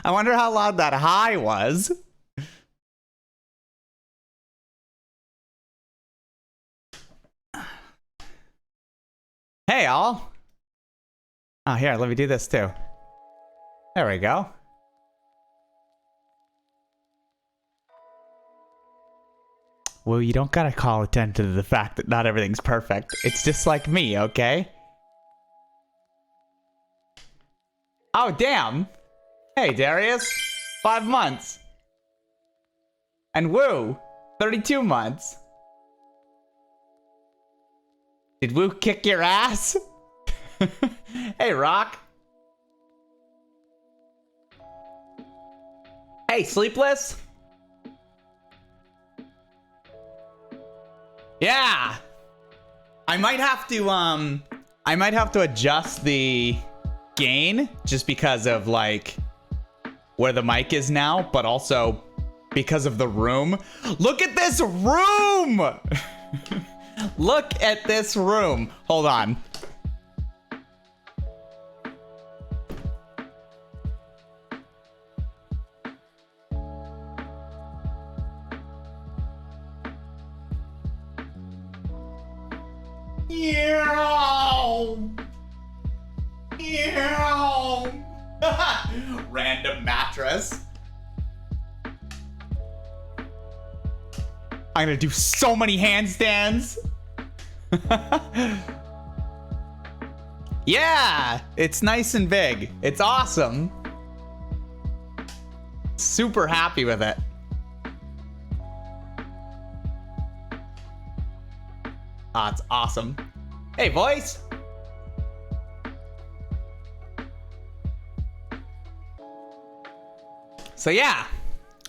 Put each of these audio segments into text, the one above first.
I wonder how loud that high was. Hey, all. Oh, here, let me do this too. There we go. Well, you don't gotta call attention to the fact that not everything's perfect. It's just like me, okay? Oh, damn. Hey, Darius. 5 months. And Woo, 32 months. Did Woo kick your ass? Hey, Rock. Hey, Sleepless. Yeah. I might have to adjust the gain just because of like where the mic is now, but also because of the room. Look at this room. Look at this room. Hold on. Random mattress. I'm gonna do so many handstands. Yeah, it's nice and big. It's awesome. Super happy with it. Ah, it's awesome. Hey, voice. So yeah,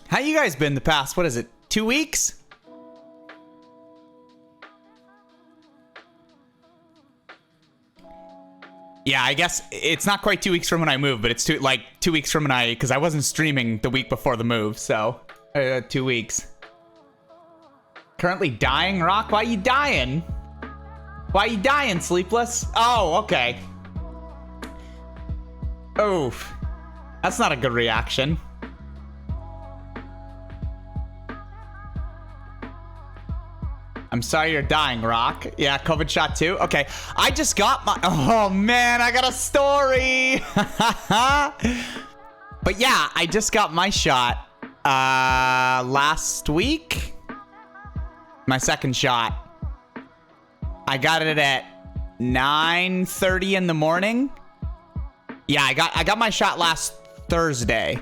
how you guys been the past, what is it, 2 weeks? Yeah, I guess it's not quite 2 weeks from when I moved, but it's 2 weeks from when because I wasn't streaming the week before the move, so 2 weeks. Currently dying, Rock? Why you dying? Why you dying, Sleepless? Oh, okay. Oof. That's not a good reaction. I'm sorry you're dying, Rock. Yeah, COVID shot too? Okay. I just got my... Oh, man, I got a story. But yeah, I just got my shot last week. My second shot. I got it at 9:30 in the morning. Yeah, I got my shot last Thursday.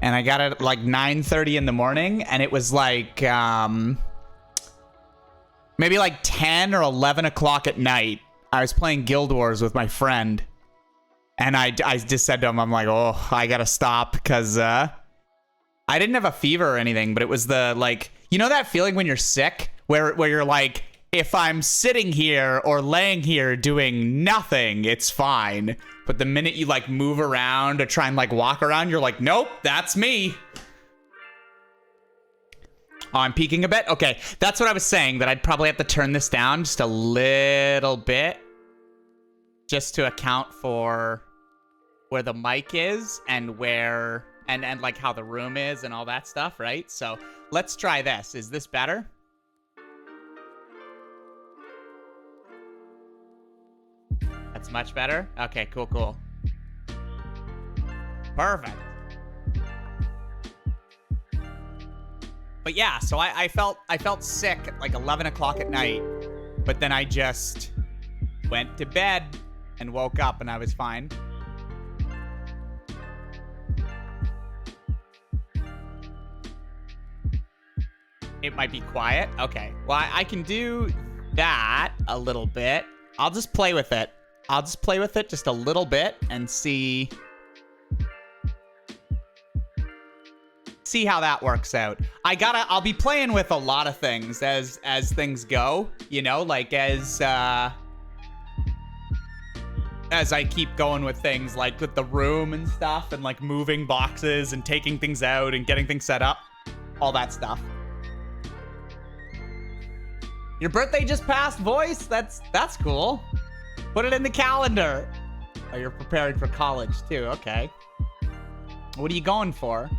And I got it at like 9:30 in the morning. And it was like... maybe like 10 or 11 o'clock at night. I was playing Guild Wars with my friend. And I just said to him, I'm like, oh, I gotta stop. Because I didn't have a fever or anything. But it was the, like, you know that feeling when you're sick? Where you're like, if I'm sitting here or laying here doing nothing, it's fine. But the minute you, like, move around or try and, like, walk around, you're like, nope, that's me. Oh, I'm peeking a bit? Okay, that's what I was saying, that I'd probably have to turn this down just a little bit. Just to account for where the mic is and where... And like, how the room is and all that stuff, right? So, let's try this. Is this better? That's much better? Okay, cool, cool. Perfect. But yeah, so I felt sick at like 11 o'clock at night, but then I just went to bed and woke up and I was fine. It might be quiet. Okay, well, I can do that a little bit. I'll just play with it. I'll just play with it just a little bit and see how that works out. I'll be playing with a lot of things as things go, you know, like as I keep going with things like with the room and stuff and like moving boxes and taking things out and getting things set up, all that stuff. Your birthday just passed, voice? That's cool. Put it in the calendar. Oh, you're preparing for college too, okay. What are you going for?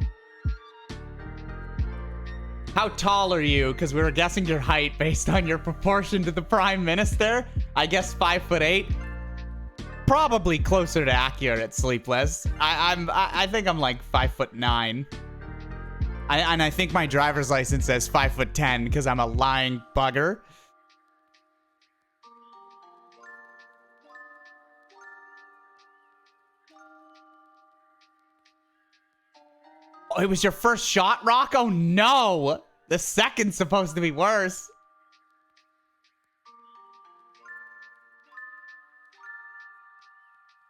How tall are you? Because we were guessing your height based on your proportion to the Prime Minister. I guess 5'8". Probably closer to accurate, Sleepless. I think I'm like 5'9". And I think my driver's license says 5'10" because I'm a lying bugger. Oh, it was your first shot, Rock? Oh no! The second's supposed to be worse.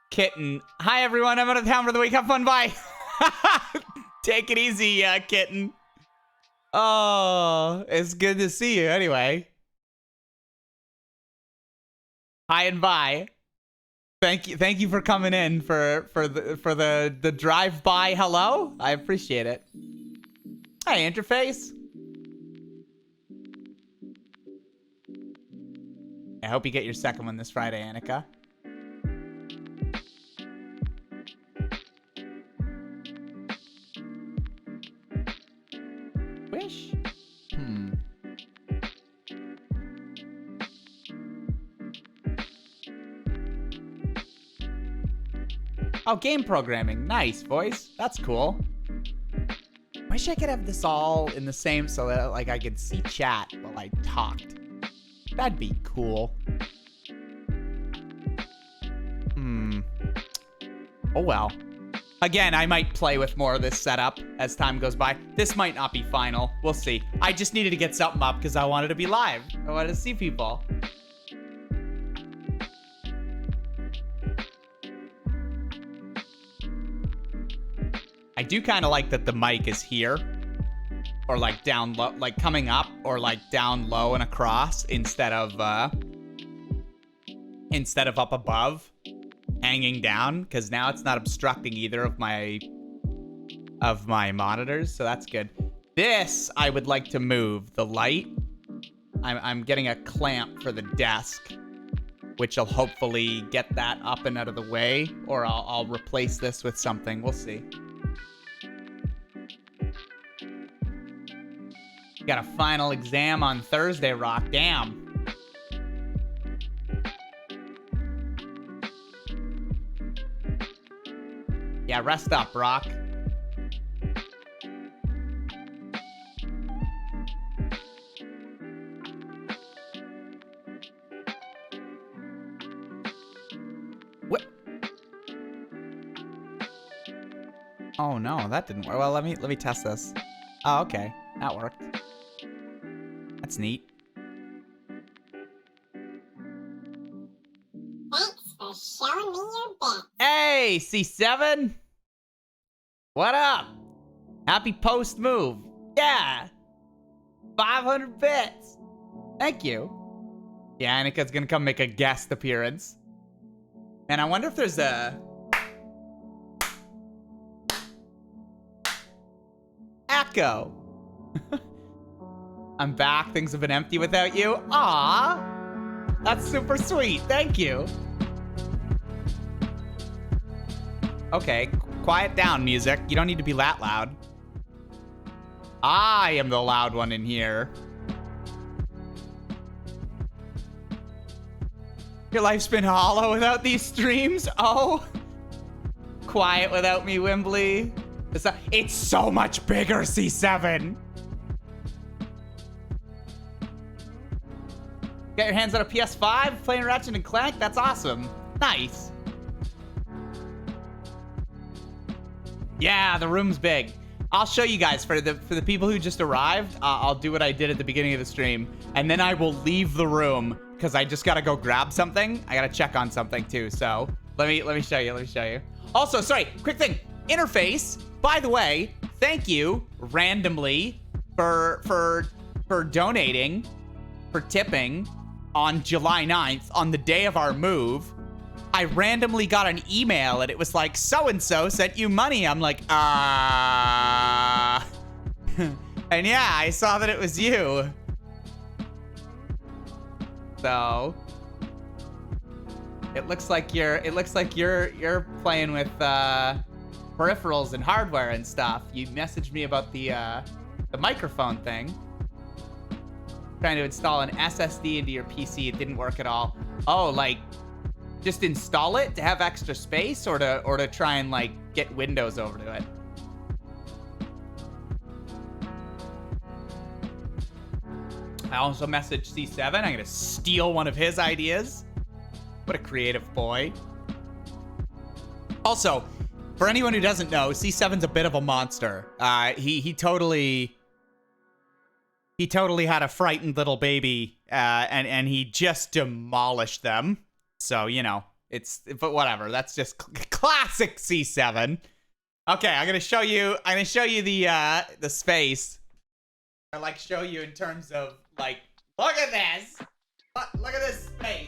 Kitten. Hi everyone, I'm out of town for the week. Have fun, bye. Take it easy, Kitten. Oh, it's good to see you anyway. Hi and bye. Thank you for coming in for the drive-by hello. I appreciate it. Hi, interface. I hope you get your second one this Friday, Annika. Wish? Oh, game programming. Nice, voice. That's cool. Wish I could have this all in the same so that like I could see chat while I talked. That'd be cool. Oh well. Again, I might play with more of this setup as time goes by. This might not be final. We'll see. I just needed to get something up because I wanted to be live. I wanted to see people. I do kind of like that the mic is here. Or like down low, like coming up or like down low and across instead of up above, hanging down, because now it's not obstructing either of my monitors, so that's good. This I would like to move. The light. I'm getting a clamp for the desk, which will hopefully get that up and out of the way, or I'll replace this with something. We'll see. Got a final exam on Thursday, Rock. Damn. Yeah, rest up, Rock. What? Oh no, that didn't work. Well, let me test this. Oh, okay. That worked. That's neat. Thanks for showing me your bit. Hey, C7. What up? Happy post move. Yeah. 500 bits. Thank you. Yeah, Annika's gonna come make a guest appearance. And I wonder if there's a... echo. I'm back. Things have been empty without you. Aww. That's super sweet. Thank you. Okay, quiet down, music. You don't need to be that loud. I am the loud one in here. Your life's been hollow without these streams? Oh. Quiet without me, Wembley. It's so much bigger, C7. Get your hands on a PS5, playing Ratchet and Clank? That's awesome. Nice. Yeah, the room's big. I'll show you guys for the people who just arrived. I'll do what I did at the beginning of the stream, and then I will leave the room because I just gotta go grab something. I gotta check on something too. So let me show you. Let me show you. Also, sorry, quick thing. Interface. By the way, thank you randomly for donating, for tipping. On July 9th, on the day of our move, I randomly got an email and it was like, so-and-so sent you money. I'm like, and yeah, I saw that it was you. So it looks like you're playing with peripherals and hardware and stuff. You messaged me about the microphone thing. Trying to install an SSD into your PC. It didn't work at all. Oh, like just install it to have extra space, or to try and like get Windows over to it. I also messaged C7. I'm gonna steal one of his ideas. What a creative boy. Also, for anyone who doesn't know, C7's a bit of a monster. He totally had a frightened little baby, and he just demolished them. So, you know, but whatever. That's just classic C7. Okay, I'm gonna show you the space. I like show you in terms of like, look at this. Look at this space.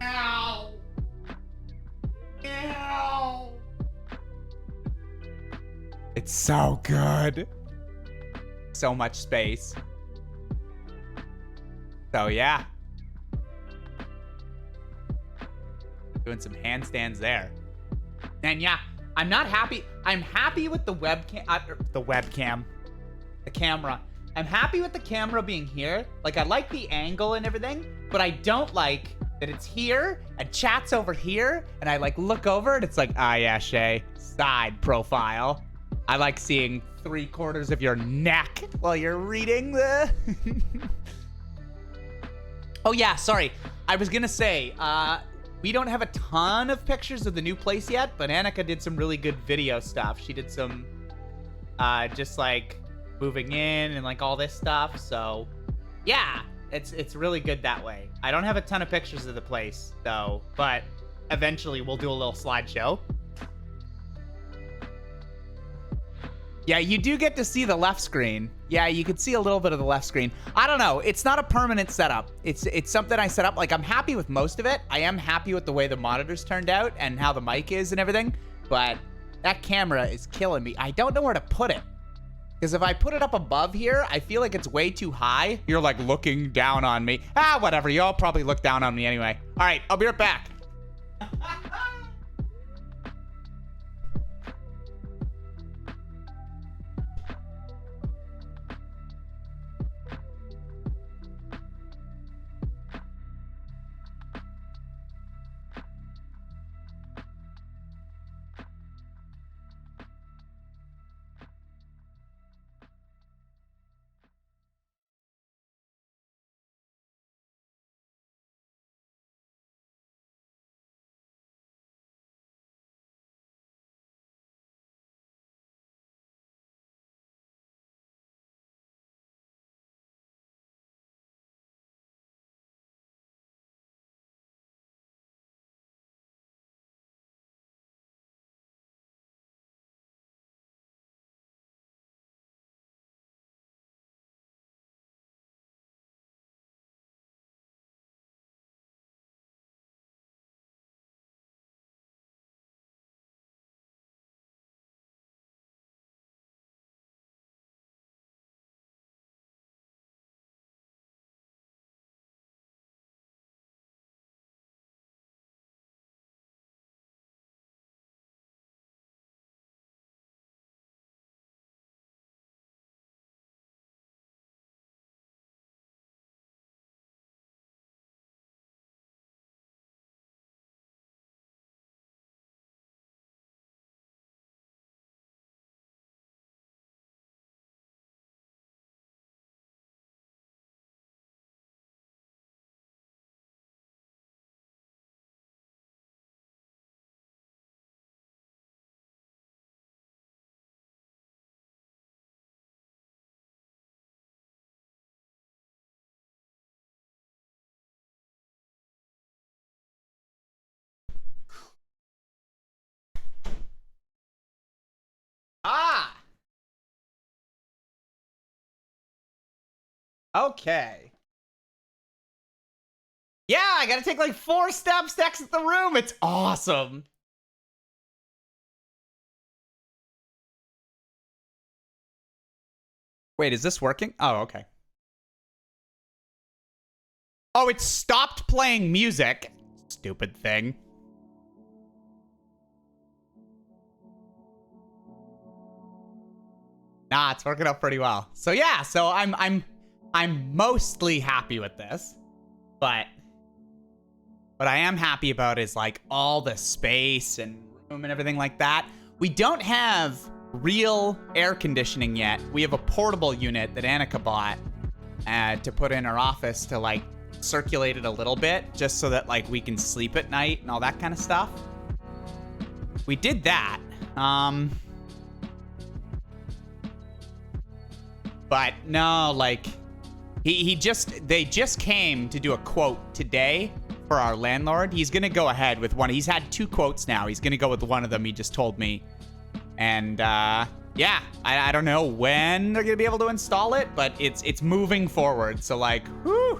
Ow. Ow. It's so good. So much space. So yeah. Doing some handstands there. And yeah, I'm not happy. I'm happy with the webcam. The camera. I'm happy with the camera being here. Like, I like the angle and everything, but I don't like that it's here and chat's over here, and I like look over and it's like, ah, yeah, Shay, side profile. I like seeing 3/4 of your neck while you're reading the... Oh yeah, sorry. I was gonna say, we don't have a ton of pictures of the new place yet, but Annika did some really good video stuff. She did some, just like moving in and like all this stuff. So yeah, it's really good that way. I don't have a ton of pictures of the place though, but eventually we'll do a little slideshow. Yeah, you do get to see the left screen. Yeah, you can see a little bit of the left screen. I don't know. It's not a permanent setup. It's something I set up. Like, I'm happy with most of it. I am happy with the way the monitors turned out and how the mic is and everything. But that camera is killing me. I don't know where to put it. Because if I put it up above here, I feel like it's way too high. You're, like, looking down on me. Ah, whatever. You all probably look down on me anyway. All right, I'll be right back. Ah! Okay. Yeah, I gotta take like 4 steps to exit the room. It's awesome. Wait, is this working? Oh, okay. Oh, it stopped playing music. Stupid thing. Nah, it's working out pretty well. So yeah, so I'm mostly happy with this, but what I am happy about is like all the space and room and everything like that. We don't have real air conditioning yet. We have a portable unit that Annika bought to put in our office to like circulate it a little bit, just so that like we can sleep at night and all that kind of stuff. We did that. But no, like they just came to do a quote today for our landlord. He's gonna go ahead with one. He's had 2 quotes now. He's gonna go with one of them. He just told me. And yeah, I don't know when they're gonna be able to install it, but it's moving forward. So like, whew.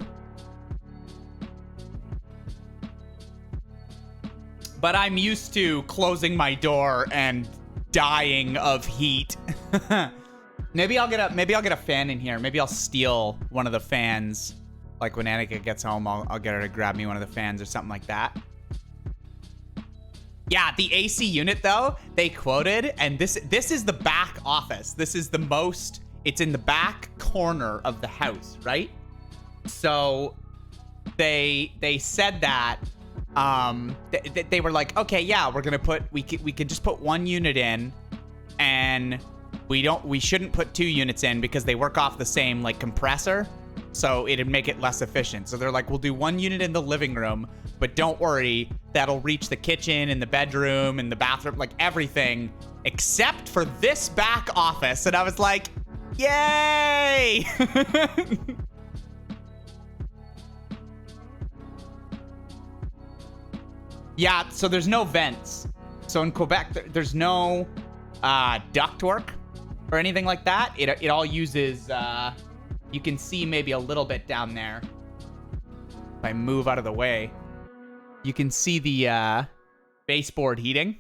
But I'm used to closing my door and dying of heat. Maybe I'll get a fan in here. Maybe I'll steal one of the fans. Like when Annika gets home, I'll get her to grab me one of the fans or something like that. Yeah, the AC unit though, they quoted, and this is the back office. This is the most, it's in the back corner of the house, right? So they said that they were like, okay, yeah, we're gonna put, we could just put 1 unit in, and we shouldn't put 2 units in because they work off the same like compressor, so it'd make it less efficient. So they're like, we'll do 1 unit in the living room, but don't worry, that'll reach the kitchen and the bedroom and the bathroom, like everything except for this back office. And I was like, yay! Yeah, so there's no vents. So in Quebec, there's no ductwork or anything like that. It all uses, you can see maybe a little bit down there. If I move out of the way, you can see the baseboard heating.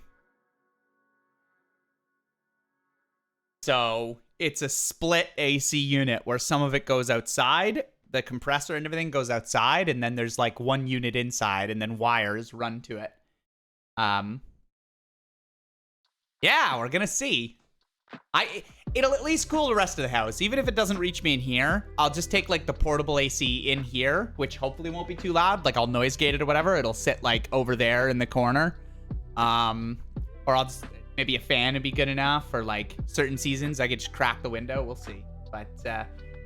So it's a split AC unit where some of it goes outside. The compressor and everything goes outside, and then there's like 1 unit inside, and then wires run to it. Yeah, we're gonna see. It'll at least cool the rest of the house. Even if it doesn't reach me in here, I'll just take like the portable AC in here, which hopefully won't be too loud. Like I'll noise gate it or whatever. It'll sit like over there in the corner. Or I'll just, maybe a fan would be good enough for like certain seasons. I could just crack the window. We'll see. But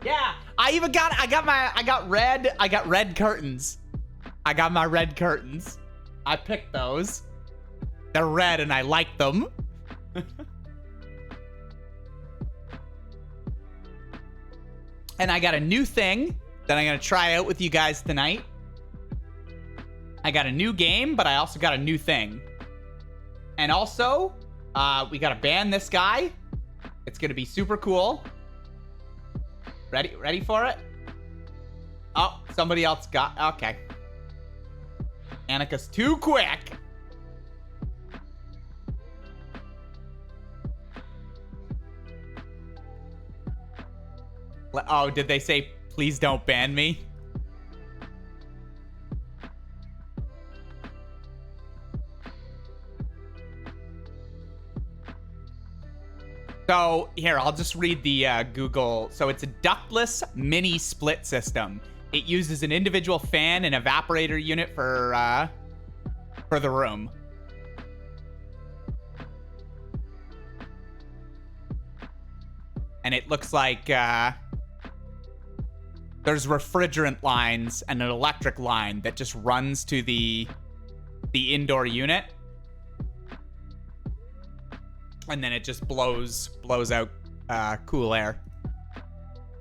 yeah, I got red curtains. I got my red curtains. I picked those. They're red and I like them. And I got a new thing that I'm going to try out with you guys tonight. I got a new game, but I also got a new thing. And also, we got to ban this guy. It's going to be super cool. Ready for it? Oh, somebody else got... Okay. Annika's too quick. Oh, did they say, please don't ban me? So, here, I'll just read the Google. So, it's a ductless mini split system. It uses an individual fan and evaporator unit for the room. And it looks like there's refrigerant lines and an electric line that just runs to the indoor unit. And then it just blows out cool air.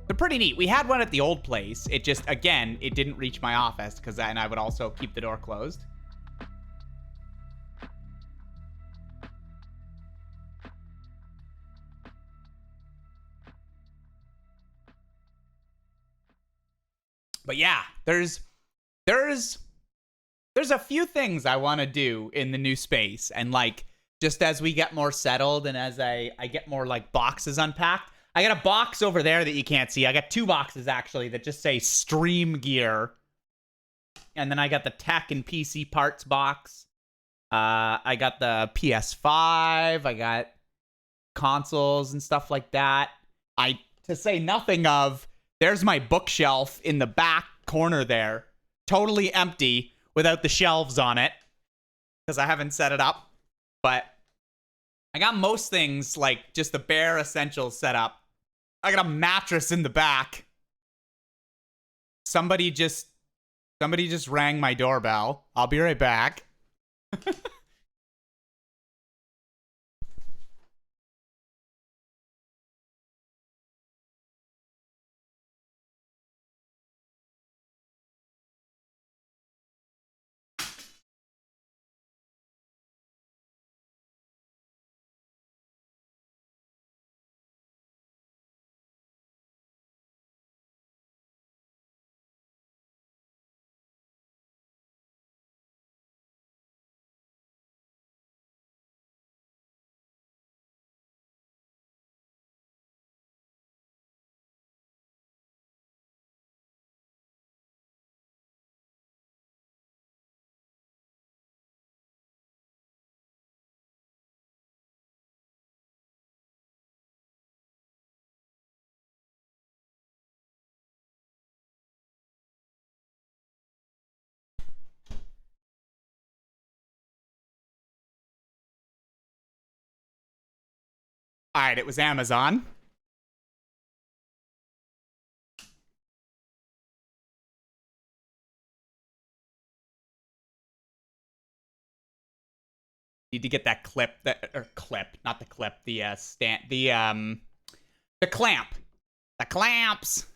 They're pretty neat. We had one at the old place. It just, again, it didn't reach my office because then I would also keep the door closed. But yeah, there's a few things I want to do in the new space, and like just as we get more settled and as I get more like boxes unpacked. I got a box over there that you can't see. I got 2 boxes actually that just say Stream Gear And then I got the tech and PC parts box. I got the PS5. I got consoles and stuff like that. To say nothing of, there's my bookshelf in the back corner there. Totally empty without the shelves on it. Because I haven't set it up. But I got most things, like, just the bare essentials set up. I got a mattress in the back. Somebody just rang my doorbell. I'll be right back. All right, it was Amazon. Need to get that clip, not the clip, the stand, the clamp, the clamps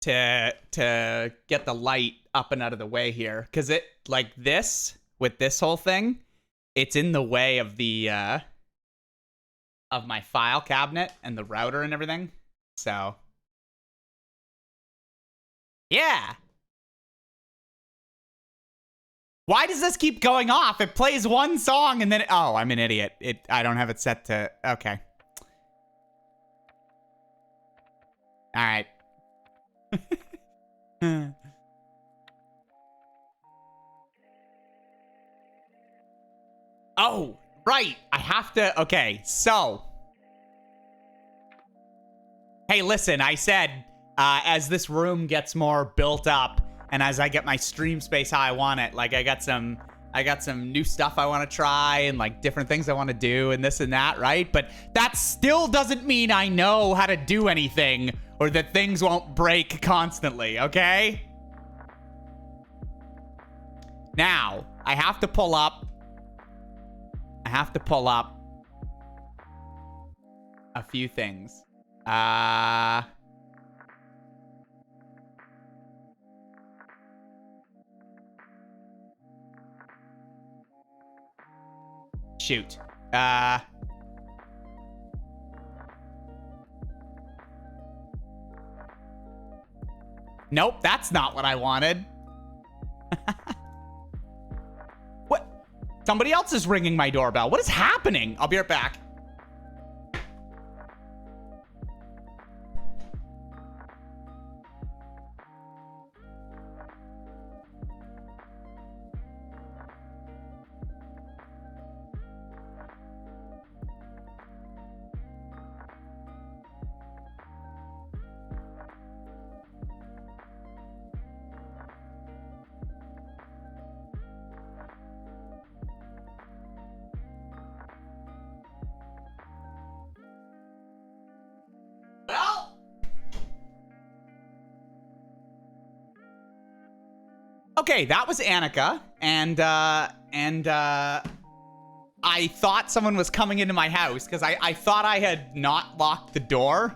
to get the light up and out of the way here, because it, like this, with this whole thing, it's in the way of the of my file cabinet and the router and everything. So yeah. Why does this keep going off? It plays one song and then... Oh, I'm an idiot. I don't have it set to... Okay. All right. Oh, right. I have to... Okay, so... Hey, listen, I said, as this room gets more built up, and as I get my stream space how I want it, like I got some new stuff I want to try and like different things I want to do and this and that, right? But that still doesn't mean I know how to do anything or that things won't break constantly, okay? Now, I have to pull up a few things. Shoot. Nope, that's not what I wanted. What? Somebody else is ringing my doorbell. What is happening? I'll be right back. Okay, that was Annika, and I thought someone was coming into my house because I thought I had not locked the door.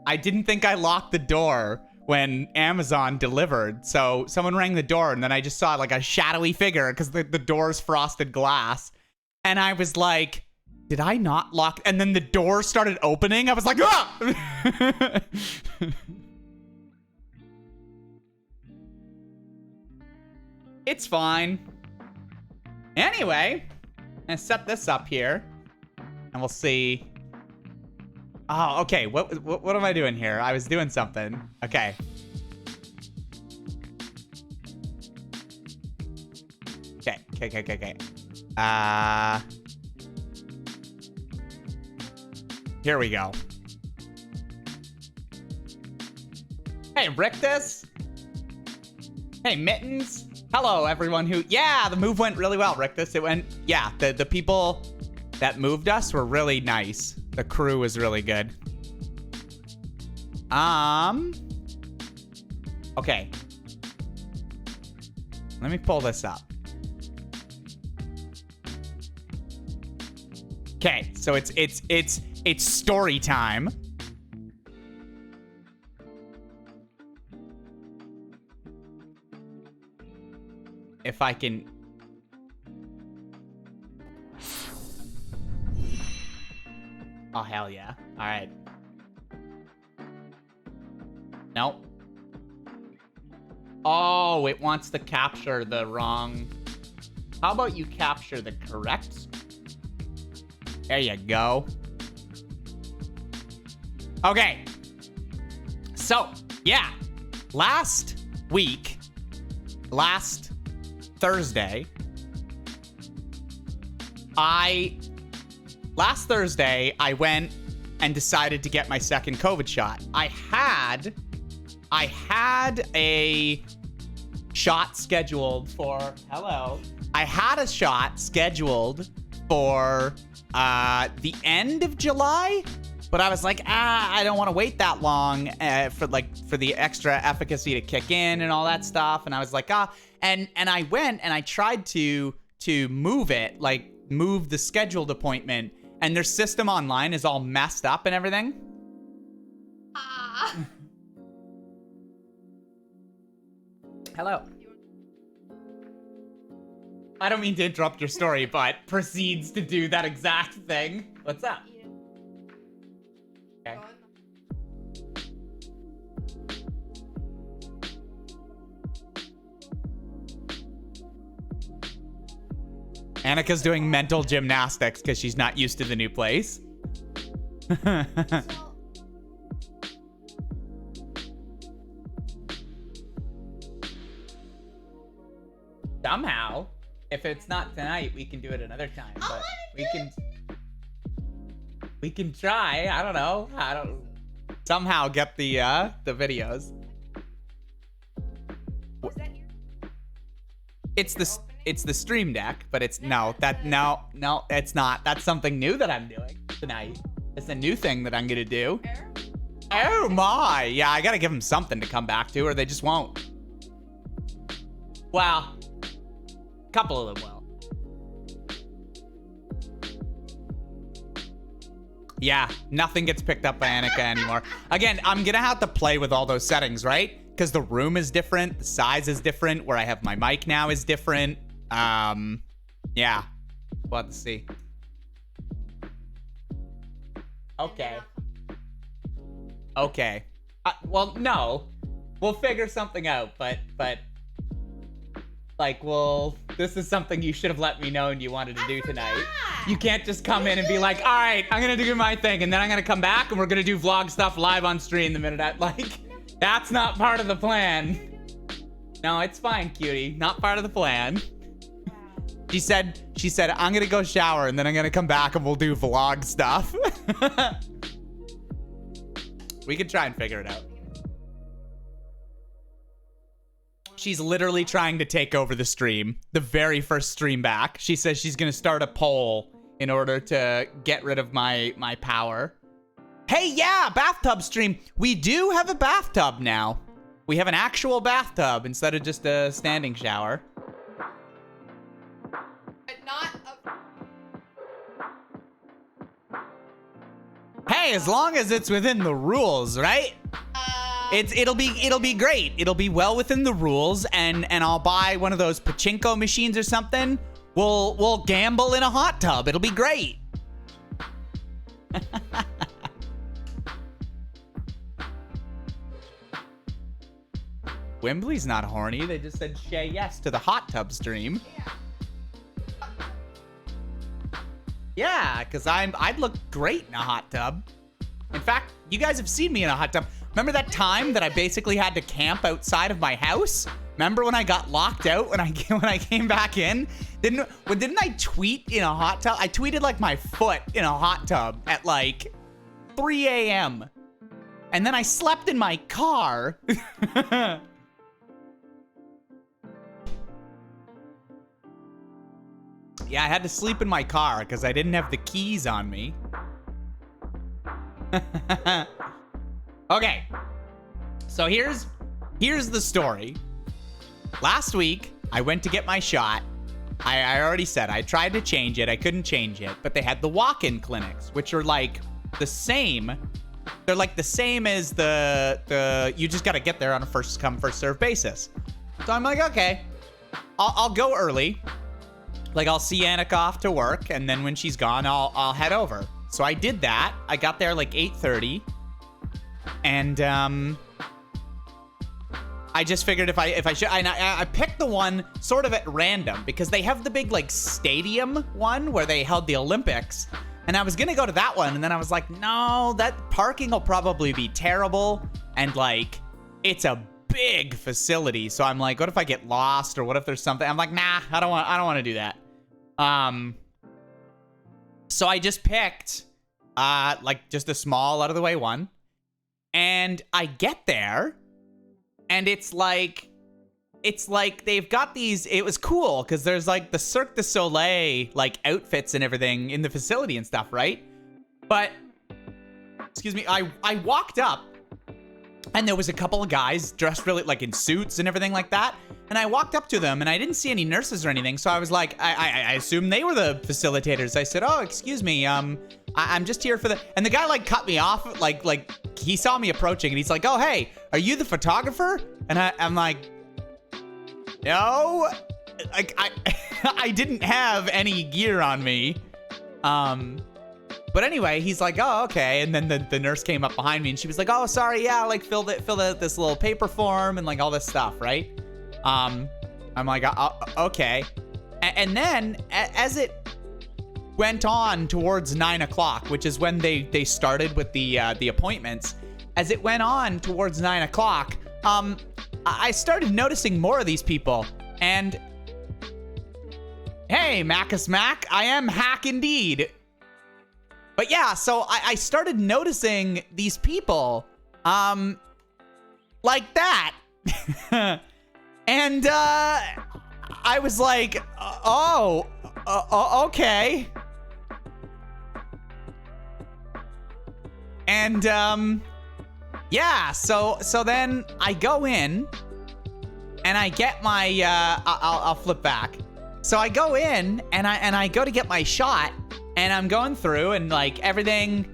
I didn't think I locked the door when Amazon delivered, so someone rang the door, and then I just saw like a shadowy figure because the door's frosted glass, and I was like, did I not lock? And then the door started opening. I was like, ah! It's fine. Anyway, I'm gonna set this up here, and we'll see. Oh, okay. What am I doing here? I was doing something. Okay. Okay. Here we go. Hey, Rictus. Hey, Mittens. Hello, everyone who... Yeah, the move went really well, Rictus. It went... Yeah, the people that moved us were really nice. The crew was really good. Okay. Let me pull this up. Okay, so it's story time. If I can... Oh, hell yeah. All right. Nope. Oh, it wants to capture the wrong... How about you capture the correct? There you go. Okay. So, yeah. Last Thursday, I went and decided to get my second COVID shot. I had a shot scheduled for... Hello. I had a shot scheduled for the end of July, but I was like, I don't want to wait that long for the extra efficacy to kick in and all that stuff. And I was like, and I went and I tried to move it, like move the scheduled appointment, and their system online is all messed up and everything. Hello. I don't mean to interrupt your story, but proceeds to do that exact thing. What's up? Okay. Annika's doing mental gymnastics because she's not used to the new place. Somehow, if it's not tonight, we can do it another time. But we can try. I don't know. Somehow get the videos. It's the Stream Deck, but it's no, it's not. That's something new that I'm doing tonight. It's a new thing that I'm gonna do. Oh my! Yeah, I gotta give them something to come back to, or they just won't. Well, a couple of them will. Yeah, nothing gets picked up by Annika anymore. Again, I'm gonna have to play with all those settings, right? Because the room is different, the size is different, where I have my mic now is different. Yeah, we'll have to see. Okay. Well, no, we'll figure something out, but like, this is something you should have let me know and you wanted to do tonight. You can't just come in and be like, all right, I'm gonna do my thing, and then I'm gonna come back and we're gonna do vlog stuff live on stream the minute that's not part of the plan. No, it's fine, cutie. Not part of the plan. She said, I'm gonna go shower and then I'm gonna come back and we'll do vlog stuff. We could try and figure it out. She's literally trying to take over the stream. The very first stream back. She says she's gonna start a poll in order to get rid of my power. Hey, yeah, bathtub stream. We do have a bathtub now. We have an actual bathtub instead of just a standing shower. Hey, as long as it's within the rules, right? It'll be great. It'll be well within the rules, and I'll buy one of those pachinko machines or something. We'll gamble in a hot tub. It'll be great. Wembley's not horny. They just said say yes to the hot tub stream. Yeah, because I'd look great in a hot tub. In fact, you guys have seen me in a hot tub. Remember that time that I basically had to camp outside of my house? Remember when I got locked out when I came back in? Didn't I tweet in a hot tub? I tweeted like my foot in a hot tub at like 3 a.m. And then I slept in my car. Yeah, I had to sleep in my car because I didn't have the keys on me. Okay. So here's the story. Last week, I went to get my shot. I already said I tried to change it. I couldn't change it. But they had the walk-in clinics, which are like the same. They're like the same as the you just got to get there on a first come, first serve basis. So I'm like, okay, I'll go early. Like, I'll see Annika off to work, and then when she's gone, I'll head over. So I did that. I got there like 8:30, and I just figured if I should, I picked the one sort of at random because they have the big like stadium one where they held the Olympics, and I was gonna go to that one, and then I was like, no, that parking will probably be terrible, and like it's a big facility, so I'm like, what if I get lost, or what if there's something? I'm like, nah, I don't want to do that. So I just picked like just a small out of the way one, and I get there, and it's like they've got these. It was cool because there's like the Cirque du Soleil like outfits and everything in the facility and stuff, right? But excuse me, I walked up. And there was a couple of guys dressed really like in suits and everything like that. And I walked up to them and I didn't see any nurses or anything. So I was like, I assumed they were the facilitators. I said, oh, excuse me. I'm just here for the, and the guy like cut me off. Like he saw me approaching and he's like, oh, hey, are you the photographer? And I'm like, no, like I didn't have any gear on me. But anyway, he's like, oh, okay. And then the nurse came up behind me and she was like, oh, sorry. Yeah, like fill out this little paper form and like all this stuff, right? I'm like, okay. And then as it went on towards 9 o'clock, which is when they started with the appointments, as it went on towards 9 o'clock, I started noticing more of these people. And hey, Macus Mac, I am hack indeed. But yeah, so I started noticing these people, like that. And, I was like, okay. And, yeah, so then I go in and I get my, I'll flip back. So I go in and I go to get my shot. And I'm going through and like everything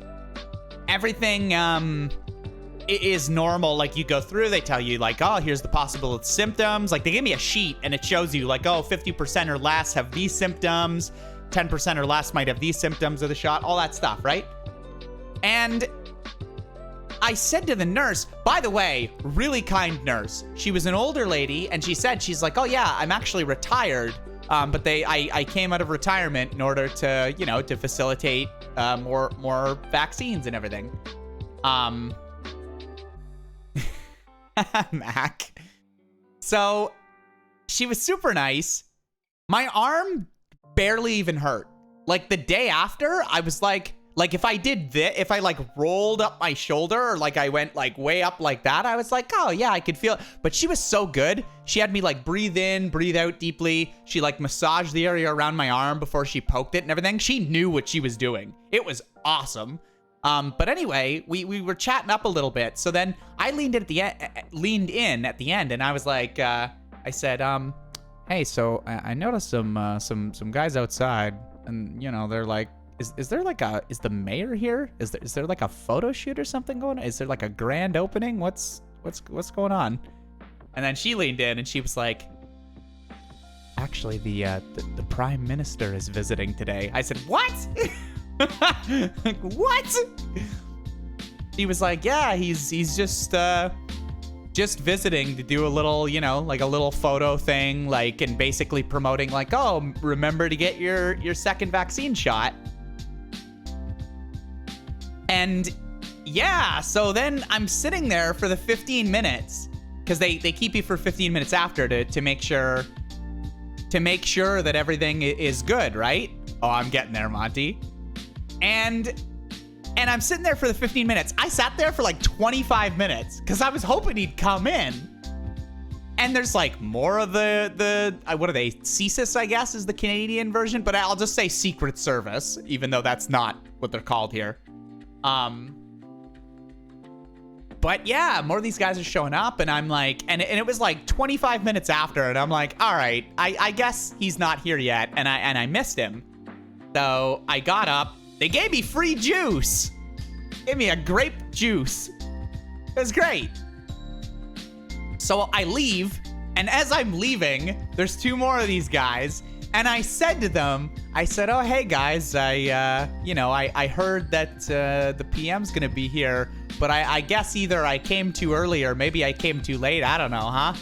is normal. Like you go through, they tell you like, oh, here's the possible symptoms. Like they give me a sheet and it shows you like, oh, 50% or less have these symptoms, 10% or less might have these symptoms of the shot, all that stuff, right? And I said to the nurse, by the way, really kind nurse. She was an older lady and she's like, oh yeah, I'm actually retired. But I came out of retirement in order to, you know, to facilitate more vaccines and everything. Mac. So she was super nice. My arm barely even hurt. Like the day after, I was like if I did this, if I like rolled up my shoulder or like I went like way up like that, I was like, oh yeah, I could feel it. But she was so good. She had me like breathe in, breathe out deeply. She like massaged the area around my arm before she poked it and everything. She knew what she was doing. It was awesome. But anyway, we were chatting up a little bit. So then I leaned in at the end and I was like, I said, hey, so I noticed some guys outside and you know, they're like, is there like is the mayor here? Is there like a photo shoot or something going on? Is there like a grand opening? What's going on? And then she leaned in and she was like, actually the prime minister is visiting today. I said, what? Like, what? She was like, yeah, he's just visiting to do a little, you know, like a little photo thing, like, and basically promoting like, oh, remember to get your second vaccine shot. And yeah, so then I'm sitting there for the 15 minutes because they keep you for 15 minutes after to make sure that everything is good, right? Oh, I'm getting there, Monty. And I'm sitting there for the 15 minutes. I sat there for like 25 minutes because I was hoping he'd come in. And there's like more of the what are they? CSIS, I guess, is the Canadian version, but I'll just say Secret Service, even though that's not what they're called here. But yeah, more of these guys are showing up, and I'm like, and it was like 25 minutes after, and I'm like, all right, I guess he's not here yet, and I missed him. So I got up. They gave me free juice. Gave me a grape juice. It was great. So I leave, and as I'm leaving, there's two more of these guys, and I said to them, I said, oh, hey guys, I heard that the PM's gonna be here, but I guess either I came too early or maybe I came too late, I don't know, huh?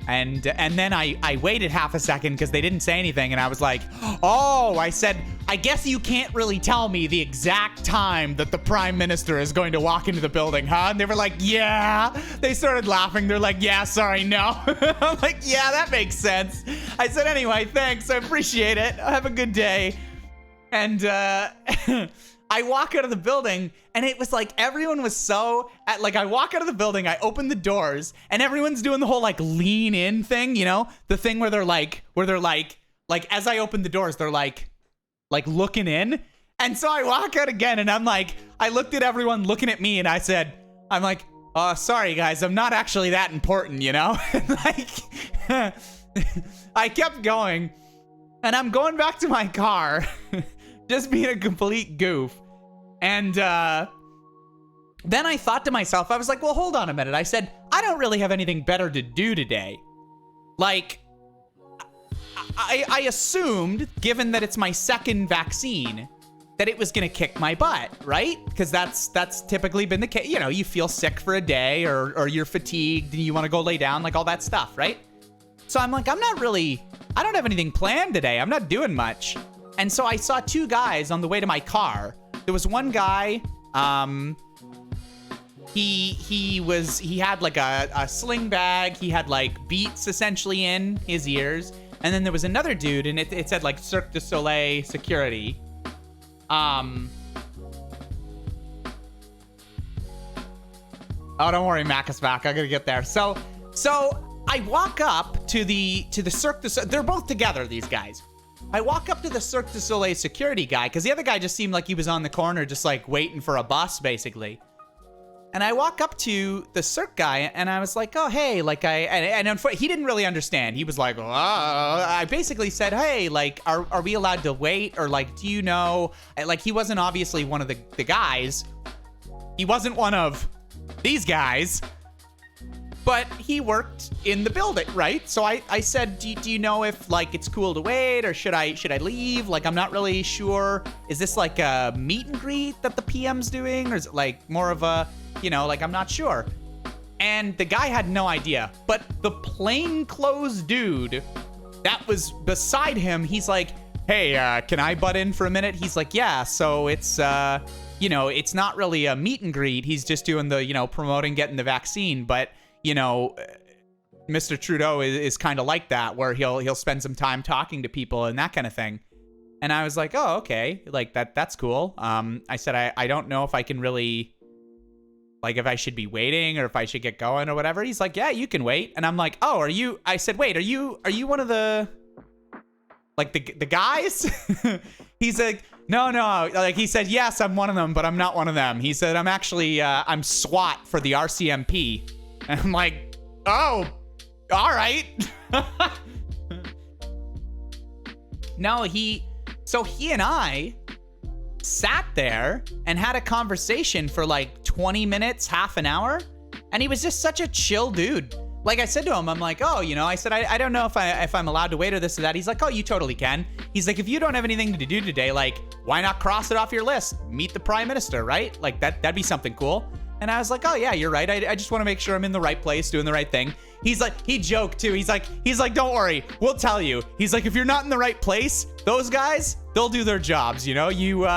And then I waited half a second because they didn't say anything, and I was like, oh, I said, I guess you can't really tell me the exact time that the Prime Minister is going to walk into the building, huh? And they were like, yeah. They started laughing. They're like, yeah, sorry, no. I'm like, yeah, that makes sense. I said, anyway, thanks. I appreciate it. Have a good day. And I walk out of the building, and it was like everyone was so I walk out of the building, I open the doors, and everyone's doing the whole like lean in thing, you know, the thing where they're like as I open the doors, they're like looking in. And so I walk out again, and I'm like, I looked at everyone looking at me, and I said, I'm like, oh, sorry guys, I'm not actually that important, you know? Like I kept going, and I'm going back to my car. Just being a complete goof. And then I thought to myself, I was like, well, hold on a minute. I said, I don't really have anything better to do today. Like, I assumed, given that it's my second vaccine, that it was going to kick my butt, right? Because that's typically been the case. You know, you feel sick for a day or you're fatigued and you want to go lay down, like all that stuff, right? So I'm like, I don't have anything planned today. I'm not doing much. And so I saw two guys on the way to my car. There was one guy, he had like a sling bag. He had like Beats essentially in his ears. And then there was another dude, and it said like Cirque du Soleil security. Oh, don't worry, Mac is back. I'm gonna get there. So I walk up to the Cirque du Soleil. They're both together, these guys. I walk up to the Cirque du Soleil security guy, because the other guy just seemed like he was on the corner just like waiting for a bus, basically. And I walk up to the Cirque guy, and I was like, oh, hey, like he didn't really understand. He was like, oh. I basically said, hey, like, are we allowed to wait? Or like, do you know? Like, he wasn't obviously one of the guys. He wasn't one of these guys. But he worked in the building, right? So I said, do you know if like it's cool to wait, or should I leave? Like, I'm not really sure. Is this like a meet and greet that the PM's doing, or is it like more of a, you know, like I'm not sure. And the guy had no idea. But the plainclothes dude that was beside him, he's like, hey, can I butt in for a minute? He's like, yeah. So it's you know, it's not really a meet and greet. He's just doing the, you know, promoting getting the vaccine, but you know, Mr. Trudeau is kind of like that, where he'll spend some time talking to people and that kind of thing. And I was like, oh, okay, like that's cool. I said, I don't know if I can really, like, if I should be waiting or if I should get going or whatever. He's like, yeah, you can wait. And I'm like, oh, I said, wait, are you one of the, like the guys? He's like, no, like he said, yes, I'm one of them, but I'm not one of them. He said, I'm actually, I'm SWAT for the RCMP. And I'm like, oh, all right. No, he and I sat there and had a conversation for like 20 minutes, half an hour. And he was just such a chill dude. Like I said to him, I'm like, oh, you know, I said, I don't know if I'm allowed to wait or this or that. He's like, oh, you totally can. He's like, if you don't have anything to do today, like, why not cross it off your list? Meet the Prime Minister, right? Like that'd be something cool. And I was like, oh yeah, you're right. I just want to make sure I'm in the right place, doing the right thing. He's like, he joked too. He's like, don't worry, we'll tell you. He's like, if you're not in the right place, those guys, they'll do their jobs. You know, you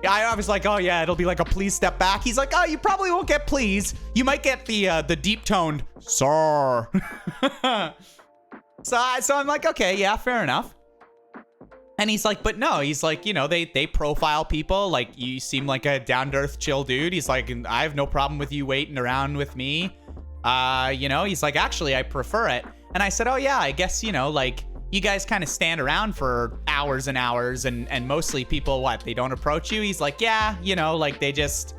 I was like, oh yeah, it'll be like a please step back. He's like, oh, you probably won't get please. You might get the deep toned sir. So I'm like, okay, yeah, fair enough. And he's like, but no, he's like, you know, they profile people. Like, you seem like a down-to-earth, chill dude. He's like, I have no problem with you waiting around with me. You know, he's like, actually, I prefer it. And I said, oh yeah, I guess, you know, like, you guys kind of stand around for hours and hours, and mostly people, what, they don't approach you? He's like, yeah, you know, like, they just,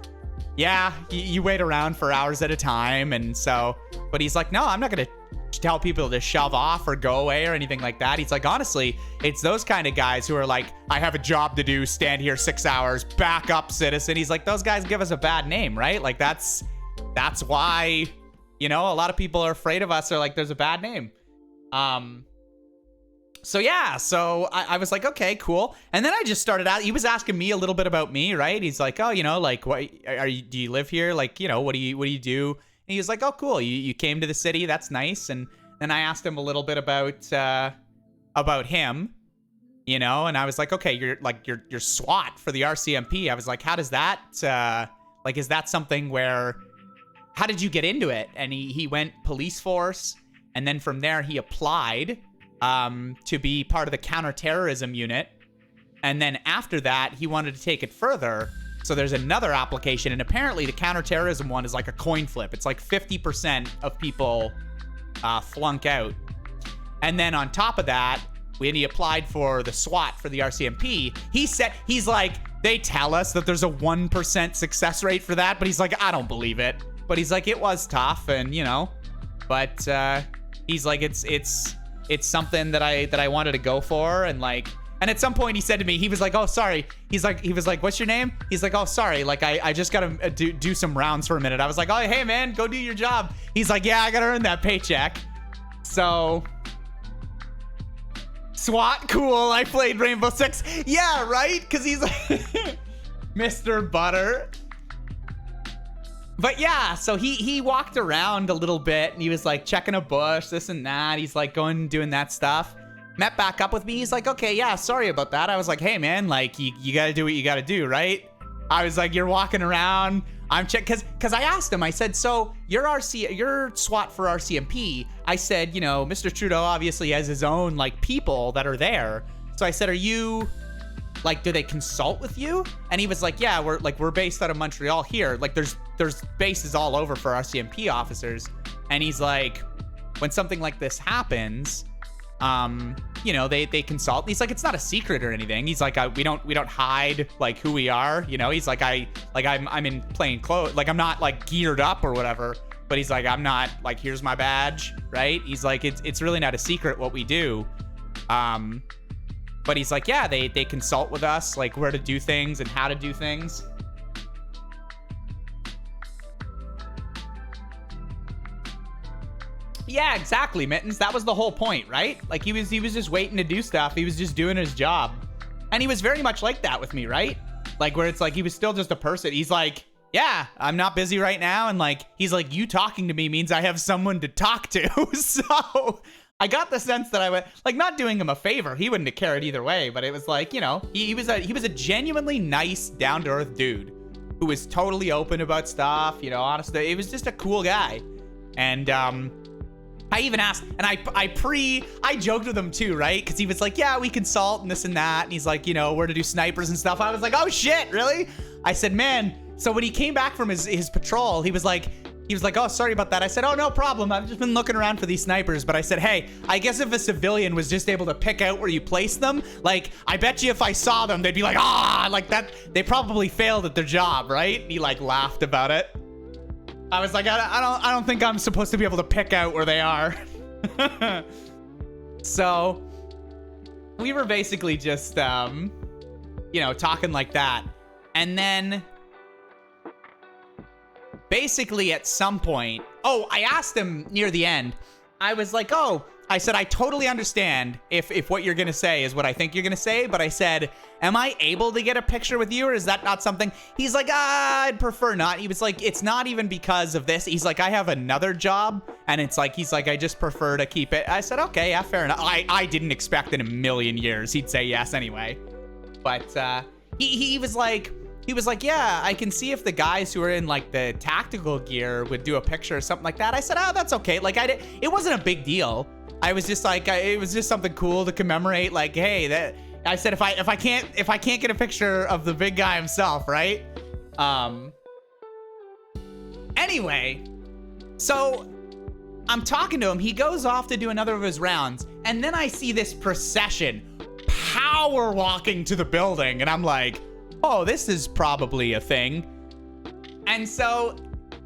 yeah, you wait around for hours at a time. And so, but he's like, no, I'm not gonna tell people to shove off or go away or anything like that. He's like, honestly, it's those kind of guys who are like, I have a job to do, stand here 6 hours, back up, citizen. He's like, those guys give us a bad name, right? Like, that's why, you know, a lot of people are afraid of us. They're like, there's a bad name. So yeah, so I was like, okay, cool. And then I just started out, he was asking me a little bit about me, right? He's like, oh, you know, like, what do you live here? Like, you know, what do you do? And he was like, oh, cool. You came to the city. That's nice. And then I asked him a little bit about him, you know, and I was like, okay, you're SWAT for the RCMP. I was like, how does that, like, is that something where, how did you get into it? And he went police force. And then from there, he applied to be part of the counterterrorism unit. And then after that, he wanted to take it further. So there's another application, and apparently the counterterrorism one is like a coin flip. It's like 50% of people flunk out. And then on top of that, when he applied for the SWAT for the RCMP, he's like, they tell us that there's a 1% success rate for that, but he's like, I don't believe it. But he's like, it was tough, and you know, but he's like, it's something that I wanted to go for, and like, and at some point he said to me, he was like, oh, sorry. He was like, what's your name? He's like, oh, sorry. Like, I just gotta do some rounds for a minute. I was like, oh, hey man, go do your job. He's like, yeah, I gotta earn that paycheck. So SWAT, cool. I played Rainbow Six. Yeah, right? Cause he's like, Mr. Butter. But yeah, so he walked around a little bit, and he was like checking a bush, this and that. He's like doing that stuff. Met back up with me. He's like, okay, yeah, sorry about that. I was like, hey man, like, you gotta do what you gotta do, right? I was like, you're walking around. I'm cause I asked him, I said, so you're SWAT for RCMP. I said, you know, Mr. Trudeau obviously has his own like people that are there. So I said, are you, like, do they consult with you? And he was like, yeah, we're based out of Montreal here. Like, there's bases all over for RCMP officers. And he's like, when something like this happens, you know, they consult. He's like, it's not a secret or anything. He's like, we don't hide like who we are. You know, he's like, I'm in plain clothes. Like, I'm not like geared up or whatever. But he's like, I'm not like, here's my badge, right? He's like, it's really not a secret what we do. But he's like, yeah, they consult with us, like where to do things and how to do things. Yeah, exactly, Mittens. That was the whole point, right? Like, he was just waiting to do stuff. He was just doing his job. And he was very much like that with me, right? Like, where it's like, he was still just a person. He's like, yeah, I'm not busy right now. And like, he's like, you talking to me means I have someone to talk to. So I got the sense that I went, like, not doing him a favor. He wouldn't have cared either way. But it was like, you know, he was a genuinely nice, down-to-earth dude who was totally open about stuff. You know, honestly, it was just a cool guy. And, I even asked, and I joked with him too, right? Because he was like, yeah, we consult and this and that. And he's like, you know, where to do snipers and stuff. I was like, oh shit, really? I said, man. So when he came back from his patrol, he was like, oh, sorry about that. I said, oh, no problem. I've just been looking around for these snipers. But I said, hey, I guess if a civilian was just able to pick out where you place them, like, I bet you if I saw them, they'd be like, like that. They probably failed at their job, right? And he like laughed about it. I was like, I don't think I'm supposed to be able to pick out where they are. So we were basically just, you know, talking like that. And then basically at some point, I asked him near the end, I was like, I said, I totally understand if what you're going to say is what I think you're going to say. But I said, am I able to get a picture with you, or is that not something? He's like, I'd prefer not. He was like, it's not even because of this. He's like, I have another job. And it's like, he's like, I just prefer to keep it. I said, okay, yeah, fair enough. I didn't expect in a million years he'd say yes anyway. But he was like, he was like, yeah, I can see if the guys who are in like the tactical gear would do a picture or something like that. I said, oh, that's okay. Like it wasn't a big deal. I was just like, it was just something cool to commemorate. Like, hey, that I said, if I can't get a picture of the big guy himself, right? Anyway, so I'm talking to him. He goes off to do another of his rounds, and then I see this procession power walking to the building, and I'm like, oh, this is probably a thing. And so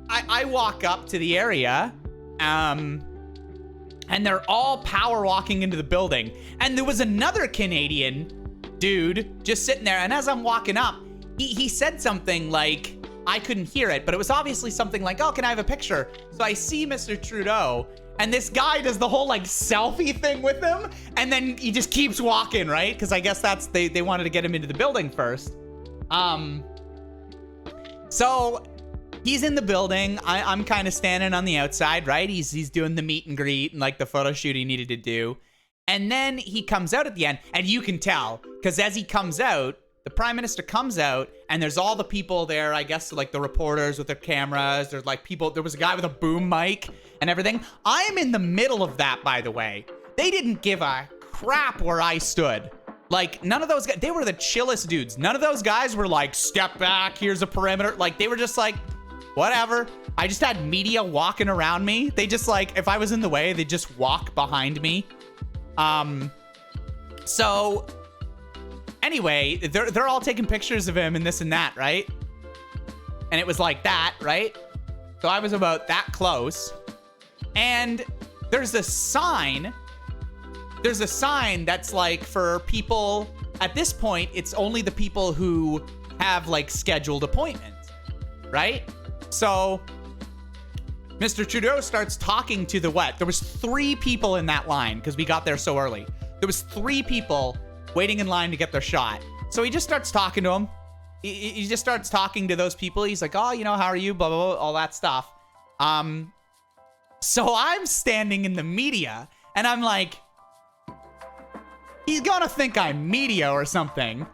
I walk up to the area, and they're all power walking into the building. And there was another Canadian dude just sitting there, and as I'm walking up, he said something like, I couldn't hear it, but it was obviously something like, oh, can I have a picture? So I see Mr. Trudeau, and this guy does the whole like selfie thing with him, and then he just keeps walking, right? Because I guess that's, they wanted to get him into the building first. So he's in the building. I'm kind of standing on the outside, right? He's doing the meet and greet and like the photo shoot he needed to do. And then he comes out at the end, and you can tell, because as he comes out, the Prime Minister comes out, and there's all the people there, I guess, like the reporters with their cameras. There's like people, there was a guy with a boom mic and everything. I'm in the middle of that, by the way. They didn't give a crap where I stood. Like, none of those guys, they were the chillest dudes. None of those guys were like, step back, here's a perimeter. Like, they were just like, whatever. I just had media walking around me. They just like, if I was in the way, they'd just walk behind me. So anyway, they're all taking pictures of him and this and that, right? And it was like that, right? So I was about that close. And there's a sign. There's a sign that's like for people, at this point, it's only the people who have like scheduled appointments, right? So Mr. Trudeau starts talking to the what? There was 3 people in that line because we got there so early. There was 3 people waiting in line to get their shot. So he just starts talking to them. He just starts talking to those people. He's like, oh, you know, how are you? Blah, blah, blah, all that stuff. So I'm standing in the media, and I'm like, he's gonna think I'm media or something.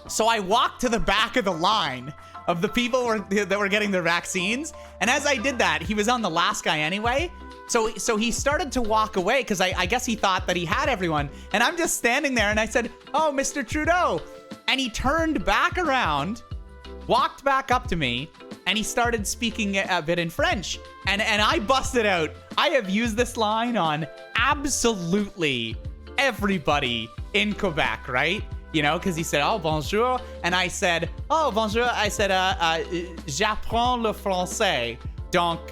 So I walk to the back of the line of the people that were getting their vaccines. And as I did that, he was on the last guy anyway. So he started to walk away because I guess he thought that he had everyone. And I'm just standing there, and I said, oh, Mr. Trudeau. And he turned back around, walked back up to me, and he started speaking a bit in French. And I busted out. I have used this line on absolutely everybody in Quebec, right? You know, because he said, oh, bonjour. And I said, oh, bonjour. I said, j'apprends le français. Donc,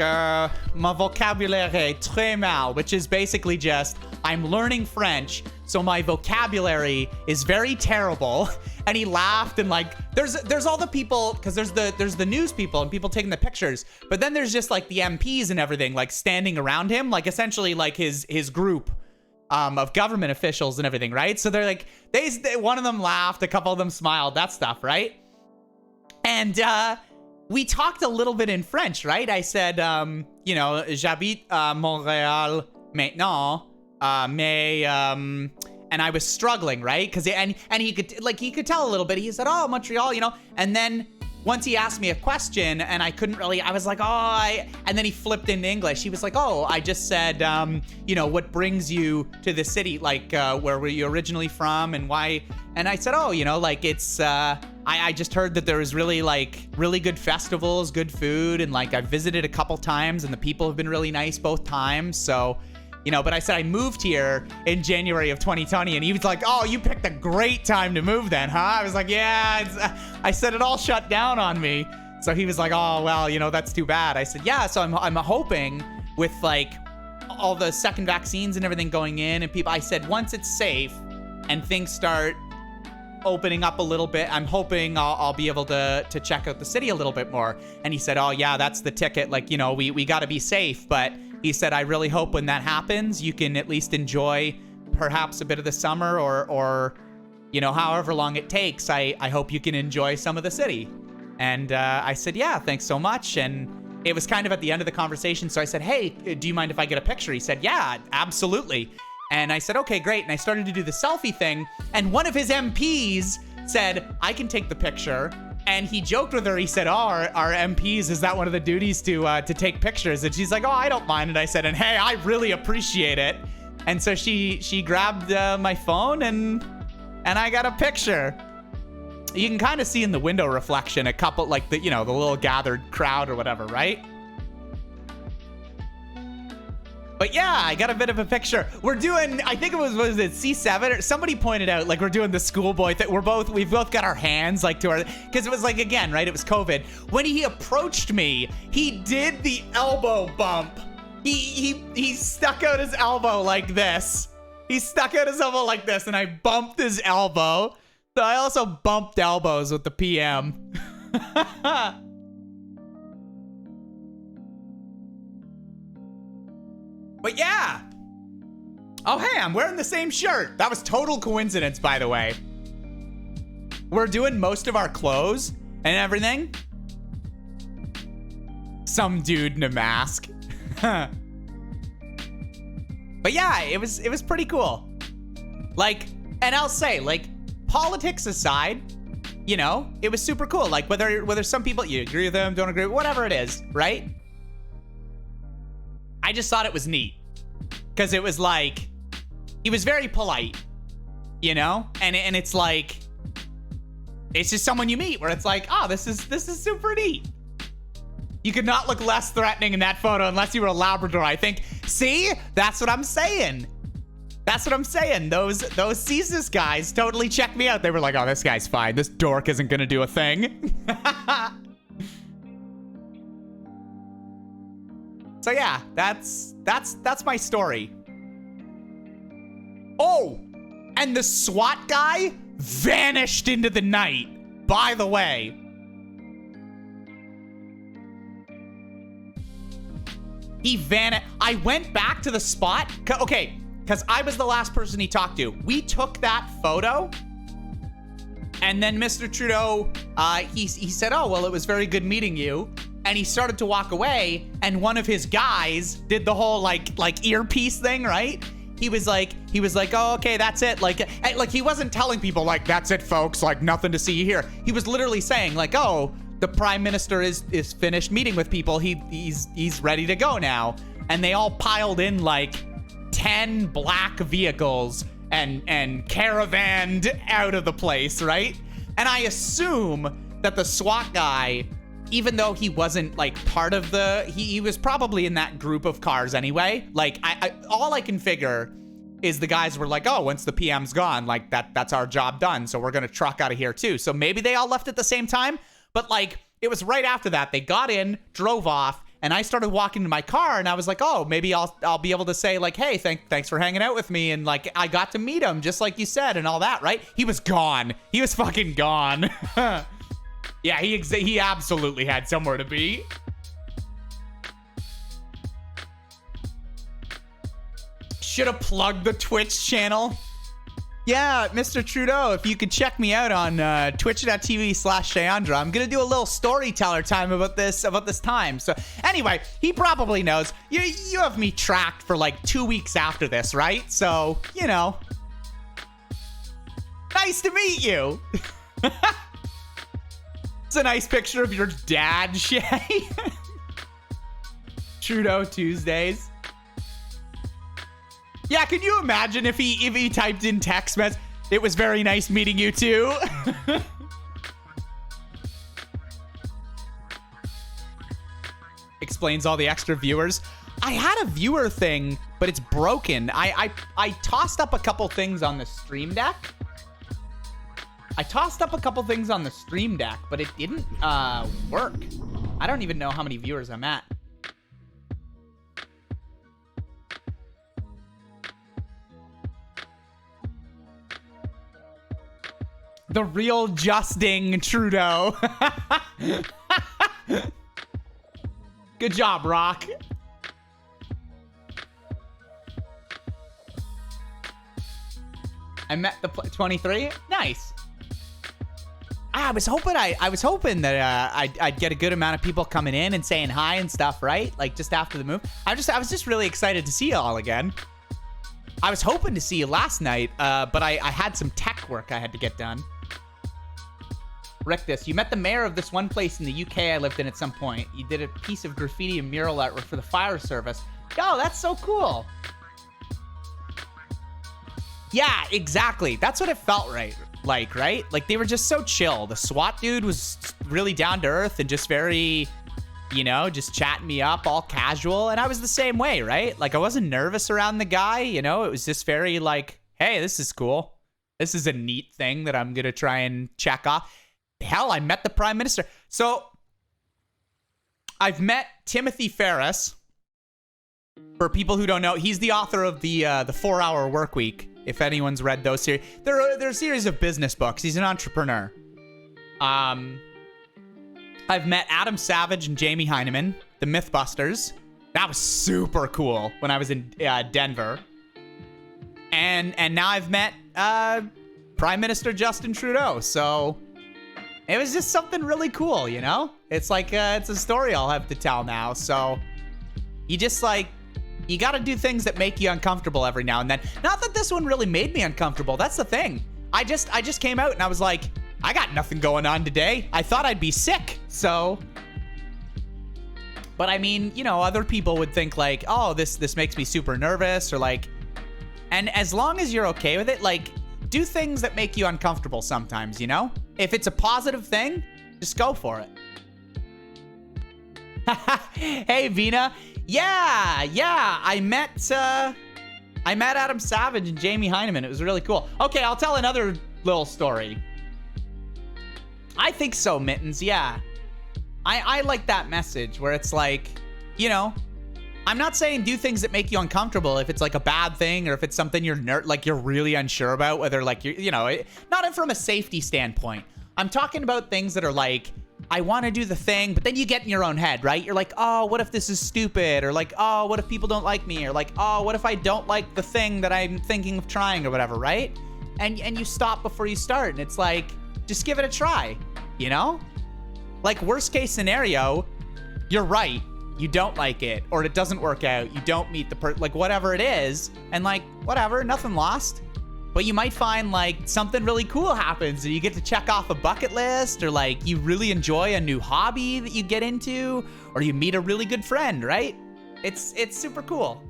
mon vocabulaire est très mal, which is basically just, I'm learning French, so my vocabulary is very terrible. And he laughed, and like, there's all the people, because there's the news people and people taking the pictures, but then there's just like the MPs and everything, like standing around him, like essentially like his group of government officials and everything, right? So they're like, one of them laughed, a couple of them smiled, that stuff, right? And we talked a little bit in French, right? I said, you know, j'habite à Montréal maintenant, mais, and I was struggling, right? Because and he could tell a little bit. He said, oh, Montreal, you know. And then once he asked me a question, and I couldn't really, I was like, oh, and then he flipped into English. He was like, oh, I just said, you know, what brings you to the city? Like, where were you originally from, and why? And I said, oh, you know, like it's, I just heard that there was really good festivals, good food, and like I visited a couple times, and the people have been really nice both times. So, you know, but I said I moved here in January of 2020, and he was like, oh, you picked a great time to move then, huh? I was like, yeah, I said it all shut down on me. So he was like, oh, well, you know, that's too bad. I said, yeah, so I'm hoping with like all the second vaccines and everything going in and people, I said, once it's safe and things start opening up a little bit, I'm hoping I'll be able to check out the city a little bit more. And he said, oh yeah, that's the ticket. Like, you know, we got to be safe. But he said, I really hope when that happens, you can at least enjoy perhaps a bit of the summer or you know, however long it takes. I hope you can enjoy some of the city. And I said, yeah, thanks so much. And it was kind of at the end of the conversation. So I said, hey, do you mind if I get a picture? He said, yeah, absolutely. And I said, okay, great. And I started to do the selfie thing. And one of his MPs said, I can take the picture. And he joked with her. He said, oh, our MPs, is that one of the duties to take pictures? And she's like, oh, I don't mind. And I said, and hey, I really appreciate it. And so she grabbed my phone and I got a picture. You can kind of see in the window reflection a couple, like the little gathered crowd or whatever, right? But yeah, I got a bit of a picture. We're doing, I think it was it C7 or somebody pointed out, like, we're doing the schoolboy thing. We've both got our hands like to our, because it was like, again, right? It was COVID. When he approached me, he did the elbow bump. He stuck out his elbow like this. He stuck out his elbow like this, and I bumped his elbow. So I also bumped elbows with the PM. But yeah. Oh, hey, I'm wearing the same shirt. That was total coincidence, by the way. We're doing most of our clothes and everything. Some dude in a mask. But yeah, it was pretty cool. Like, and I'll say, like, politics aside, you know, it was super cool. Like, whether some people, you agree with them, don't agree, whatever it is, right? I just thought it was neat. Because it was like, he was very polite, you know? And it's like, it's just someone you meet where it's like, oh, this is super neat. You could not look less threatening in that photo unless you were a Labrador, I think. See? That's what I'm saying. That's what I'm saying. Those CSIS guys totally checked me out. They were like, oh, this guy's fine. This dork isn't gonna do a thing. So yeah, that's my story. Oh, and the SWAT guy vanished into the night, by the way. He vanished. I went back to the spot. Okay, because I was the last person he talked to. We took that photo. And then Mr. Trudeau, he said, oh, well, it was very good meeting you. And he started to walk away, and one of his guys did the whole like earpiece thing, right? He was like, oh, okay, that's it. Like he wasn't telling people like, that's it, folks, like nothing to see here. He was literally saying like, oh, the prime minister is finished meeting with people. He's ready to go now. And they all piled in like 10 black vehicles and caravanned out of the place, right? And I assume that the SWAT guy, even though he wasn't like part of he was probably in that group of cars anyway. Like all I can figure is the guys were like, oh, once the PM's gone, like that's our job done. So we're going to truck out of here too. So maybe they all left at the same time, but like it was right after that. They got in, drove off, and I started walking to my car, and I was like, oh, maybe I'll be able to say like, hey, thanks for hanging out with me. And like, I got to meet him just like you said and all that, right? He was gone. He was fucking gone. Yeah, he absolutely had somewhere to be. Should have plugged the Twitch channel. Yeah, Mr. Trudeau, if you could check me out on twitch.tv/Shayandra. I'm gonna do a little storyteller time about this time. So anyway, he probably knows. You have me tracked for like 2 weeks after this, right? So, you know. Nice to meet you. It's a nice picture of your dad, Shay. Trudeau Tuesdays. Yeah, can you imagine if he typed in text message, it was very nice meeting you too? Explains all the extra viewers. I had a viewer thing, but it's broken. I tossed up a couple things on the Stream Deck. But it didn't work. I don't even know how many viewers I'm at. The real Justin Trudeau. Good job, Rock. I met the 23. Nice. I was hoping that I'd get a good amount of people coming in and saying hi and stuff, right? Like just after the move. I was just really excited to see you all again. I was hoping to see you last night, but I had some tech work I had to get done. Rictus, you met the mayor of this one place in the UK I lived in at some point. You did a piece of graffiti and mural artwork for the fire service. Yo, that's so cool. Yeah, exactly. That's what it felt right? Like, they were just so chill. The SWAT dude was really down to earth and just very, you know, just chatting me up, all casual. And I was the same way, right? Like, I wasn't nervous around the guy, you know? It was just very like, hey, this is cool. This is a neat thing that I'm going to try and check off. Hell, I met the Prime Minister. So, I've met Timothy Ferris. For people who don't know, he's the author of the 4-Hour Workweek. If anyone's read those series, they're a series of business books. He's an entrepreneur. I've met Adam Savage and Jamie Heineman, the Mythbusters. That was super cool when I was in Denver. And now I've met Prime Minister Justin Trudeau. So it was just something really cool, you know? It's like it's a story I'll have to tell now. So you just like. You got to do things that make you uncomfortable every now and then. Not that this one really made me uncomfortable. That's the thing. I just came out and I was like, I got nothing going on today. I thought I'd be sick. So, but I mean, you know, other people would think like, oh, this makes me super nervous or like, and as long as you're okay with it, like do things that make you uncomfortable sometimes, you know? If it's a positive thing, just go for it. Hey, Vina. Yeah, I met Adam Savage and Jamie Heineman. It was really cool. Okay, I'll tell another little story. I think so, Mittens, yeah. I like that message where it's like, you know, I'm not saying do things that make you uncomfortable if it's like a bad thing or if it's something you're really unsure about, whether like you're, you know, not from a safety standpoint. I'm talking about things that are like, I want to do the thing, but then you get in your own head, right? You're like, oh, what if this is stupid? Or like, oh, what if people don't like me? Or like, oh, what if I don't like the thing that I'm thinking of trying or whatever, right? And you stop before you start. And it's like, just give it a try, you know? Like worst case scenario, you're right. You don't like it or it doesn't work out. You don't meet the like whatever it is. And like, whatever, nothing lost. But you might find like something really cool happens and you get to check off a bucket list or like you really enjoy a new hobby that you get into or you meet a really good friend, right? It's super cool.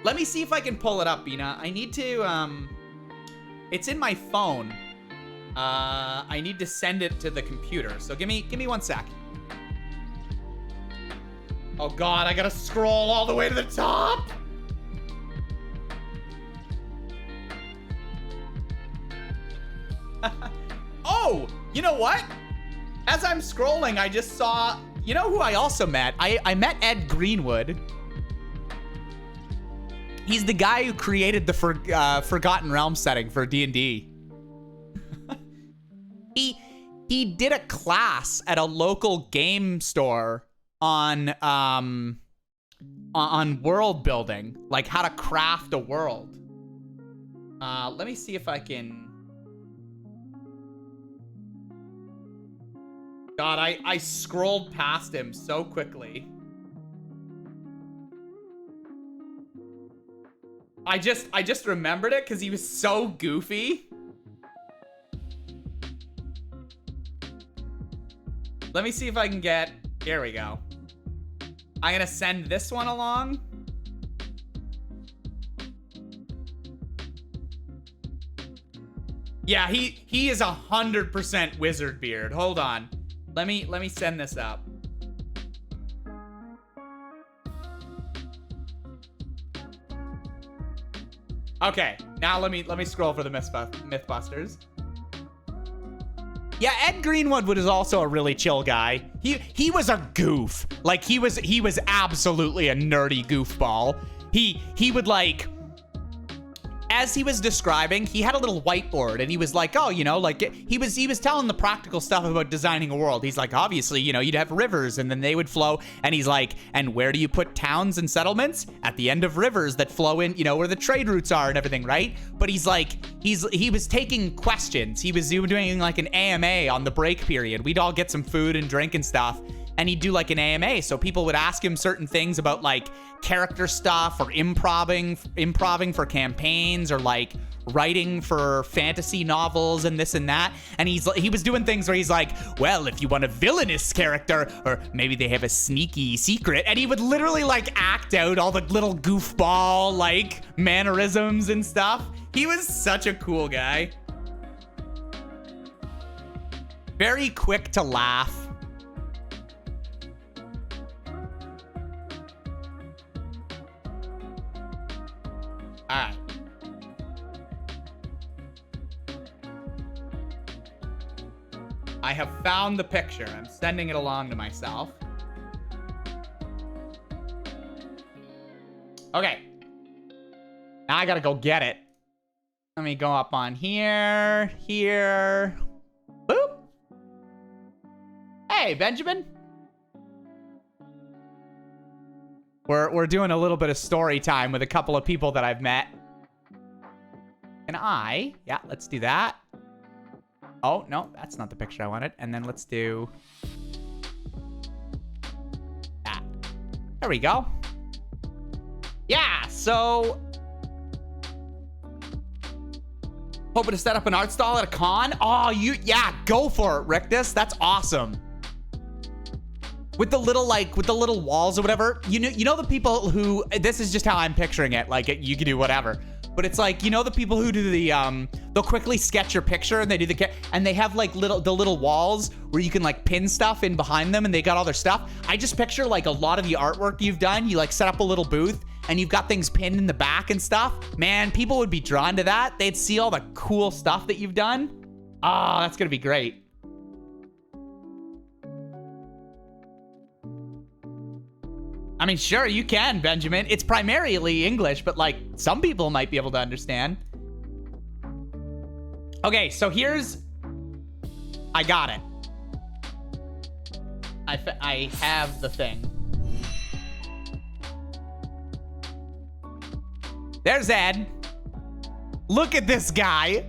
Let me see if I can pull it up, Bina. I need to, it's in my phone. I need to send it to the computer. So give me 1 sec. Oh God, I gotta scroll all the way to the top. Oh, you know what? As I'm scrolling, I just saw, you know who I also met? I met Ed Greenwood. He's the guy who created the Forgotten Realms setting for D&D. He did a class at a local game store on world building, like how to craft a world. Let me see if I can. God, I scrolled past him so quickly. I just remembered it because he was so goofy. Let me see if I can get, here we go. I'm gonna send this one along. Yeah, he is 100% wizard beard. Hold on. Let me send this up. Okay, now let me scroll for the Mythbusters. Yeah, Ed Greenwood was also a really chill guy. He was a goof. Like he was absolutely a nerdy goofball. He would like, as he was describing, he had a little whiteboard and he was like, oh, you know, like he was telling the practical stuff about designing a world. He's like, obviously, you know, you'd have rivers and then they would flow. And he's like, and where do you put towns and settlements? At the end of rivers that flow in, you know, where the trade routes are and everything, right? But he's like, he was taking questions. He was doing like an AMA on the break period. We'd all get some food and drink and stuff. and he'd do like an AMA. So people would ask him certain things about like character stuff or improving for campaigns or like writing for fantasy novels and this and that. And he was doing things where he's like, well, if you want a villainous character, or maybe they have a sneaky secret, and he would literally like act out all the little goofball like mannerisms and stuff. He was such a cool guy. Very quick to laugh. All right. I have found the picture. I'm sending it along to myself. Okay. Now I gotta go get it. Let me go up on here. Boop. Hey, Benjamin. We're doing a little bit of story time with a couple of people that I've met. Yeah, let's do that. Oh, no, that's not the picture I wanted. And then let's do that. There we go. Yeah, so hoping to set up an art stall at a con. Oh, yeah, go for it, Rictus. That's awesome. With the little walls or whatever. You know the people who, this is just how I'm picturing it. Like, you can do whatever. But it's like, you know the people who do the, they'll quickly sketch your picture and they do and they have like the little walls where you can like pin stuff in behind them and they got all their stuff. I just picture like a lot of the artwork you've done. You like set up a little booth and you've got things pinned in the back and stuff. Man, people would be drawn to that. They'd see all the cool stuff that you've done. Oh, that's gonna be great. I mean, sure, you can, Benjamin. It's primarily English, but like some people might be able to understand. Okay, so I got it. I have the thing. There's Ed. Look at this guy.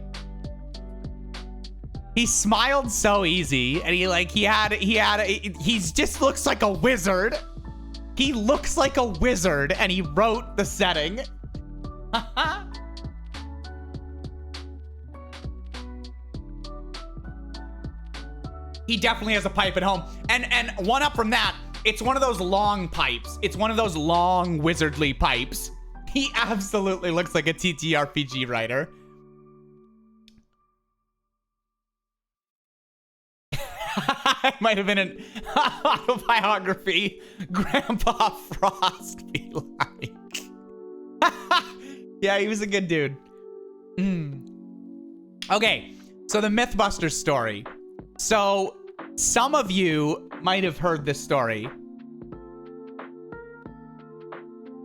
He smiled so easy, and he just looks like a wizard. He looks like a wizard, and he wrote the setting. He definitely has a pipe at home. And one up from that, it's one of those long pipes. It's one of those long wizardly pipes. He absolutely looks like a TTRPG writer. It might have been an autobiography. Grandpa Frost be like. Yeah, he was a good dude. Okay, so the Mythbusters story. So some of you might have heard this story.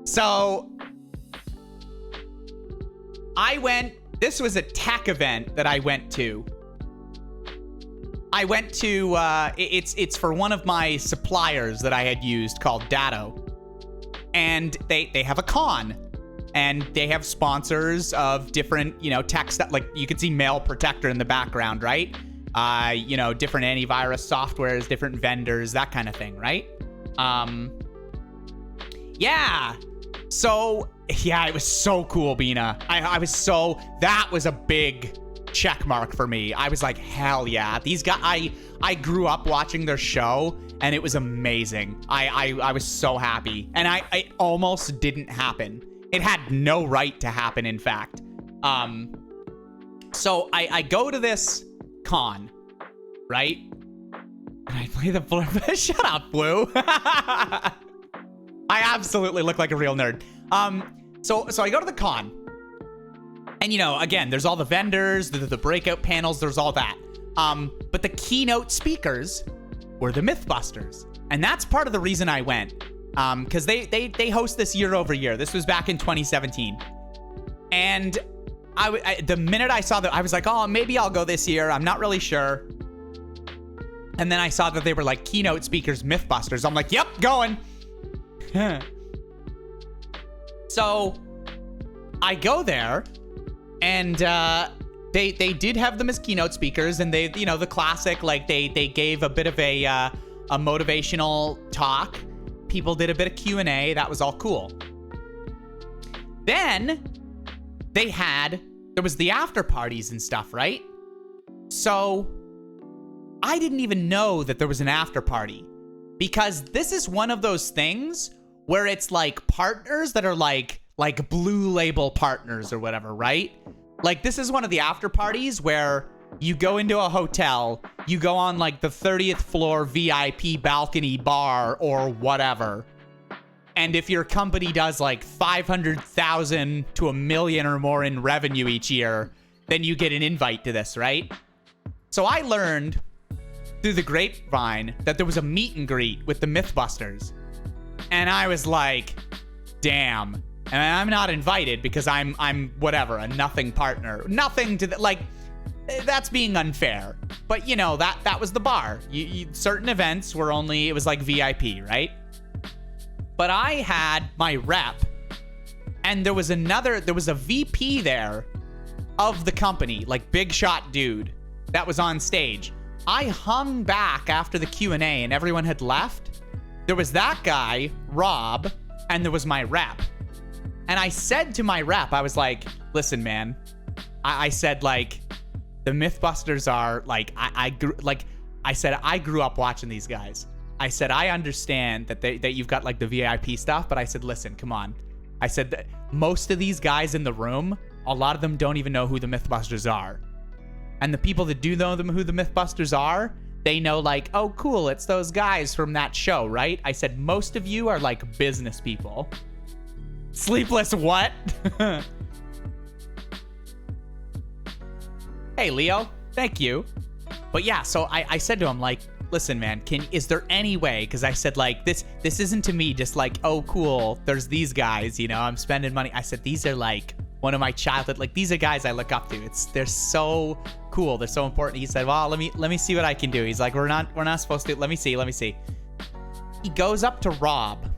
So this was a tech event that I went to. It's for one of my suppliers that I had used called Datto. And they have a con. And they have sponsors of different, tech stuff. Like you can see Mail Protector in the background, right? Different antivirus softwares, different vendors, that kind of thing, right? Yeah. So, yeah, it was so cool, Bina. That was a big check mark for me. I was like, hell yeah. These guys, I grew up watching their show and it was amazing. I was so happy. And it almost didn't happen. It had no right to happen, in fact. So I go to this con, right? And I play the blurb. Shut up, Blue. I absolutely look like a real nerd. So I go to the con. And, again, there's all the vendors, the breakout panels, there's all that. But the keynote speakers were the Mythbusters. And that's part of the reason I went. Because they host this year over year. This was back in 2017. And the minute I saw that, I was like, oh, maybe I'll go this year. I'm not really sure. And then I saw that they were like keynote speakers, Mythbusters. I'm like, yep, going. So I go there. And they did have them as keynote speakers, and they, the classic, like they gave a bit of a a motivational talk. People did a bit of Q&A. That was all cool. Then there was the after parties and stuff, right? So I didn't even know that there was an after party, because this is one of those things where it's like partners that are like Blue Label partners or whatever, right? Like, this is one of the after parties where you go into a hotel, you go on like the 30th floor VIP balcony bar or whatever. And if your company does like 500,000 to $1 million or more in revenue each year, then you get an invite to this, right? So I learned through the grapevine that there was a meet and greet with the Mythbusters. And I was like, damn. And I'm not invited because I'm whatever, a nothing partner. Nothing to like, that's being unfair. But you know, that was the bar. Certain events were only, it was like VIP, right? But I had my rep, and there was a VP there of the company, like big shot dude that was on stage. I hung back after the Q&A and everyone had left. There was that guy, Rob, and there was my rep. And I said to my rep, I was like, listen, man, I said, like, the Mythbusters are like, I grew up watching these guys. I said, I understand that you've got like the VIP stuff, but I said, listen, come on. I said that most of these guys in the room, a lot of them don't even know who the Mythbusters are. And the people that do know who the Mythbusters are, they know like, oh, cool, it's those guys from that show, right? I said, most of you are like business people. Sleepless what? Hey, Leo, thank you. But yeah, so I said to him, like, listen, man, is there any way? Because I said, like, this isn't to me just like, oh, cool, there's these guys, you know, I'm spending money. I said, these are like one of my childhood, like, these are guys I look up to. They're so cool. They're so important. He said, well, let me see what I can do. He's like, we're not supposed to. Let me see. He goes up to Rob,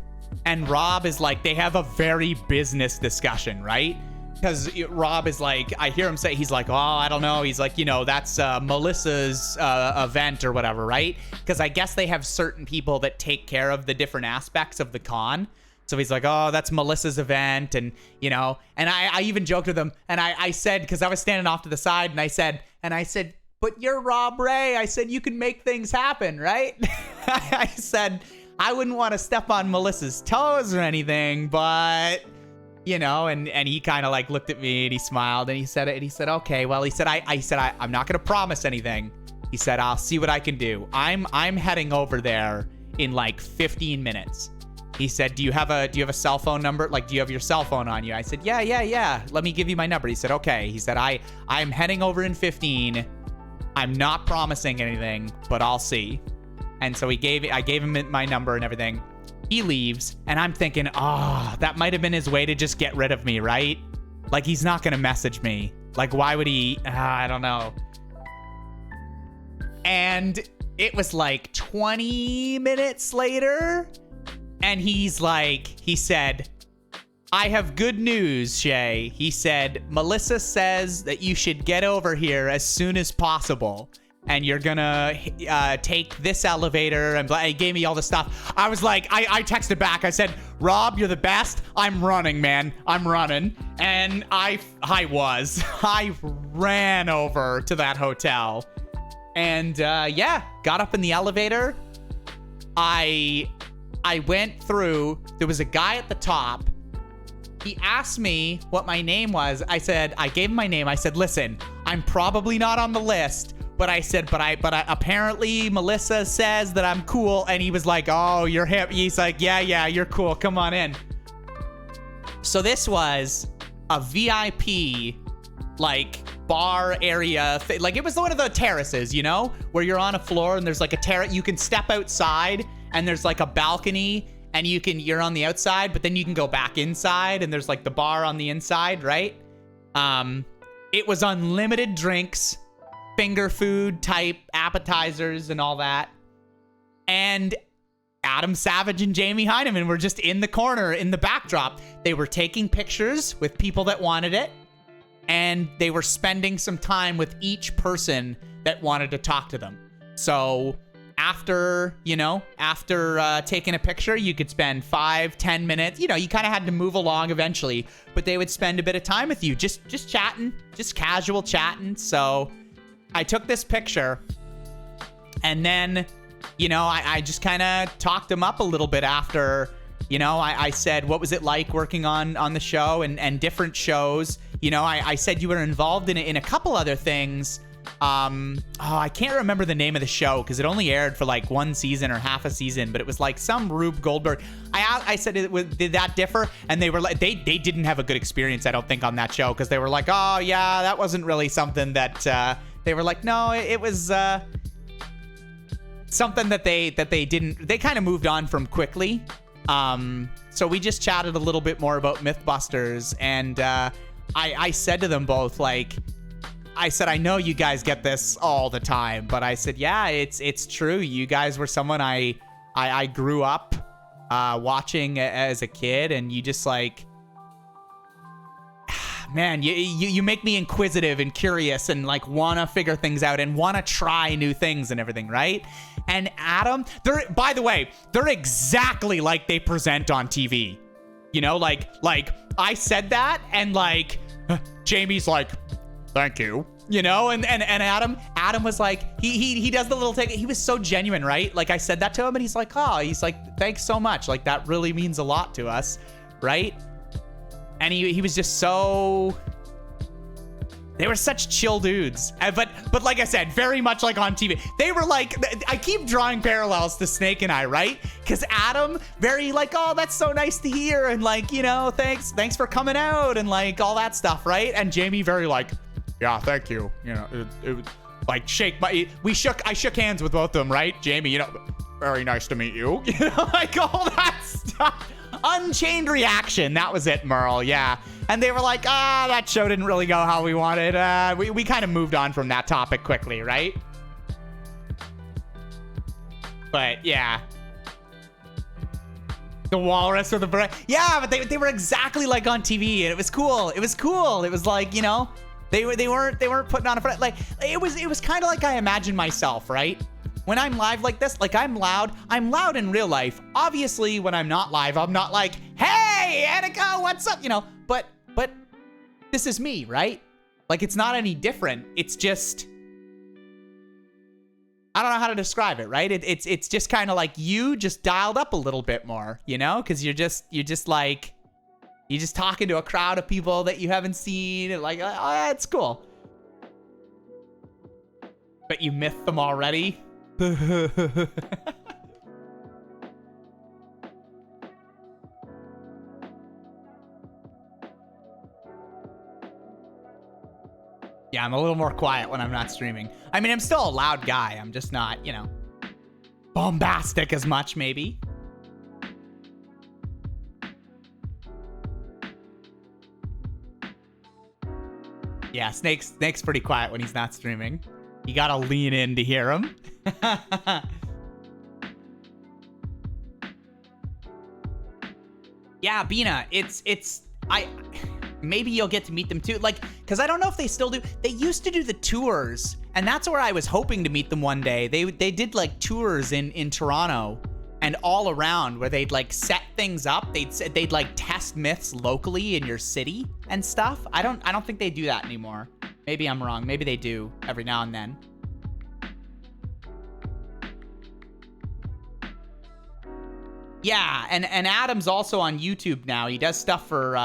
and Rob is like, they have a very business discussion, right? Because Rob is like, I hear him say, he's like, oh, I don't know. He's like, you know, that's Melissa's event or whatever, right? Because I guess they have certain people that take care of the different aspects of the con. So he's like, oh, that's Melissa's event. And, you know, and I even joked with him. And I said, because I was standing off to the side, and I said, but you're Rob Ray. I said, you can make things happen, right? I said, I wouldn't want to step on Melissa's toes or anything, but... you know, and he kind of like looked at me and he smiled and he said, okay, well, he said, I'm not going to promise anything. He said, I'll see what I can do. I'm heading over there in like 15 minutes. He said, do you have a cell phone number? Like, do you have your cell phone on you? I said, yeah. Let me give you my number. He said, okay. He said, I'm heading over in 15. I'm not promising anything, but I'll see. And so I gave him my number and everything. He leaves, and I'm thinking, that might have been his way to just get rid of me, right? Like, he's not gonna message me. Like, why would he? I don't know. And it was like 20 minutes later, and he said, I have good news, Shay. He said, Melissa says that you should get over here as soon as possible. And you're gonna take this elevator, and he gave me all the stuff. I was like, I texted back. I said, Rob, you're the best. I'm running, man. I'm running. And I ran over to that hotel. And got up in the elevator. I went through. There was a guy at the top. He asked me what my name was. I gave him my name. I said, listen, I'm probably not on the list. But I said, but apparently Melissa says that I'm cool. And he was like, oh, you're hip. He's like, yeah, you're cool. Come on in. So this was a VIP, like, bar area. Like, it was one of the terraces, you know, where you're on a floor and there's like a terrace. You can step outside and there's like a balcony and you're on the outside, but then you can go back inside and there's like the bar on the inside, right? It was unlimited drinks, finger food type appetizers and all that. And Adam Savage and Jamie Heineman were just in the corner in the backdrop. They were taking pictures with people that wanted it, and they were spending some time with each person that wanted to talk to them. So after, you know, after taking a picture, you could spend 5-10 minutes. You know, you kind of had to move along eventually, but they would spend a bit of time with you, just chatting, just casual chatting. So I took this picture, and then, you know, I just kind of talked them up a little bit after. You know, I said, what was it like working on the show and different shows? You know, I said you were involved in a couple other things. I can't remember the name of the show because it only aired for like one season or half a season, but it was like some Rube Goldberg. I said, did that differ? And they were like, they didn't have a good experience, I don't think, on that show, because they were like, oh yeah, that wasn't really something that they were like, no, it was something that they didn't, they kind of moved on from quickly. So we just chatted a little bit more about Mythbusters, and I said to them both, like, I said, I know you guys get this all the time, but I said, yeah, it's true. You guys were someone I grew up watching as a kid, and you just like, man, you make me inquisitive and curious and like want to figure things out and want to try new things and everything, right? And Adam, by the way, they're exactly like they present on TV. You know, like I said that, and like Jamie's like, thank you. You know, and Adam was like, he does the little thing. He was so genuine, right? Like I said that to him, and he's like, thanks so much. Like that really means a lot to us, right? And he was just so, they were such chill dudes. But like I said, very much like on TV. They were like, I keep drawing parallels to Snake and I, right? Because Adam, very like, oh, that's so nice to hear. And like, you know, thanks for coming out and like all that stuff, right? And Jamie very like, yeah, thank you. You know, it was like I shook hands with both of them, right? Jamie, you know, very nice to meet you. You know, like all that stuff. Unchained reaction. That was it, Merle. Yeah. And they were like, that show didn't really go how we wanted. We kind of moved on from that topic quickly, right? But yeah. The walrus or the bird. Yeah, but they were exactly like on TV, and it was cool. It was cool. It was like, you know, they weren't putting on a front. Like it was kind of like I imagined myself, right? When I'm live like this, like I'm loud in real life. Obviously, when I'm not live, I'm not like, hey, Annika, what's up? You know, but this is me, right? Like it's not any different. It's just, I don't know how to describe it, right? It's just kind of like you just dialed up a little bit more, you know? Because you're just talking to a crowd of people that you haven't seen, and like, oh, it's cool. But you mythed them already. Yeah, I'm a little more quiet when I'm not streaming. I mean, I'm still a loud guy. I'm just not, you know, bombastic as much, maybe. Yeah, Snake's pretty quiet when he's not streaming. You gotta lean in to hear him. Yeah, Bina, maybe you'll get to meet them too. Like, cause I don't know if they still do. They used to do the tours, and that's where I was hoping to meet them one day. They did like tours in Toronto and all around, where they'd like set things up. They'd like test myths locally in your city and stuff. I don't think they do that anymore. Maybe I'm wrong. Maybe they do every now and then. Yeah, and Adam's also on YouTube now. He does stuff for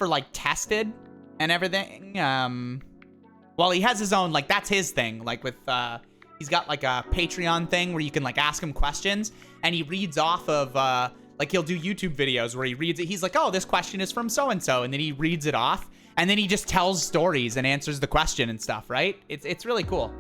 like Tested and everything. Well, he has his own, like, that's his thing. Like with he's got like a Patreon thing where you can like ask him questions, and he reads off of like he'll do YouTube videos where he reads it. He's like, oh, this question is from so and so, and then he reads it off, and then he just tells stories and answers the question and stuff, right? It's really cool.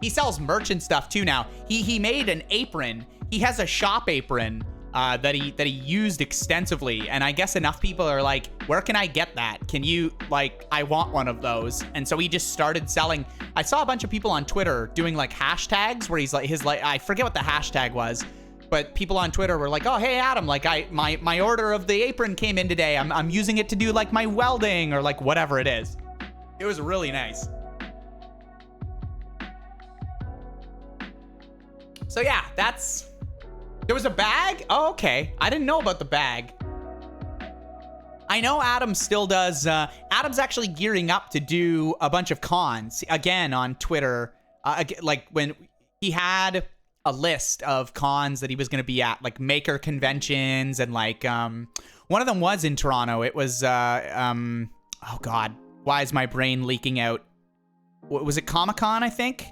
He sells merch and stuff too now. He made an apron. He has a shop apron that he used extensively, and I guess enough people are like, where can I get that? Can you, like, I want one of those. And so he just started selling. I saw a bunch of people on Twitter doing like hashtags where he's like, I forget what the hashtag was, but people on Twitter were like, oh, hey Adam, like my order of the apron came in today. I'm using it to do like my welding or like whatever it is. It was really nice. So yeah, there was a bag? Oh, okay. I didn't know about the bag. I know Adam still does. Adam's actually gearing up to do a bunch of cons again on Twitter. Like when he had a list of cons that he was going to be at, like maker conventions, and like one of them was in Toronto. It was oh god, why is my brain leaking out? Was it Comic-Con, I think?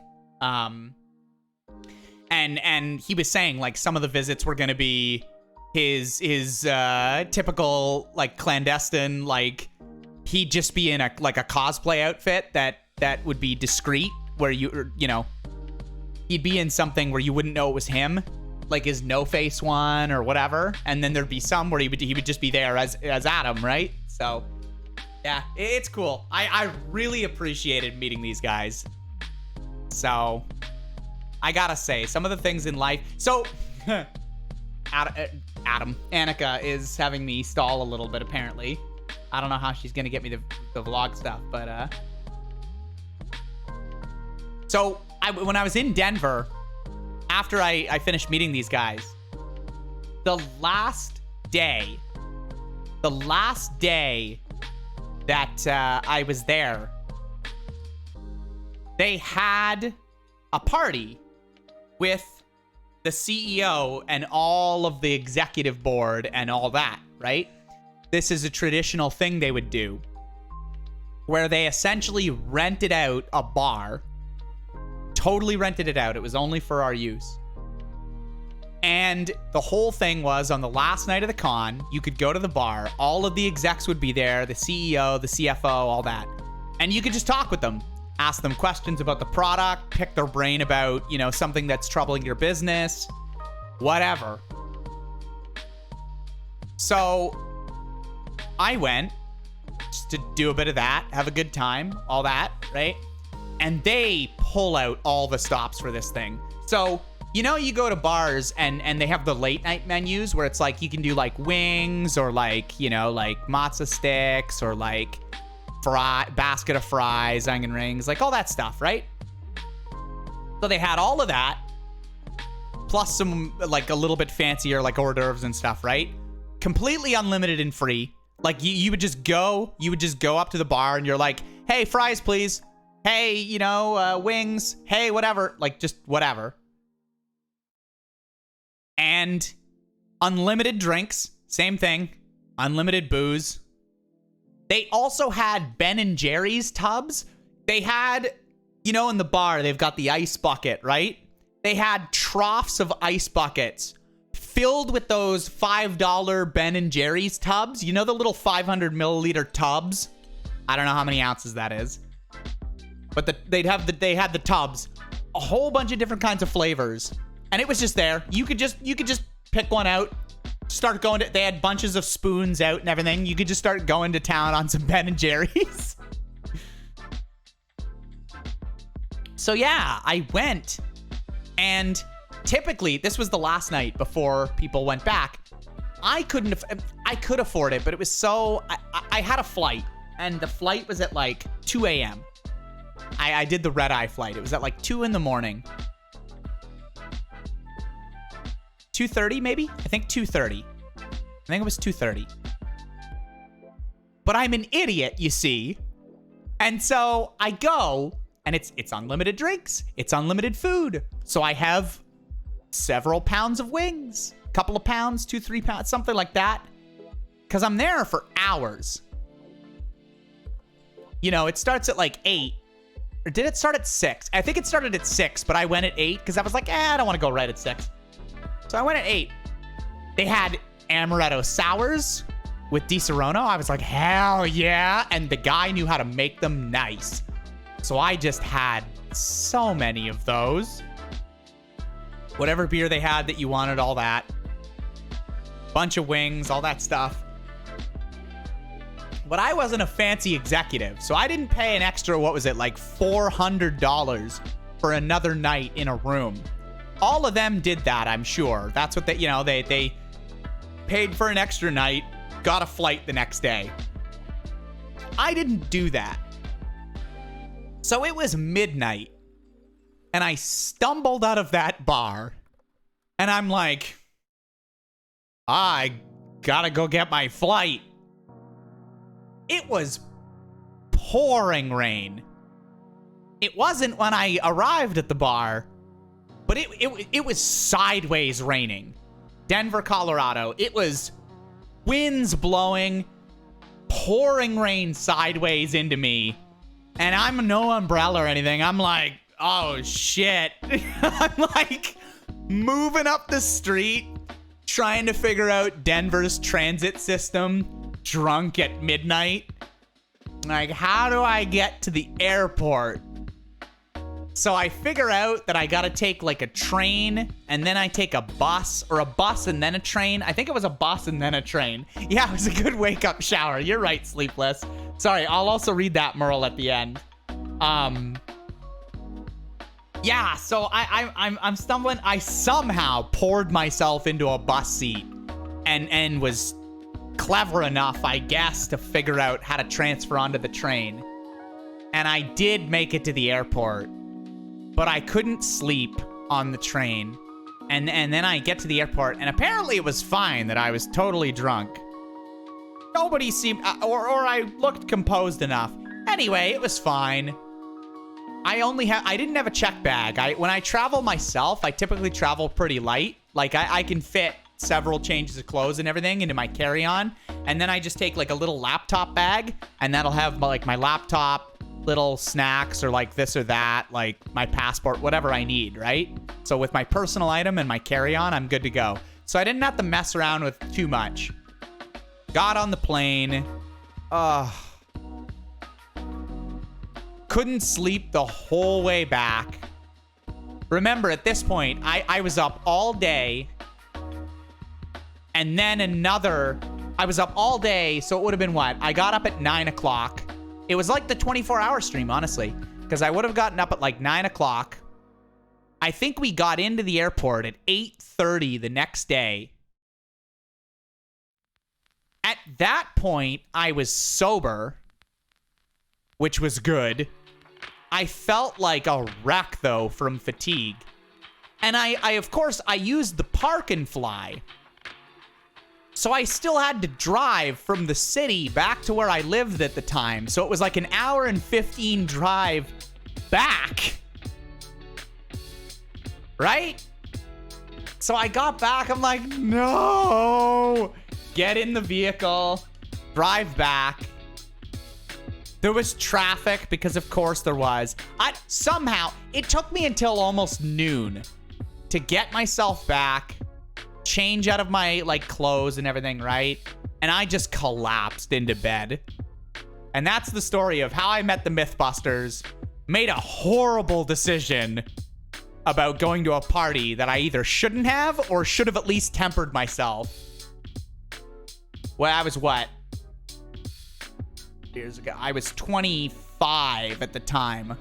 And he was saying like some of the visits were going to be his typical like clandestine, like he'd just be in a cosplay outfit that would be discreet, where you know, he'd be in something where you wouldn't know it was him, like his No Face one or whatever, and then there'd be some where he would just be there as Adam, right? So yeah, it's cool. I really appreciated meeting these guys. So I gotta say, some of the things in life. So Annika is having me stall a little bit, apparently. I don't know how she's gonna get me the vlog stuff, but so when I was in Denver, after I finished meeting these guys, the last day that I was there, they had a party with the CEO and all of the executive board and all that, right? This is a traditional thing they would do, where they essentially rented out a bar, totally rented it out. It was only for our use. And the whole thing was, on the last night of the con, you could go to the bar, all of the execs would be there, the CEO, the CFO, all that. And you could just talk with them, ask them questions about the product, pick their brain about, you know, something that's troubling your business, whatever. So I went just to do a bit of that, have a good time, all that, right? And they pull out all the stops for this thing. So, you know, you go to bars and they have the late night menus where it's like you can do like wings or like, you know, like matzo sticks or like basket of fries, onion rings, like all that stuff, right? So they had all of that, plus some like a little bit fancier like hors d'oeuvres and stuff, right? Completely unlimited and free. Like you would just go up to the bar and you're like, hey, fries, please. Hey, you know, wings. Hey, whatever. Like just whatever. And unlimited drinks, same thing. Unlimited booze. They also had Ben and Jerry's tubs. They had, you know, in the bar, they've got the ice bucket, right? They had troughs of ice buckets filled with those $5 Ben and Jerry's tubs. You know, the little 500 milliliter tubs? I don't know how many ounces that is. But they had the tubs, a whole bunch of different kinds of flavors. And it was just there. You could just pick one out. Start going to, they had bunches of spoons out and everything. You could just start going to town on some Ben and Jerry's. So yeah, I went, and typically this was the last night before people went back. I could afford it, but it was so, I had a flight, and the flight was at like 2 a.m. I did the red-eye flight. It was at like 2 in the morning. 2:30 maybe? I think 2:30. I think it was 2:30. But I'm an idiot, you see. And so I go, and it's unlimited drinks. It's unlimited food. So I have several pounds of wings. A couple of pounds, 2-3 pounds, something like that. Because I'm there for hours. You know, it starts at like 8. Or did it start at 6? I think it started at 6, but I went at 8 because I was like, I don't want to go right at 6. So I went at 8. They had amaretto sours with Di Serono. I was like, hell yeah. And the guy knew how to make them nice. So I just had so many of those. Whatever beer they had that you wanted, all that. Bunch of wings, all that stuff. But I wasn't a fancy executive, so I didn't pay an extra, what was it, like $400 for another night in a room. All of them did that, I'm sure. That's what they, you know, they paid for an extra night, got a flight the next day. I didn't do that. So it was midnight, and I stumbled out of that bar And I'm like, I gotta go get my flight. It was pouring rain. It wasn't when I arrived at the bar, but it was sideways raining. Denver, Colorado. It was winds blowing, pouring rain sideways into me. And I'm no umbrella or anything. I'm like, oh shit. I'm like moving up the street, trying to figure out Denver's transit system, drunk at midnight. Like, how do I get to the airport? So I figure out that I gotta take like a train, and then I take a bus, or a bus and then a train. I think it was a bus and then a train. Yeah, it was a good wake-up shower. You're right, Sleepless. Sorry, I'll also read that Merle at the end. Yeah, so I'm stumbling. I somehow poured myself into a bus seat and was clever enough, I guess, to figure out how to transfer onto the train. And I did make it to the airport, but I couldn't sleep on the train. And then I get to the airport, and apparently it was fine that I was totally drunk. Nobody seemed, or I looked composed enough. Anyway, it was fine. I didn't have a check bag. When I travel myself, I typically travel pretty light. Like I can fit several changes of clothes and everything into my carry-on. And then I just take like a little laptop bag, and that'll have like my laptop, little snacks, or like this or that, like my passport, whatever I need, right? So with my personal item and my carry-on, I'm good to go. So I didn't have to mess around with too much. Got on the plane. Couldn't sleep the whole way back. Remember, at this point, I was up all day. And then I was up all day, so it would have been what? I got up at 9 o'clock. It was like the 24-hour stream, honestly, because I would have gotten up at like 9 o'clock. I think we got into the airport at 8:30 the next day. At that point, I was sober, which was good. I felt like a wreck, though, from fatigue. And I of course, I used the park and fly. So I still had to drive from the city back to where I lived at the time. So it was like an hour and 15 drive back. Right? So I got back. I'm like, no. Get in the vehicle. Drive back. There was traffic, because of course there was. Somehow, it took me until almost noon to get myself back, change out of my like clothes and everything, right? And I just collapsed into bed. And that's the story of how I met the Mythbusters, made a horrible decision about going to a party that I either shouldn't have or should have at least tempered myself. Well, I was what? Years ago. I was 25 at the time.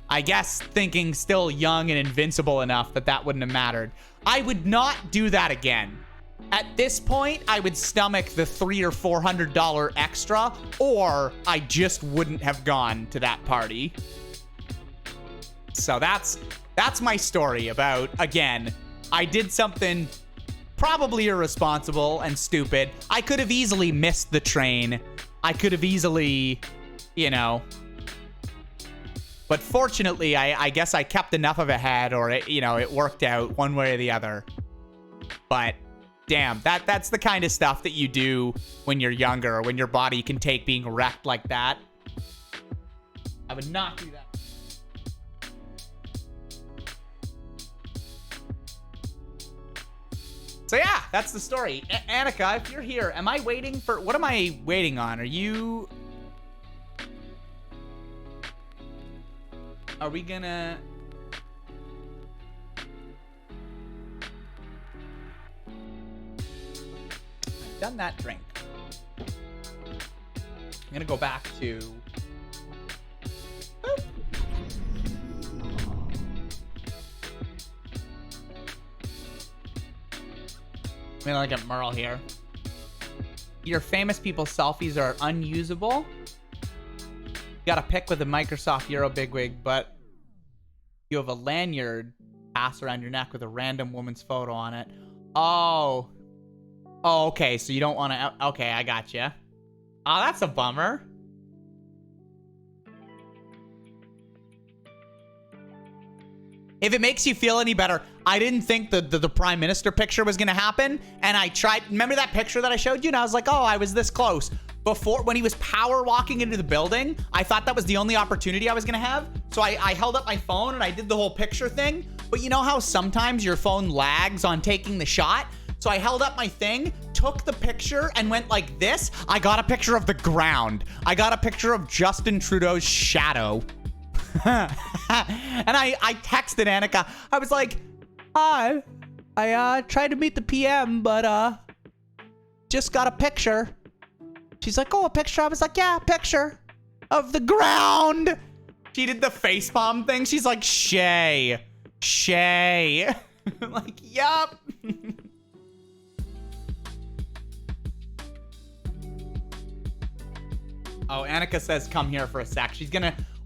I guess thinking still young and invincible enough that wouldn't have mattered. I would not do that again. At this point, I would stomach the $300 or $400 extra, or I just wouldn't have gone to that party. So that's my story about, again, I did something probably irresponsible and stupid. I could have easily missed the train. I could have easily, but fortunately, I guess I kept enough of a head, or it worked out one way or the other. But damn, that's the kind of stuff that you do when you're younger, when your body can take being wrecked like that. I would not do that. So yeah, that's the story. Annika, if you're here, am I waiting for... What am I waiting on? Are we gonna... I've done that drink. I'm gonna go back to... Boop. I'm gonna look at Merle here. Your famous people's selfies are unusable. You got a pic with a Microsoft Euro bigwig, but you have a lanyard pass around your neck with a random woman's photo on it. Oh. Oh, okay. So you don't want to... Okay, I gotcha. Oh, that's a bummer. If it makes you feel any better, I didn't think the Prime Minister picture was going to happen. And I tried... Remember that picture that I showed you? And I was like, oh, I was this close. Before, when he was power walking into the building, I thought that was the only opportunity I was going to have. So I held up my phone and I did the whole picture thing. But you know how sometimes your phone lags on taking the shot? So I held up my thing, took the picture, and went like this. I got a picture of the ground. I got a picture of Justin Trudeau's shadow. And I texted Annika. I was like, hi. I tried to meet the PM, but just got a picture. She's like, oh, a picture? I was like, yeah, a picture of the ground. She did the facepalm thing. She's like, Shay. I'm like, yup. Oh, Annika says come here for a sec.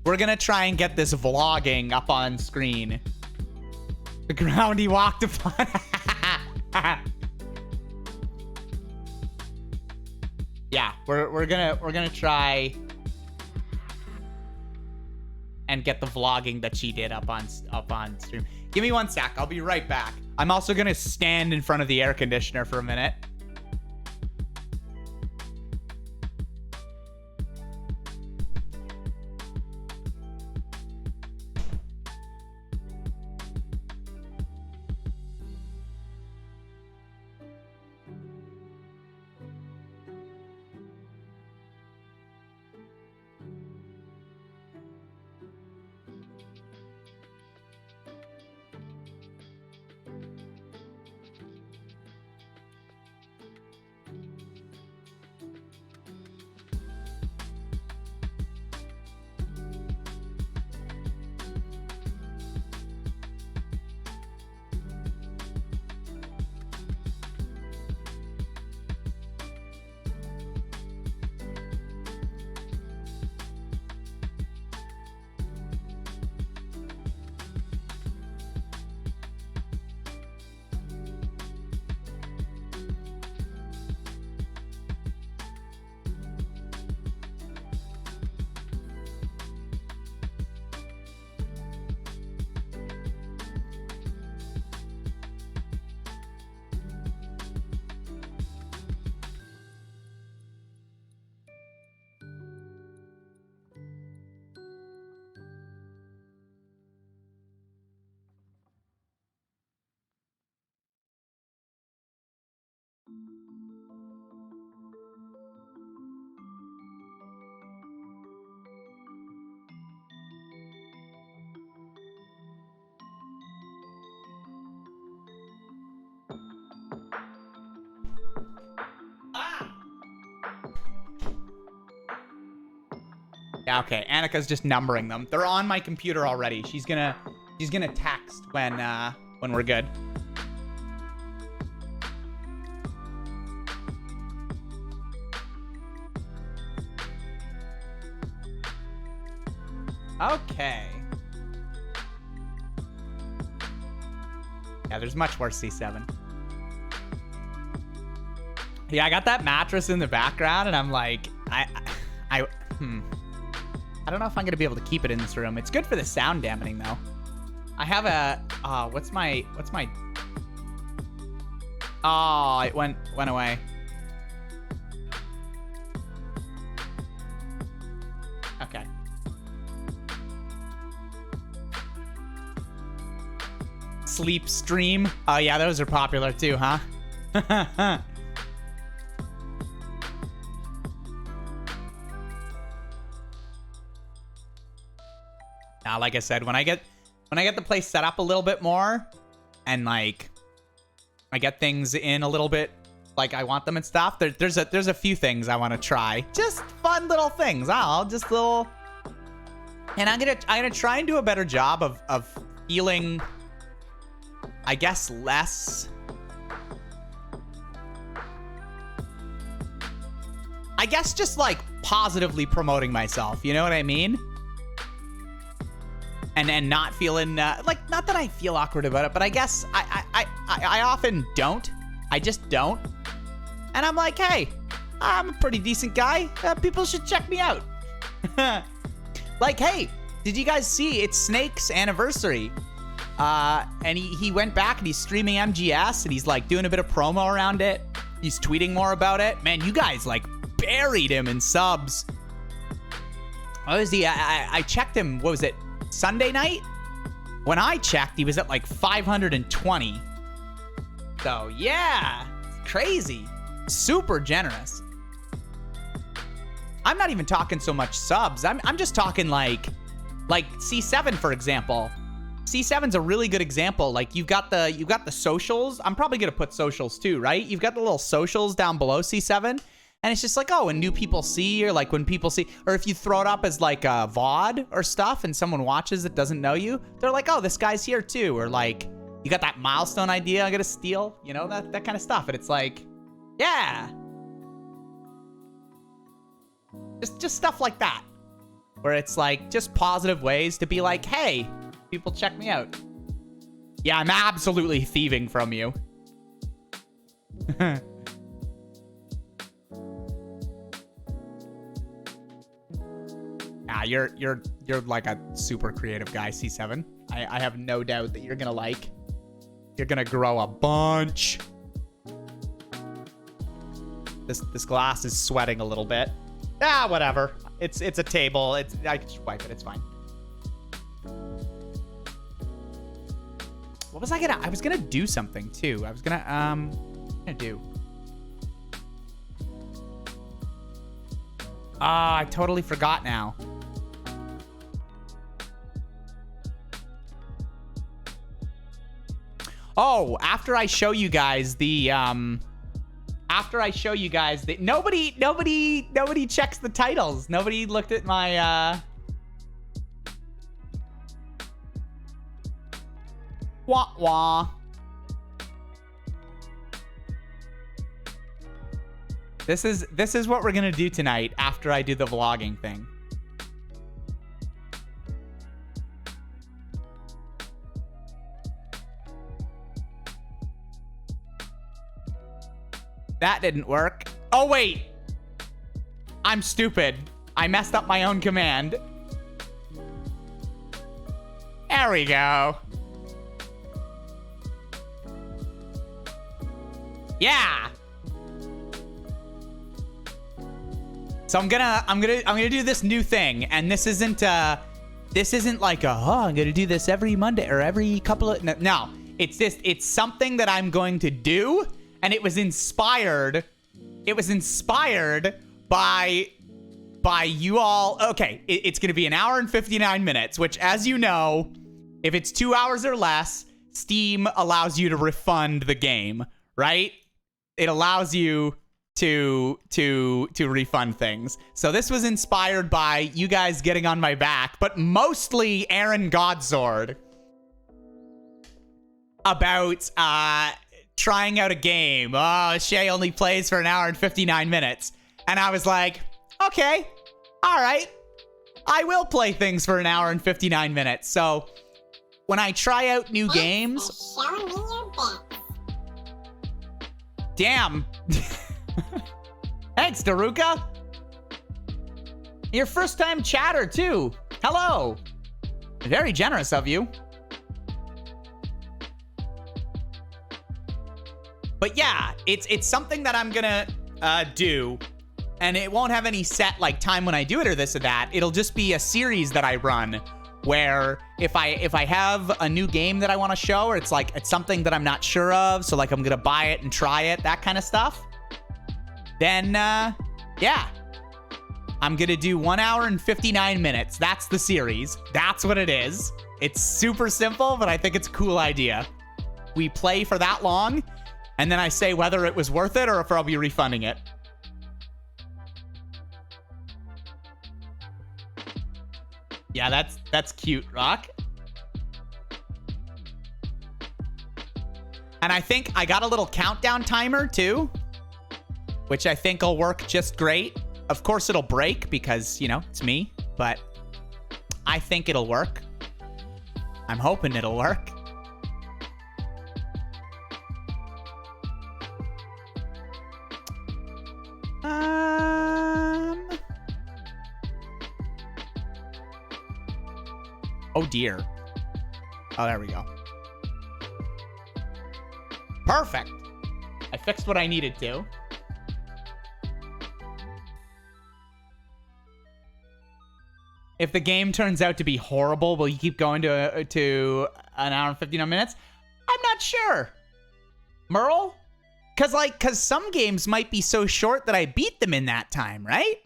We're gonna try and get this vlogging up on screen. The ground he walked upon. Yeah, we're gonna try and get the vlogging that she did up on stream. Give me 1 sec. I'll be right back. I'm also gonna stand in front of the air conditioner for a minute. Yeah, okay. Annika's just numbering them. They're on my computer already. She's gonna text when we're good. Okay. Yeah, there's much worse C7. Yeah, I got that mattress in the background, and I'm like, I don't know if I'm gonna be able to keep it in this room. It's good for the sound dampening though. I have a what's my oh, it went away. Okay. Sleep stream. Oh yeah, those are popular too, huh? Now, like I said, when I get the place set up a little bit more, and like I get things in a little bit like I want them and stuff, there's a few things I want to try. Just fun little things. Just little. And I'm gonna try and do a better job of feeling, I guess, less. I guess just like positively promoting myself. You know what I mean? and not feeling like, not that I feel awkward about it, but I guess I often don't. I just don't. And I'm like, hey, I'm a pretty decent guy. People should check me out. Like, hey, did you guys see it's Snake's anniversary? And he went back and he's streaming MGS and he's like doing a bit of promo around it. He's tweeting more about it. Man, you guys like buried him in subs. What was he? I checked him, what was it, Sunday night? When I checked, he was at like 520. So yeah, it's crazy. Super generous. I'm not even talking so much subs. I'm just talking like C7, for example. C7's a really good example. Like you've got the socials. I'm probably gonna put socials too, right? You've got the little socials down below C7, and it's just like, oh, when new people see, or like when people see, or if you throw it up as like a VOD or stuff, and someone watches that doesn't know you, they're like, oh, this guy's here too, or like you got that milestone idea I'm gonna steal, you know, that kind of stuff, and it's like, yeah, just stuff like that, where it's like just positive ways to be like, hey, people check me out. Yeah, I'm absolutely thieving from you. You're like a super creative guy, C7. I have no doubt that you're gonna grow a bunch. This glass is sweating a little bit. Ah, whatever. It's a table. I can just wipe it. It's fine. What was I was gonna do something too. I was gonna do. I totally forgot now. Oh, after I show you guys the nobody checks the titles. Nobody looked at my wah wah. This is what we're gonna do tonight after I do the vlogging thing. That didn't work. Oh, wait. I'm stupid. I messed up my own command. There we go. Yeah. So I'm gonna do this new thing, and this isn't like I'm gonna do this every Monday or every couple of no. It's something that I'm going to do. And it was inspired by you all. Okay, it's going to be an hour and 59 minutes, which, as you know, if it's 2 hours or less, Steam allows you to refund the game, right? It allows you to refund things. So this was inspired by you guys getting on my back, but mostly Aaron Godsword about trying out a game. Oh, Shay only plays for an hour and 59 minutes. And I was like, okay, all right. I will play things for an hour and 59 minutes. So when I try out new games... Showing me your bets. Damn. Thanks, Daruka. Your first time chatter, too. Hello. Very generous of you. But yeah, it's something that I'm gonna do, and it won't have any set like time when I do it or this or that. It'll just be a series that I run, where if I have a new game that I want to show, or it's something that I'm not sure of, so like I'm gonna buy it and try it, that kind of stuff. Then yeah, I'm gonna do 1 hour and 59 minutes. That's the series. That's what it is. It's super simple, but I think it's a cool idea. We play for that long. And then I say whether it was worth it or if I'll be refunding it. Yeah, that's cute, Rock. And I think I got a little countdown timer too, which I think will work just great. Of course it'll break because, you know, it's me, but I think it'll work. I'm hoping it'll work. Oh dear. Oh, there we go. Perfect. I fixed what I needed to. If the game turns out to be horrible, will you keep going to an hour and 59 minutes? I'm not sure. Merle? Cause some games might be so short that I beat them in that time, right?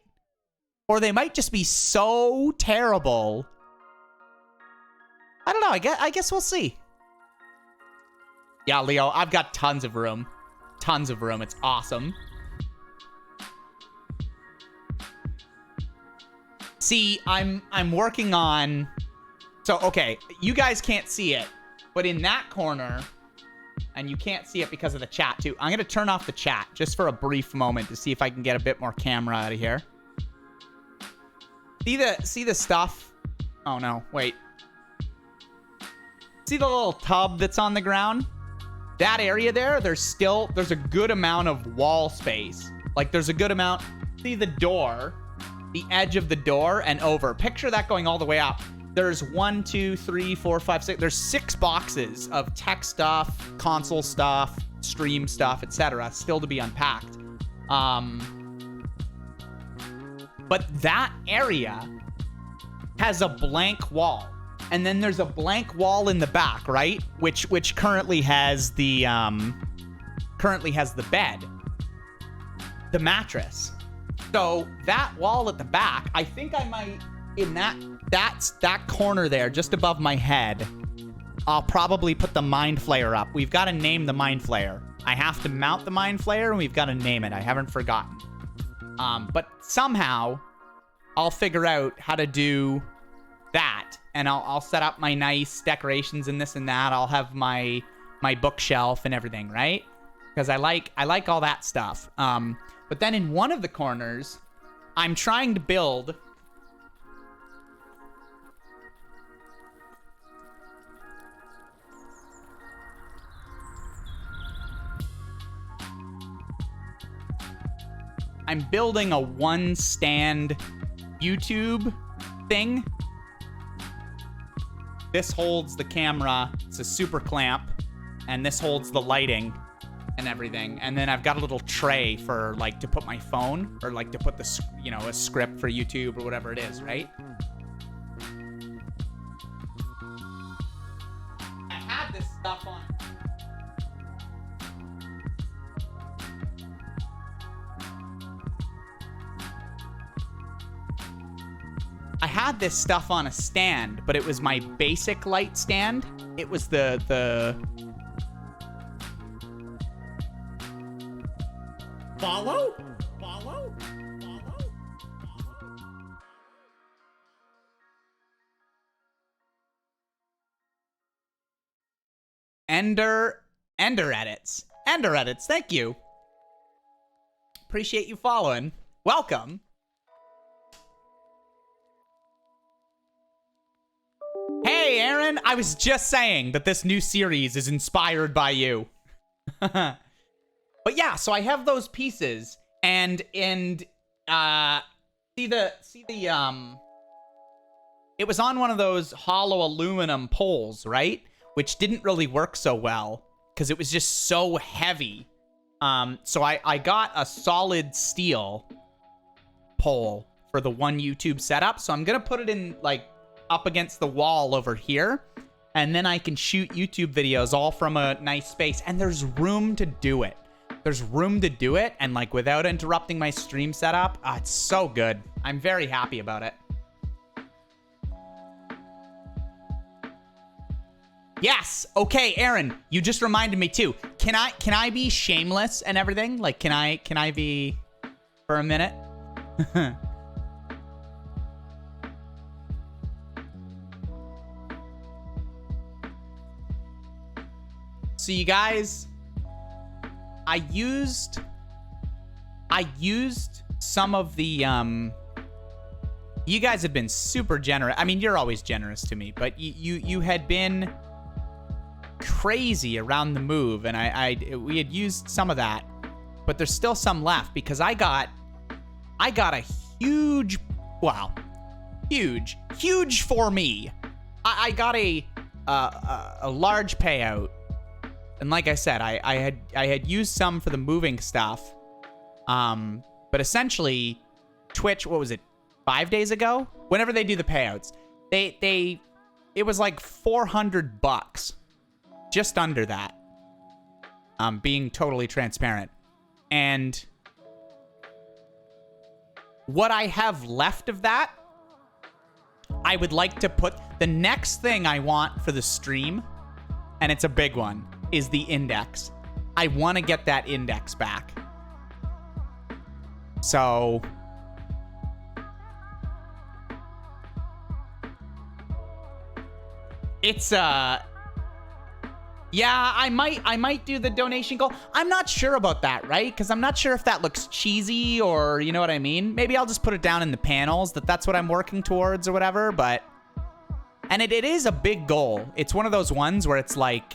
Or they might just be so terrible. I don't know. I guess we'll see. Yeah, Leo, I've got tons of room. Tons of room. It's awesome. See, I'm working on... So, okay, you guys can't see it, but in that corner, and you can't see it because of the chat, too. I'm going to turn off the chat just for a brief moment to see if I can get a bit more camera out of here. See the stuff? Oh, no. Wait. See the little tub that's on the ground? That area there, there's a good amount of wall space. Like, there's a good amount. See the door, the edge of the door and over. Picture that going all the way up. There's 1, 2, 3, 4, 5, 6. There's 6 boxes of tech stuff, console stuff, stream stuff, etc. Still to be unpacked. But that area has a blank wall. And then there's a blank wall in the back, right? Which currently has the bed, the mattress. So that wall at the back, I think I might in that corner there, just above my head. I'll probably put the Mind Flayer up. We've got to name the Mind Flayer. I have to mount the Mind Flayer, and we've got to name it. I haven't forgotten. But somehow I'll figure out how to do that. And I'll set up my nice decorations and this and that. I'll have my bookshelf and everything, right? Because I like all that stuff. But then in one of the corners, I'm trying to build a one stand YouTube thing. This holds the camera. It's a super clamp. And this holds the lighting and everything. And then I've got a little tray for like to put my phone or like to put the, you know, a script for YouTube or whatever it is, right? I had this stuff on. I had this stuff on a stand, but it was my basic light stand. It was the follow? Ender edits. Ender edits, thank you. Appreciate you following. Welcome. Hey, Aaron, I was just saying that this new series is inspired by you. But yeah, so I have those pieces and it was on one of those hollow aluminum poles, right? Which didn't really work so well because it was just so heavy. So I got a solid steel pole for the one YouTube setup. So I'm going to put it in like up against the wall over here, and then I can shoot YouTube videos all from a nice space, and there's room to do it. There's room to do it, and like without interrupting my stream setup. It's so good. I'm very happy about it. Yes. Okay, Aaron, you just reminded me too. Can I be shameless and everything? Like, can I be for a minute? So you guys, I used some of the You guys have been super generous. I mean, you're always generous to me, but you had been crazy around the move, and we had used some of that, but there's still some left because I got a huge, wow, huge for me. I got a large payout, and like I said, I had used some for the moving stuff, but essentially, Twitch, what was it, 5 days ago? Whenever they do the payouts, it was like $400, just under that. Being totally transparent, and what I have left of that, I would like to put the next thing I want for the stream, and it's a big one, is the index. I want to get that index back. So it's yeah, I might do the donation goal. I'm not sure about that, right? Because I'm not sure if that looks cheesy, or you know what I mean. Maybe I'll just put it down in the panels that that's what I'm working towards or whatever. But and it is a big goal. It's one of those ones where it's like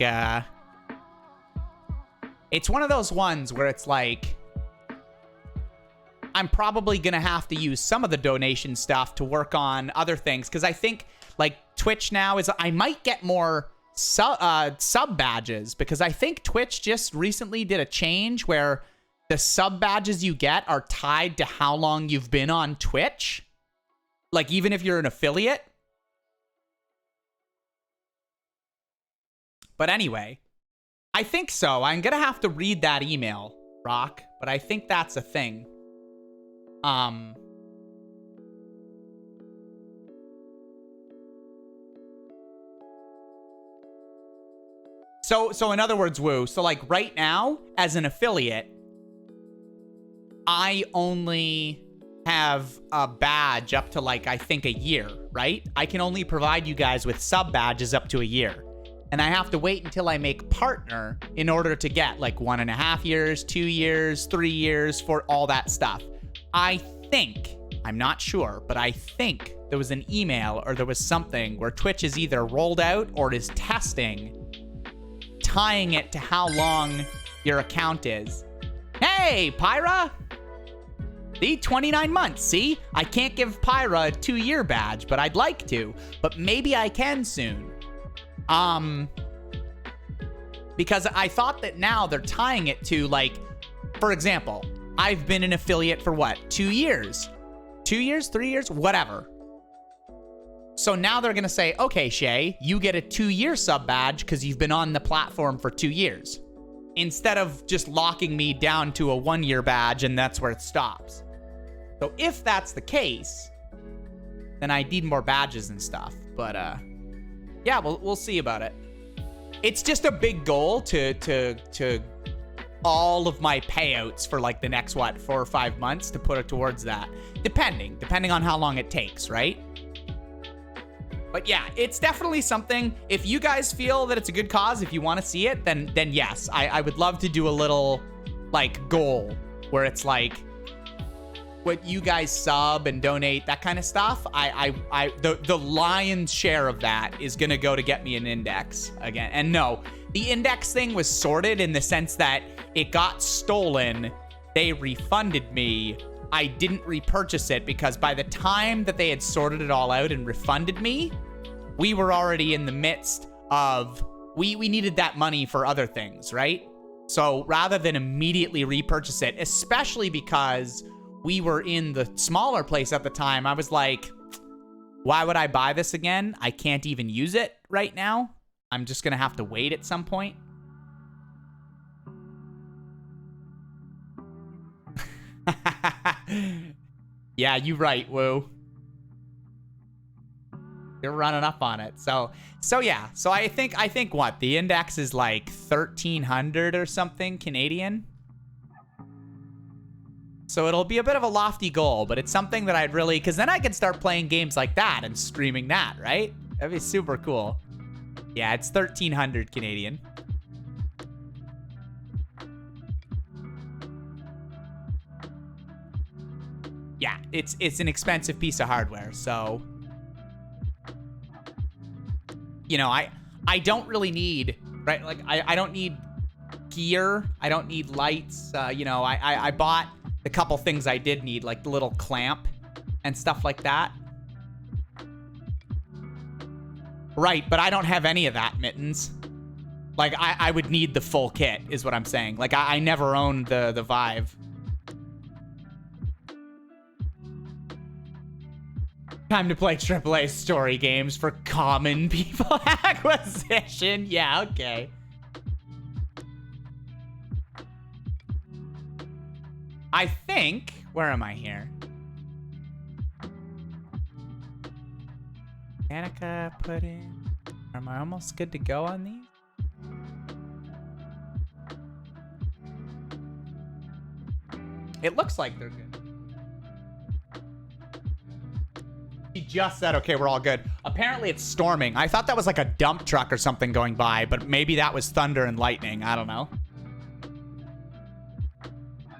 I'm probably gonna have to use some of the donation stuff to work on other things, because I think like Twitch now is, I might get more sub badges, because I think Twitch just recently did a change where the sub badges you get are tied to how long you've been on Twitch, like even if you're an affiliate. But anyway, I think so. I'm gonna have to read that email, Rock, but I think that's a thing. So in other words, Woo, so like right now, as an affiliate, I only have a badge up to like, I think a year, right? I can only provide you guys with sub badges up to a year. And I have to wait until I make partner in order to get like 1.5 years, 2 years, 3 years for all that stuff. I think, I'm not sure, but I think there was an email or there was something where Twitch is either rolled out or is testing, tying it to how long your account is. Hey, Pyra! See, 29 months, see? I can't give Pyra a 2-year badge, but I'd like to. But maybe I can soon. Because I thought that now they're tying it to, like, for example, I've been an affiliate for what? 2 years? 2 years? 3 years? Whatever. So now they're going to say, okay, Shay, you get a 2-year sub badge because you've been on the platform for 2 years. Instead of just locking me down to a 1-year badge and that's where it stops. So if that's the case, then I need more badges and stuff. But yeah, we'll see about it. It's just a big goal to all of my payouts for like the next, what, 4 or 5 months to put it towards that. Depending on how long it takes, right? But yeah, it's definitely something. If you guys feel that it's a good cause, if you want to see it, then yes, I would love to do a little like goal where it's like what you guys sub and donate, that kind of stuff. The lion's share of that is gonna go to get me an index again. And no, the index thing was sorted in the sense that it got stolen. They refunded me. I didn't repurchase it because by the time that they had sorted it all out and refunded me, we were already in the midst of, we needed that money for other things, right? So rather than immediately repurchase it, especially because we were in the smaller place at the time, I was like, why would I buy this again? I can't even use it right now. I'm just gonna have to wait at some point. Yeah, you're right, Woo. You're running up on it. So yeah. So I think what? The index is like 1,300 or something Canadian. So it'll be a bit of a lofty goal, but it's something that I'd really, because then I could start playing games like that and streaming that, right? That'd be super cool. Yeah, it's 1,300 Canadian. yeah, it's an expensive piece of hardware. So, you know, I don't really need, right? Like, I don't need gear. I don't need lights. You know, I bought the couple things I did need, like the little clamp and stuff like that. Right, but I don't have any of that, Mittens. Like, I would need the full kit, is what I'm saying. Like, I never owned the Vive. Time to play AAA story games for common people acquisition. Yeah, okay. I think... Where am I here? Danica put in... Am I almost good to go on these? It looks like they're good. She just said, okay, we're all good. Apparently it's storming. I thought that was like a dump truck or something going by, but maybe that was thunder and lightning. I don't know.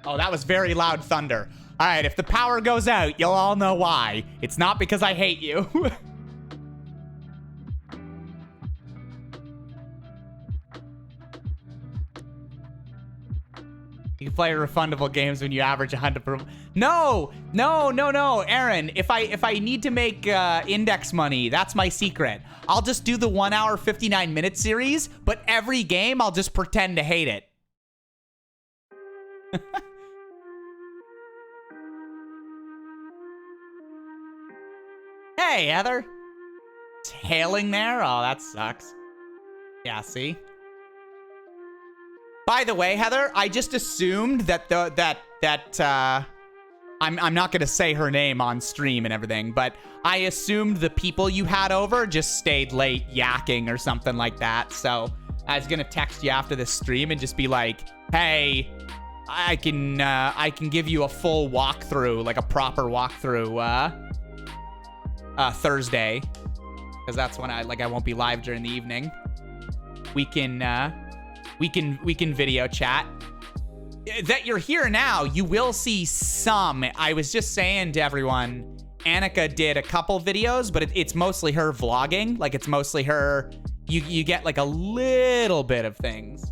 Oh, that was very loud thunder. All right, if the power goes out, you'll all know why. It's not because I hate you. You can play refundable games when you average 100 per... No, Aaron. If I need to make index money, that's my secret. I'll just do the 1 hour 59-minute series, but every game I'll just pretend to hate it. Hey, Heather. It's hailing there. Oh, that sucks. Yeah, see. By the way, Heather, I just assumed that I'm not gonna say her name on stream and everything, but I assumed the people you had over just stayed late yakking or something like that. So I was gonna text you after this stream and just be like, "Hey, I can give you a full walkthrough, like a proper walkthrough, Thursday, because that's when I won't be live during the evening. We can video chat. That you're here now, you will see some. I was just saying to everyone, Annika did a couple videos, but it's mostly her vlogging. Like, it's mostly her. You get like a little bit of things.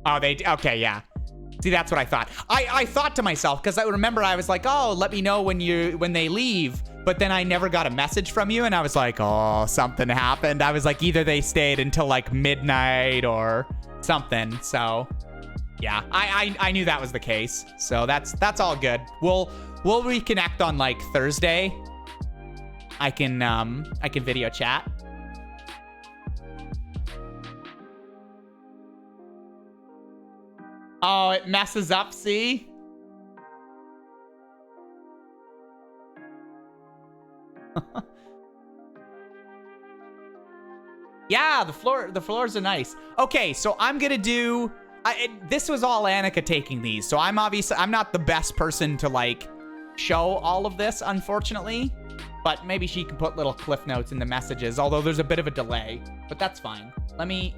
Oh, okay, yeah. See, that's what I thought. I thought to myself, because I remember I was like, oh, let me know when they leave. But then I never got a message from you, and I was like, oh, something happened. I was like, either they stayed until like midnight or something. So yeah, I knew that was the case. So that's all good. We'll reconnect on like Thursday. I can video chat. Oh, it messes up, see? Yeah, the floors are nice. Okay, so I'm gonna do... this was all Annika taking these, so I'm not the best person to like show all of this, unfortunately. But maybe she can put little cliff notes in the messages, although there's a bit of a delay. But that's fine. Let me...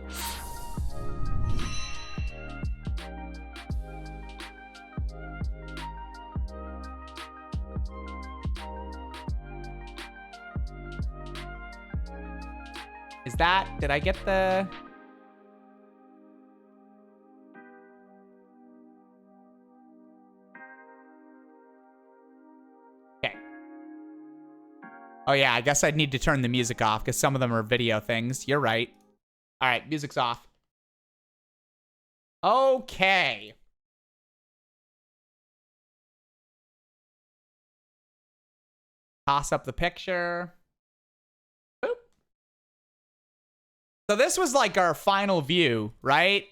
Is that... Did I get the... Okay. Oh yeah, I guess I'd need to turn the music off because some of them are video things. You're right. All right, music's off. Okay. Toss up the picture. Boop. So this was like our final view, right?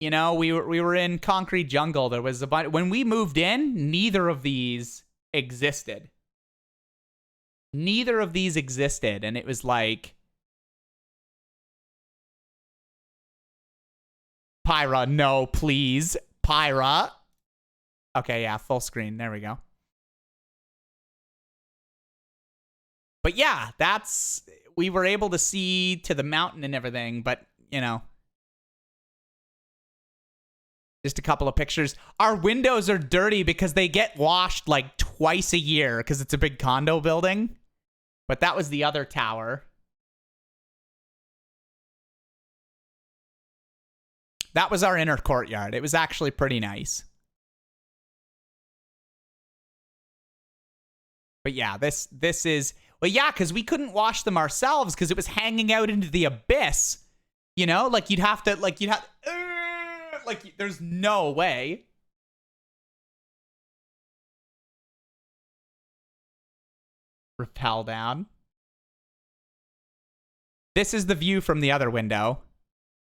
You know, we were in Concrete Jungle. There was a bunch. When we moved in, neither of these existed. Neither of these existed, and it was like... Pyra, no, please. Pyra. Okay, yeah, full screen. There we go. But yeah, that's... We were able to see to the mountain and everything, but, you know... Just a couple of pictures. Our windows are dirty because they get washed like twice a year because it's a big condo building. But that was the other tower. That was our inner courtyard. It was actually pretty nice. But yeah, this is... Well, yeah, because we couldn't wash them ourselves because it was hanging out into the abyss. You know? Like, you'd have to... Like, there's no way. Rappel down. This is the view from the other window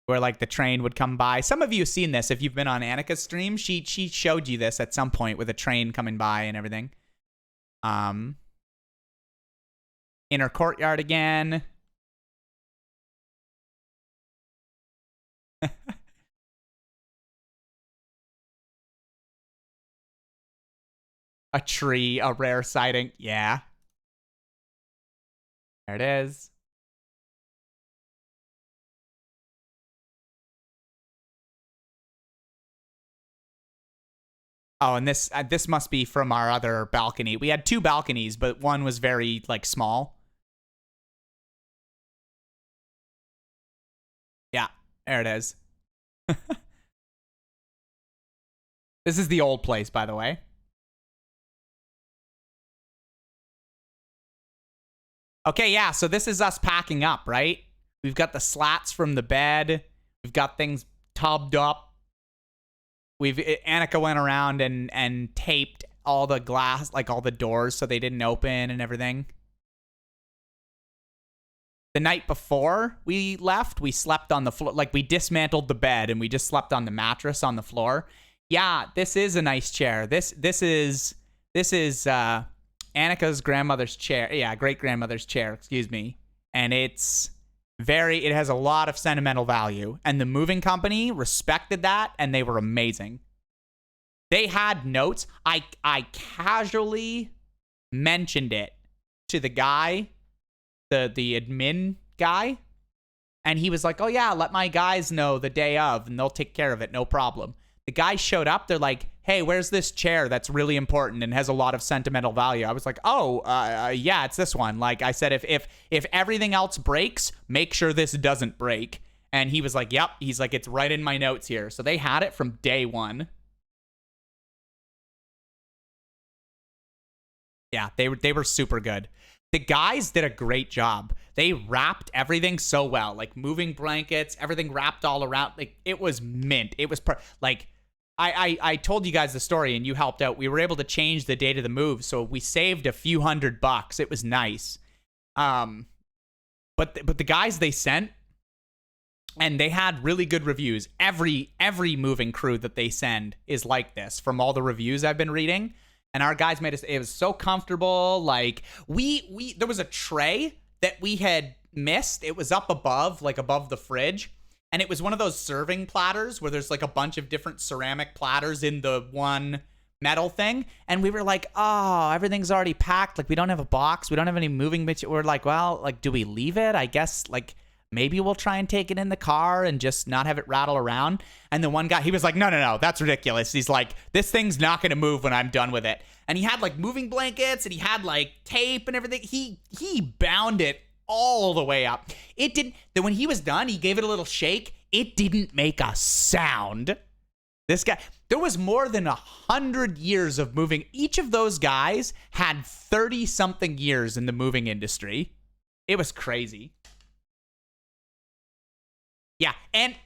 where, like, the train would come by. Some of you have seen this if you've been on Annika's stream. She showed you this at some point with a train coming by and everything. Inner courtyard again. A tree, a rare sighting. Yeah. There it is. Oh, and this must be from our other balcony. We had two balconies, but one was very, like, small. Yeah, there it is. This is the old place, by the way. Okay, yeah, so this is us packing up, right? We've got the slats from the bed. We've got things tubbed up. Annika went around and taped all the glass, like all the doors so they didn't open and everything. The night before we left, we slept on the floor. Like, we dismantled the bed and we just slept on the mattress on the floor. Yeah, this is a nice chair. This is Annika's grandmother's chair. Yeah, great-grandmother's chair, excuse me. And it has a lot of sentimental value. And the moving company respected that, and they were amazing. They had notes. I casually mentioned it to the guy, the admin guy, and he was like, oh yeah, let my guys know the day of, and they'll take care of it, no problem. The guy showed up, they're like, hey, where's this chair that's really important and has a lot of sentimental value? I was like, oh, yeah, it's this one. Like I said, if everything else breaks, make sure this doesn't break. And he was like, yep. He's like, it's right in my notes here. So they had it from day one. Yeah, they were super good. The guys did a great job. They wrapped everything so well. Like, moving blankets, everything wrapped all around. Like, it was mint. It was like... I told you guys the story and you helped out. We were able to change the date of the move, so we saved a few $100. It was nice. But the guys they sent, and they had really good reviews. Every moving crew that they send is like this from all the reviews I've been reading. And our guys made us, it was so comfortable. Like, there was a tray that we had missed. It was up above, like above the fridge. And it was one of those serving platters where there's like a bunch of different ceramic platters in the one metal thing. And we were like, oh, everything's already packed. Like, we don't have a box. We don't have any moving material. We're like, well, like, do we leave it? I guess, like, maybe we'll try and take it in the car and just not have it rattle around. And the one guy, he was like, no, that's ridiculous. He's like, this thing's not going to move when I'm done with it. And he had like moving blankets and he had like tape and everything. He bound it all the way up. It didn't. Then when he was done, he gave it a little shake. It didn't make a sound. This guy, there was more than 100 years of moving. Each of those guys had 30 something years in the moving industry. It was crazy. Yeah, and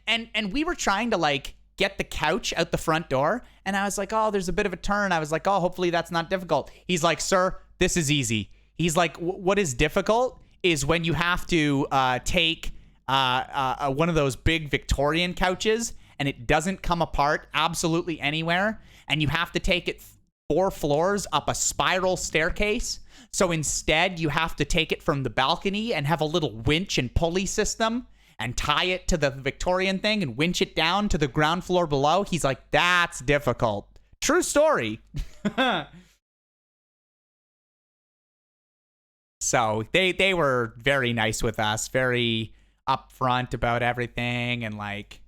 we were trying to like get the couch out the front door, and I was like, oh, there's a bit of a turn. I was like, oh, hopefully that's not difficult. He's like, sir, this is easy. He's like, what is difficult is when you have to take one of those big Victorian couches and it doesn't come apart absolutely anywhere, and you have to take it 4 floors up a spiral staircase. So instead, you have to take it from the balcony and have a little winch and pulley system and tie it to the Victorian thing and winch it down to the ground floor below. He's like, that's difficult. True story. So they were very nice with us, very upfront about everything, and like,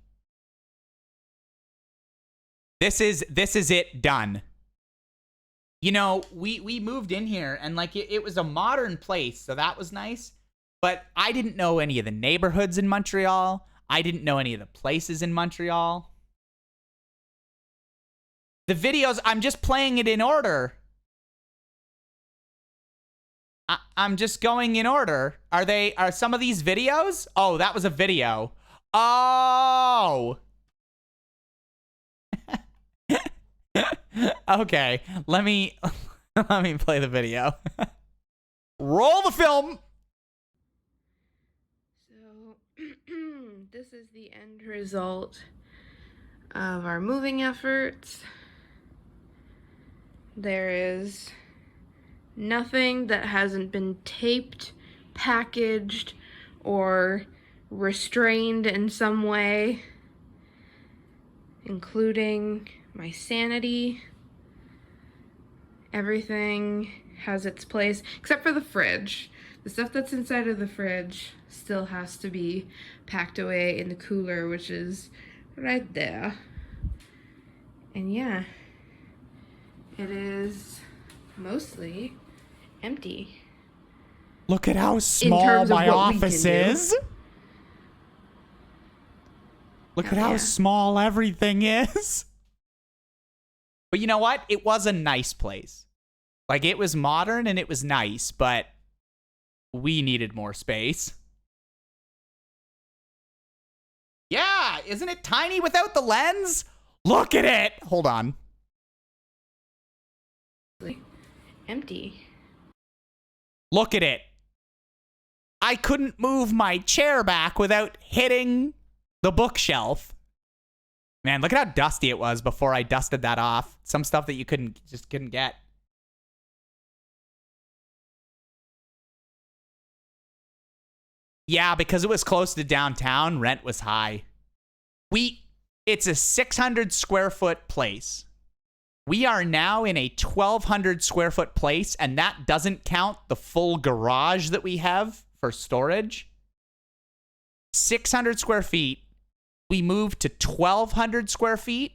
This is it done. You know, we moved in here and like it was a modern place, so that was nice. But I didn't know any of the neighborhoods in Montreal. I didn't know any of the places in Montreal. The videos, I'm just playing it in order. I'm just going in order. Are some of these videos? Oh, that was a video. Oh. Okay, let me play the video. Roll the film. So, this is the end result of our moving efforts. There is nothing that hasn't been taped, packaged, or restrained in some way, including my sanity. Everything has its place, except for the fridge. The stuff that's inside of the fridge still has to be packed away in the cooler, which is right there. And yeah, it is mostly empty. Look at how small my office is. Look at how small everything is. But you know what? It was a nice place. Like, it was modern and it was nice, but we needed more space. Yeah, isn't it tiny without the lens? Look at it. Hold on. Empty. Look at it. I couldn't move my chair back without hitting the bookshelf. Man, look at how dusty it was before I dusted that off. Some stuff that you couldn't get. Yeah, because it was close to downtown, rent was high. It's a 600 square foot place. We are now in a 1,200 square foot place, and that doesn't count the full garage that we have for storage. 600 square feet. We moved to 1,200 square feet,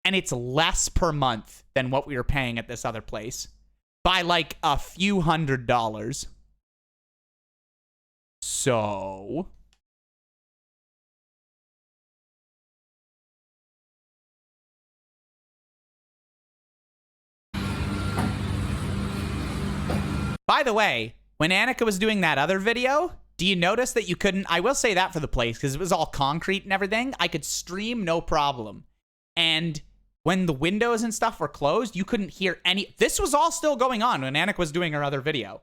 and it's less per month than what we were paying at this other place by like a few $100s. So by the way, when Annika was doing that other video, do you notice that you couldn't? I will say that for the place, because it was all concrete and everything. I could stream no problem. And when the windows and stuff were closed, you couldn't hear any. This was all still going on when Annika was doing her other video.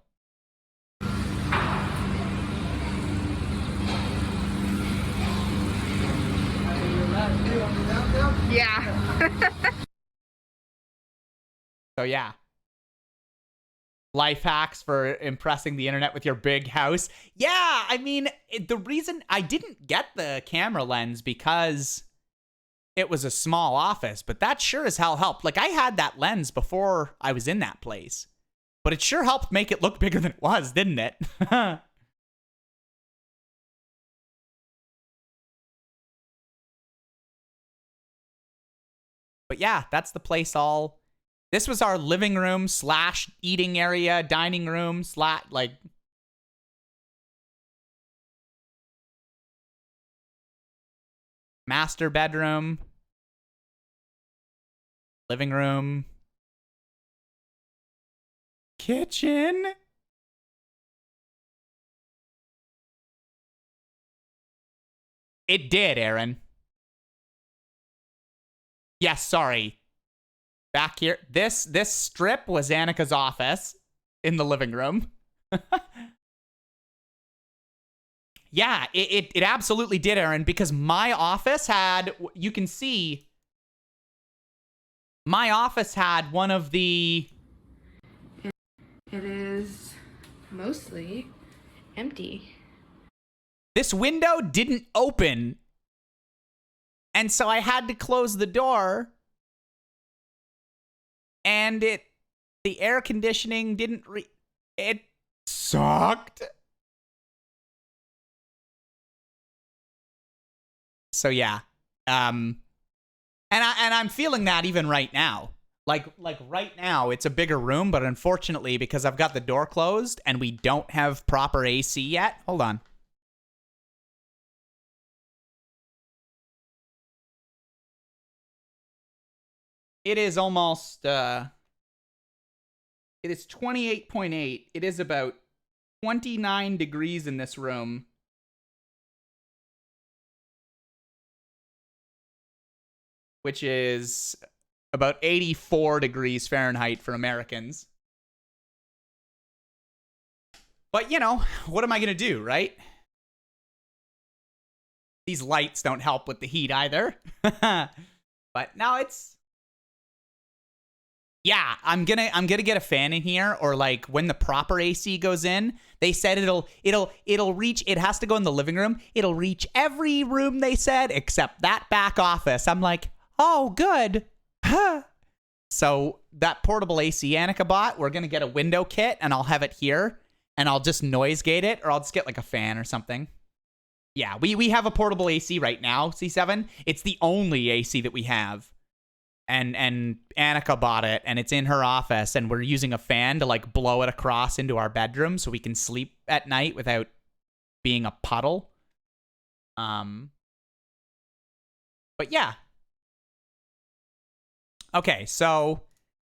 Yeah. So yeah. Life hacks for impressing the internet with your big house. Yeah, I mean, the reason I didn't get the camera lens because it was a small office, but that sure as hell helped. Like, I had that lens before I was in that place, but it sure helped make it look bigger than it was, didn't it? But yeah, that's the place all. This was our living room slash eating area, dining room slash like. Master bedroom. Living room. Kitchen. It did, Aaron. Yes, sorry. Back here. This strip was Annika's office in the living room. Yeah, it absolutely did, Aaron, because my office had, you can see, my office had one of the... It is mostly empty. This window didn't open, and so I had to close the door, and the air conditioning didn't it sucked. So yeah, and and I'm feeling that even right now. Like right now, it's a bigger room, but unfortunately, because I've got the door closed and we don't have proper AC yet. Hold on. It is almost, it is 28.8. It is about 29 degrees in this room. Which is about 84 degrees Fahrenheit for Americans. But, you know, what am I going to do, right? These lights don't help with the heat either. But now it's... Yeah, I'm gonna get a fan in here, or like when the proper AC goes in, they said it'll reach, it has to go in the living room. It'll reach every room, they said, except that back office. I'm like, oh, good. So that portable AC Annika bought, we're going to get a window kit and I'll have it here and I'll just noise gate it, or I'll just get like a fan or something. Yeah, we have a portable AC right now, C7. It's the only AC that we have. And Annika bought it and it's in her office and we're using a fan to like blow it across into our bedroom so we can sleep at night without being a puddle. But yeah. Okay, so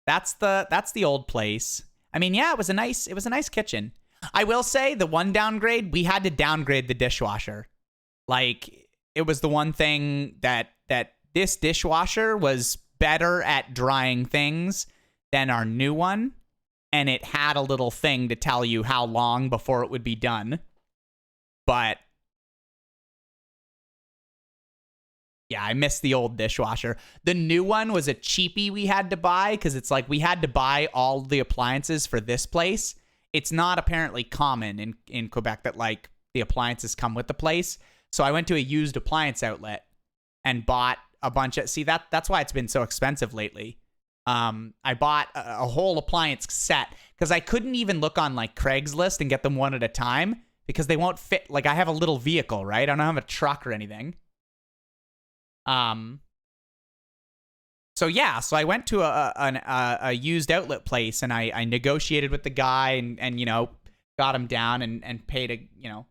that's the old place. I mean, yeah, it was a nice kitchen. I will say the one downgrade, we had to downgrade the dishwasher. Like, it was the one thing that this dishwasher was better at drying things than our new one, and it had a little thing to tell you how long before it would be done. But yeah, I missed the old dishwasher. The new one was a cheapie we had to buy because it's like we had to buy all the appliances for this place. It's not apparently common in Quebec that like the appliances come with the place. So I went to a used appliance outlet and bought a bunch of... See, that's why it's been so expensive lately. I bought a whole appliance set because I couldn't even look on like Craigslist and get them one at a time because they won't fit. Like, I have a little vehicle, right? I don't have a truck or anything. So yeah, so I went to a used outlet place and I negotiated with the guy and you know, got him down and paid a, you know,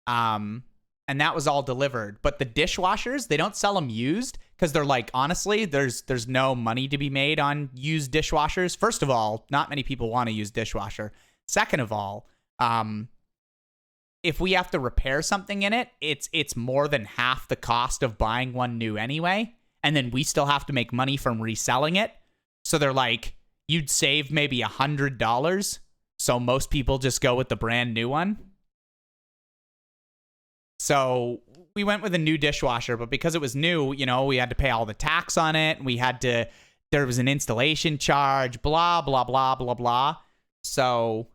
and that was all delivered. But the dishwashers, they don't sell them used because they're like, honestly, there's no money to be made on used dishwashers. First of all, not many people want to use dishwasher. Second of all, if we have to repair something in it, it's more than half the cost of buying one new anyway. And then we still have to make money from reselling it. So they're like, you'd save maybe $100. So most people just go with the brand new one. So we went with a new dishwasher, but because it was new, you know, we had to pay all the tax on it. There was an installation charge, blah, blah, blah, blah, blah. So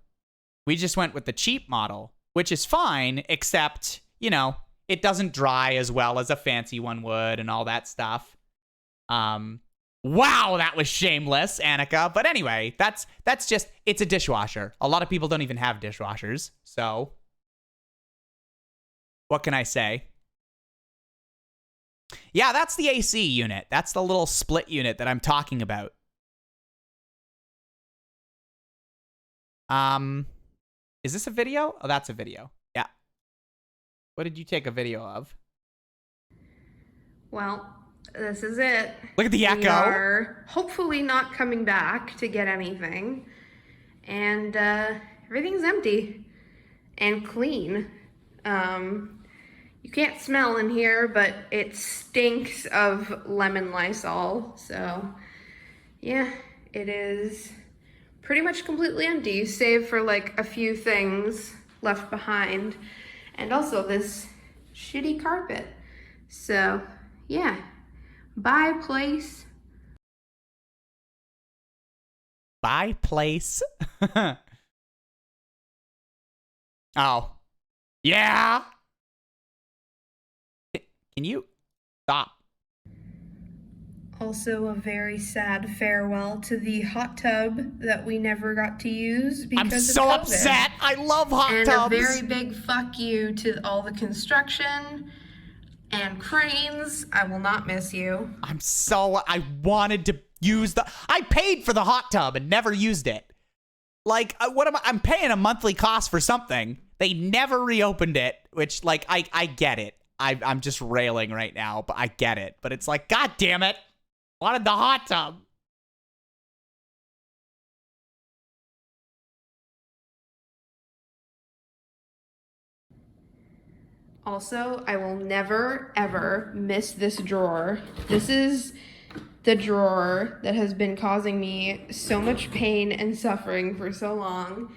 we just went with the cheap model, which is fine, except, you know, it doesn't dry as well as a fancy one would and all that stuff. Wow, that was shameless, Annika. But anyway, that's just, it's a dishwasher. A lot of people don't even have dishwashers, so what can I say? Yeah, that's the AC unit. That's the little split unit that I'm talking about. Is this a video? Oh, that's a video. Yeah. What did you take a video of? Well, this is it. Look at the echo. We are hopefully not coming back to get anything. And everything's empty and clean. You can't smell in here, but it stinks of lemon Lysol. So, yeah, it is pretty much completely empty, save for like a few things left behind. And also this shitty carpet. So, yeah. Bye, place. Bye, place. Oh. Yeah. Can you stop? Also a very sad farewell to the hot tub that we never got to use because I'm of so COVID. upset. I love hot and tubs. a very big fuck you to all the construction And cranes, I will not miss you. I wanted to use I paid for the hot tub and never used it. Like, I'm paying a monthly cost for something. They never reopened it, which, like, I get it. I'm just railing right now, but I get it. But it's like, God damn it. Wanted the hot tub. Also, I will never, ever miss this drawer. This is the drawer that has been causing me so much pain and suffering for so long.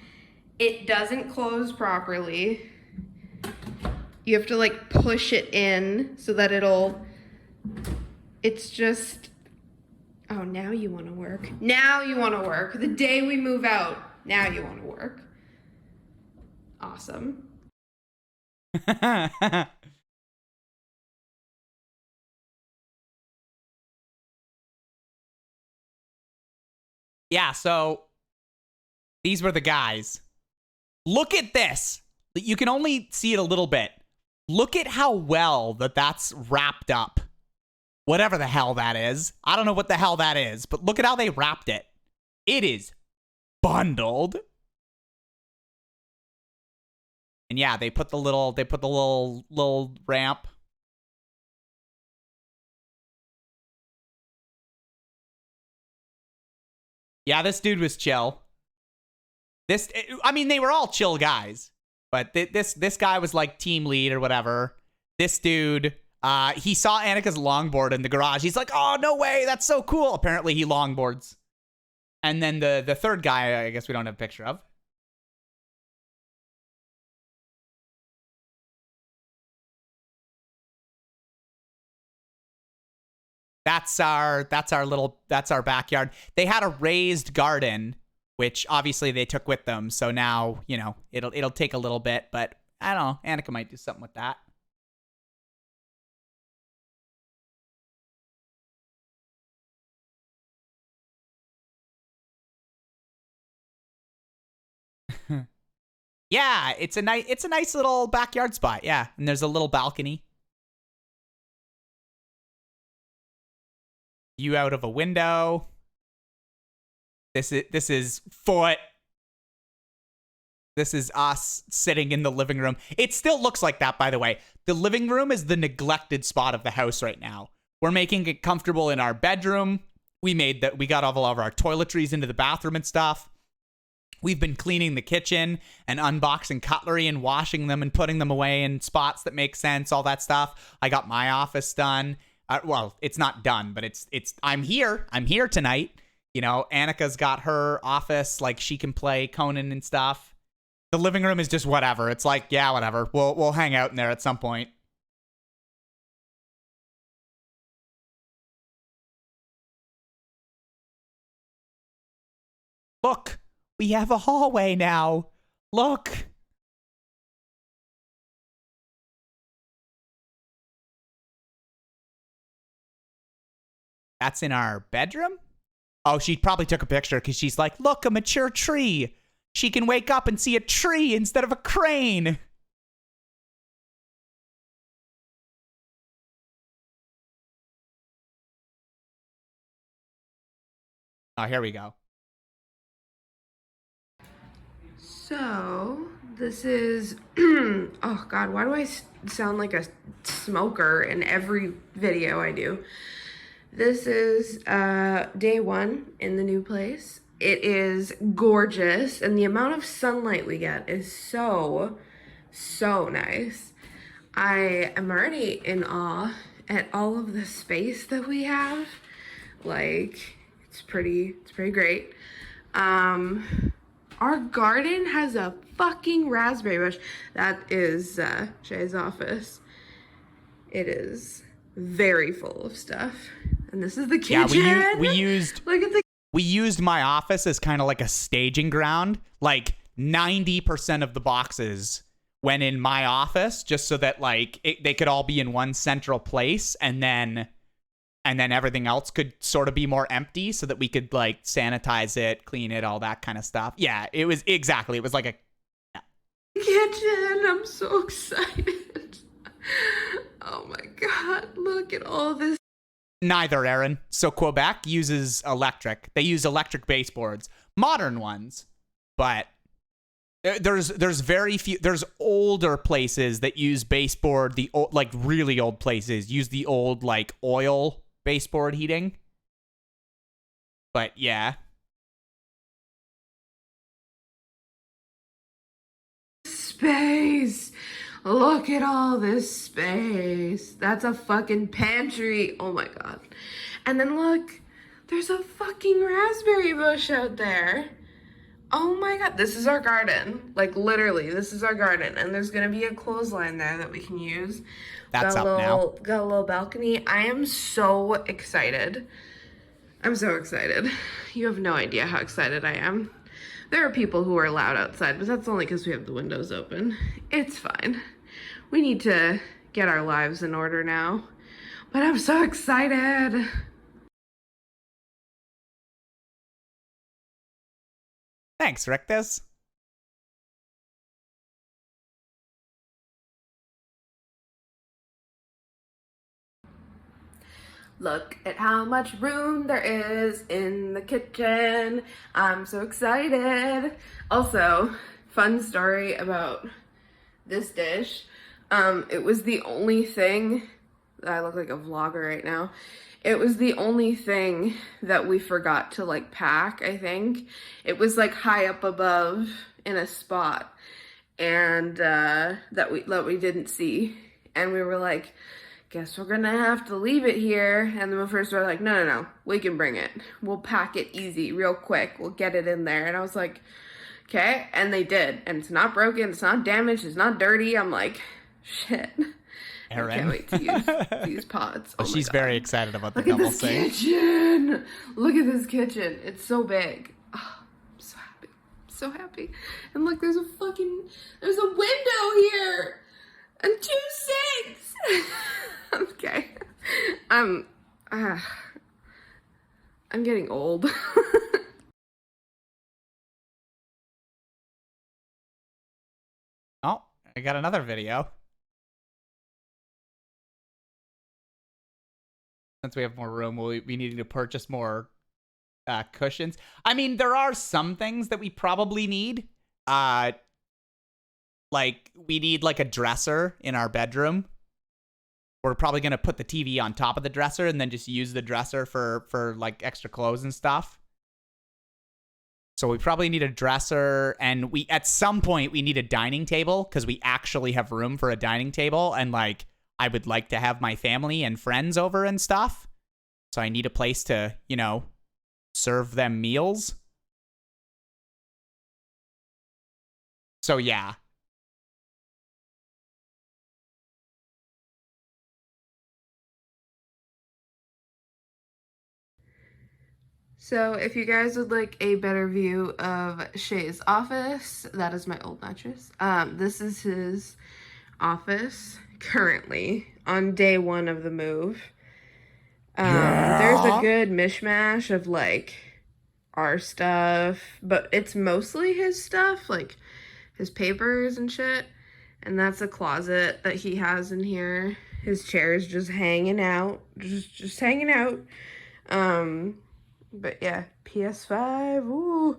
It doesn't close properly. You have to, like, push it in so that it's just, oh, now you want to work. Now you want to work. The day we move out, now you want to work. Awesome. Yeah, so these were the guys. Look at this. You can only see it a little bit. Look at how well that's wrapped up. Whatever the hell that is. I don't know what the hell that is, but look at how they wrapped it. It is bundled. And yeah, they put the little ramp. Yeah, this dude was chill. I mean, they were all chill guys, but this guy was like team lead or whatever. This dude, he saw Annika's longboard in the garage. He's like, oh, no way, that's so cool. Apparently he longboards. And then the third guy, I guess we don't have a picture of. That's our backyard. They had a raised garden, which obviously they took with them. So now, you know, it'll take a little bit, but I don't know. Annika might do something with that. Yeah, it's a nice little backyard spot. Yeah, and there's a little balcony. You out of a window. This is foot. This is us sitting in the living room. It still looks like that, by the way. The living room is the neglected spot of the house right now. We're making it comfortable in our bedroom. We got all of our toiletries into the bathroom and stuff. We've been cleaning the kitchen and unboxing cutlery and washing them and putting them away in spots that make sense, all that stuff. I got my office done. Well, it's not done, but I'm here. I'm here tonight. You know, Annika's got her office, like she can play Conan and stuff. The living room is just whatever. It's like, yeah, whatever. We'll hang out in there at some point. Look, we have a hallway now. Look. That's in our bedroom? Oh, she probably took a picture because she's like, look, a mature tree. She can wake up and see a tree instead of a crane. Oh, here we go. So, this is, oh God, why do I sound like a smoker in every video I do? This is day one in the new place. It is gorgeous, and the amount of sunlight we get is so nice. I am already in awe at all of the space that we have. Like, it's pretty great. Our garden has a fucking raspberry bush. That is Shay's office. It is very full of stuff. And this is the kitchen. Yeah, we used look at the we used my office as kind of like a staging ground. Like 90% of the boxes went in my office just so that like they could all be in one central place, and then everything else could sort of be more empty so that we could like sanitize it, clean it, all that kind of stuff. Yeah, it was like a kitchen. I'm so excited. Oh my god, look at all this. Neither, Aaron. So Quebec uses electric. They use electric baseboards, modern ones, but there's very few. There's older places that use baseboard. The old, like really old places use the old like oil baseboard heating. But yeah. Space. Look at all this space. That's a fucking pantry. Oh my god. And then look, there's a fucking raspberry bush out there. Oh my god, this is our garden. Like literally, this is our garden. And there's gonna be a clothesline there that we can use. That's up now. Got a little balcony. I am so excited. I'm so excited. You have no idea how excited I am. There are people who are loud outside, but that's only because we have the windows open. It's fine. We need to get our lives in order now. But I'm so excited. Thanks, Rictus. Look at how much room there is in the kitchen. I'm so excited. Also, fun story about this dish. It was the only thing, I look like a vlogger right now. It was the only thing that we forgot to like pack, I think. It was like high up above in a spot and that we didn't see. And we were like, guess we're gonna have to leave it here. And then the first were like, no, we can bring it. We'll pack it easy, real quick. We'll get it in there. And I was like, okay. And they did. And it's not broken. It's not damaged. It's not dirty. I'm like, shit. Aaron. I can't wait to use pots. Oh She's very excited about the Look at double this sink. kitchen. Look at this kitchen. It's so big. Oh, I'm so happy. I'm so happy. And look, there's a window here. And 2 sinks. Okay. I'm getting old. Oh, I got another video. Since we have more room, we need to purchase more cushions. I mean, there are some things that we probably need. Like, we need, like, a dresser in our bedroom. We're probably going to put the TV on top of the dresser and then just use the dresser for like, extra clothes and stuff. So we probably need a dresser, and at some point, we need a dining table, because we actually have room for a dining table, and, like, I would like to have my family and friends over and stuff. So I need a place to, serve them meals. So, yeah. So if you guys would like a better view of Shay's office, that is my old mattress. This is his office currently on day 1 of the move. There's a good mishmash of like our stuff, but it's mostly his stuff, like his papers and shit. And that's a closet that he has in here. His chair is just hanging out, just hanging out. But yeah, PS5, ooh.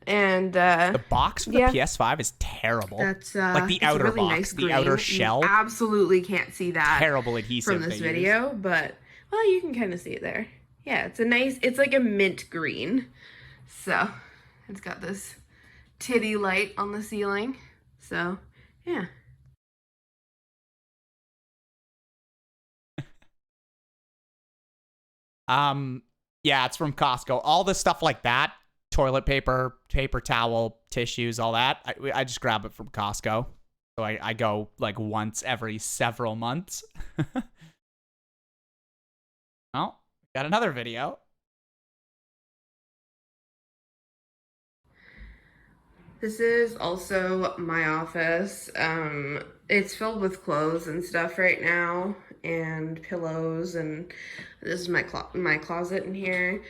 And the box for the PS5 is terrible. That's like the outer really box, nice the green. outer shell. You absolutely can't see that Terrible adhesive from this video, but well, you can kind of see it there. Yeah, it's like a mint green. So it's got this titty light on the ceiling. So yeah. Yeah, it's from Costco. All the stuff like that, toilet paper, paper towel, tissues, all that, I just grab it from Costco. So I go like once every several months. Oh, got another video. This is also my office. It's filled with clothes and stuff right now, and pillows, and this is my closet in here.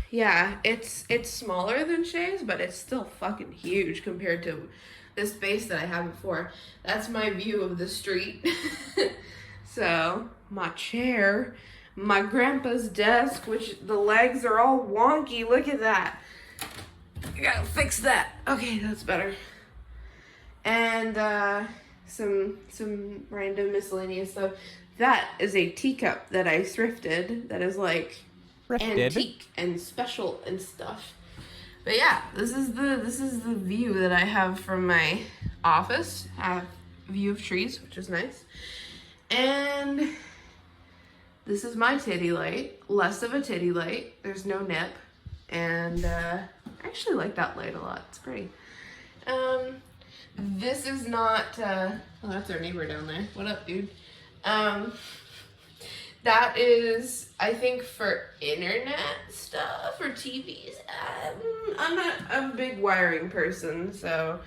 Yeah, it's smaller than Shay's, but it's still fucking huge compared to this base that I had before. That's my view of the street. So, my chair, my grandpa's desk, which the legs are all wonky. Look at that. I gotta fix that. Okay, that's better. And some random miscellaneous stuff. That is a teacup that I thrifted. That is like antique and special and stuff. But yeah, this is the view that I have from my office. I have a view of trees, which is nice. And this is my titty light. Less of a titty light. There's no nip. And I actually like that light a lot. It's pretty. This is not oh, that's our neighbor down there. What up, dude? That is, I think, for internet stuff or TVs. I'm not a big wiring person, so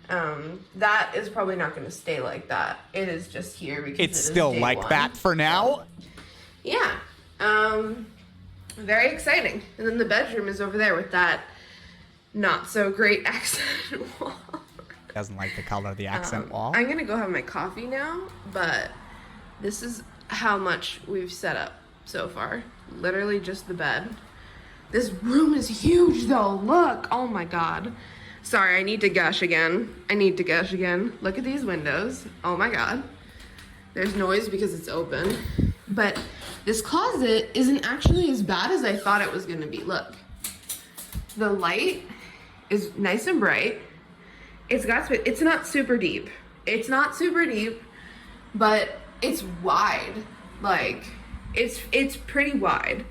that is probably not going to stay like that. It is just here because It's still like that for now. Yeah. Very exciting. And then the bedroom is over there with that not so great accent wall. Doesn't like the color of the accent wall. I'm gonna go have my coffee now, but this is how much we've set up so far. Literally just the bed. This room is huge though. Look. Oh my god. Sorry, I need to gush again. Look at these windows. Oh my god. There's noise because it's open. But this closet isn't actually as bad as I thought it was gonna be. Look. The light is nice and bright. It's not super deep. But it's wide. Like, it's pretty wide.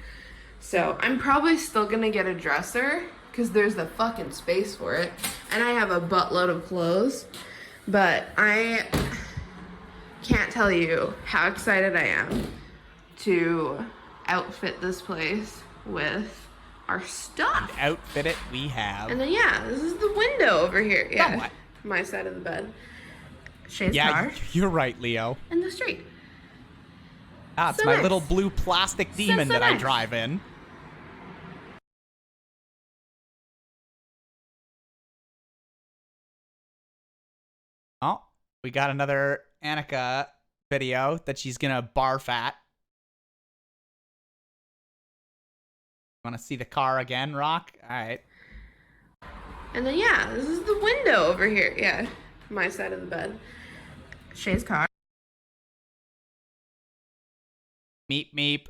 So I'm probably still gonna get a dresser because there's the fucking space for it. And I have a buttload of clothes. But I can't tell you how excited I am to outfit this place with our stuff. Outfit it, we have. And then yeah, this is the window over here. Yeah, Somewhat. My side of the bed. Shay's Yeah, car you're right, Leo. and the street. That's So my nice. little blue plastic demon so that I nice. drive in. Oh, we got another Annika video that she's gonna barf at. Want to see the car again, Rock? All right. And then yeah, this is the window over here. Yeah, my side of the bed. Shay's car. Meep meep.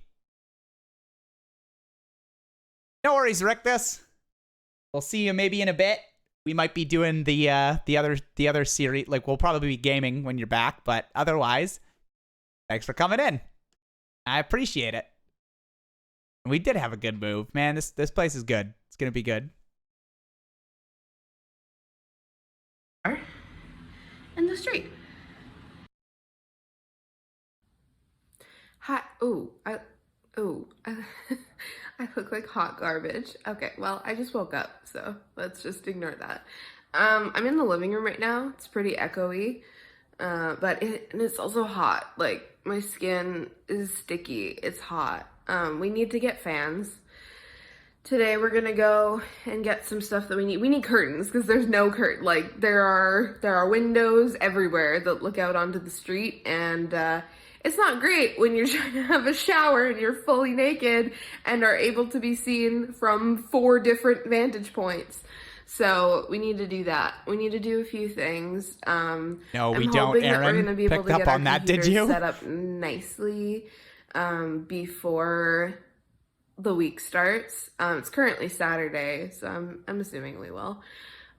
No worries, Rictus. We'll see you maybe in a bit. We might be doing the other series. Like, we'll probably be gaming when you're back, but otherwise, thanks for coming in. I appreciate it. We did have a good move, man. This place is good. It's gonna be good. And the street. Hi. I look like hot garbage. Okay, well, I just woke up, so let's just ignore that. I'm in the living room right now. It's pretty echoey, but it's also hot. Like, my skin is sticky. It's hot. We need to get fans. Today we're gonna go and get some stuff that we need. We need curtains because there's no curtain. Like, there are windows everywhere that look out onto the street, and it's not great when you're trying to have a shower and you're fully naked and are able to be seen from 4 different vantage points. So we need to do that. We need to do a few things. No, I'm we don't, hoping that Aaron. we're gonna be able Picked to up get our on that, did computers you? set up nicely before the week starts. It's currently Saturday, so I'm assuming we will.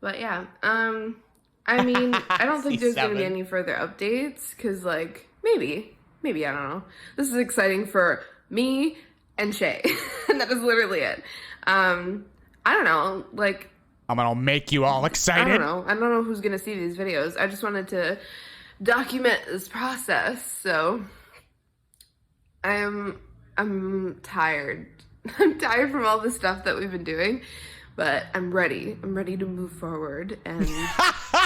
But yeah, I mean, I don't think there's gonna be C7. any further updates because, like, maybe I don't know. This is exciting for me and Shay, and that is literally it. I don't know, like, I'm gonna make you all excited. I don't know who's gonna see these videos. I just wanted to document this process. So I'm tired. I'm tired from all the stuff that we've been doing, but I'm ready. I'm ready to move forward and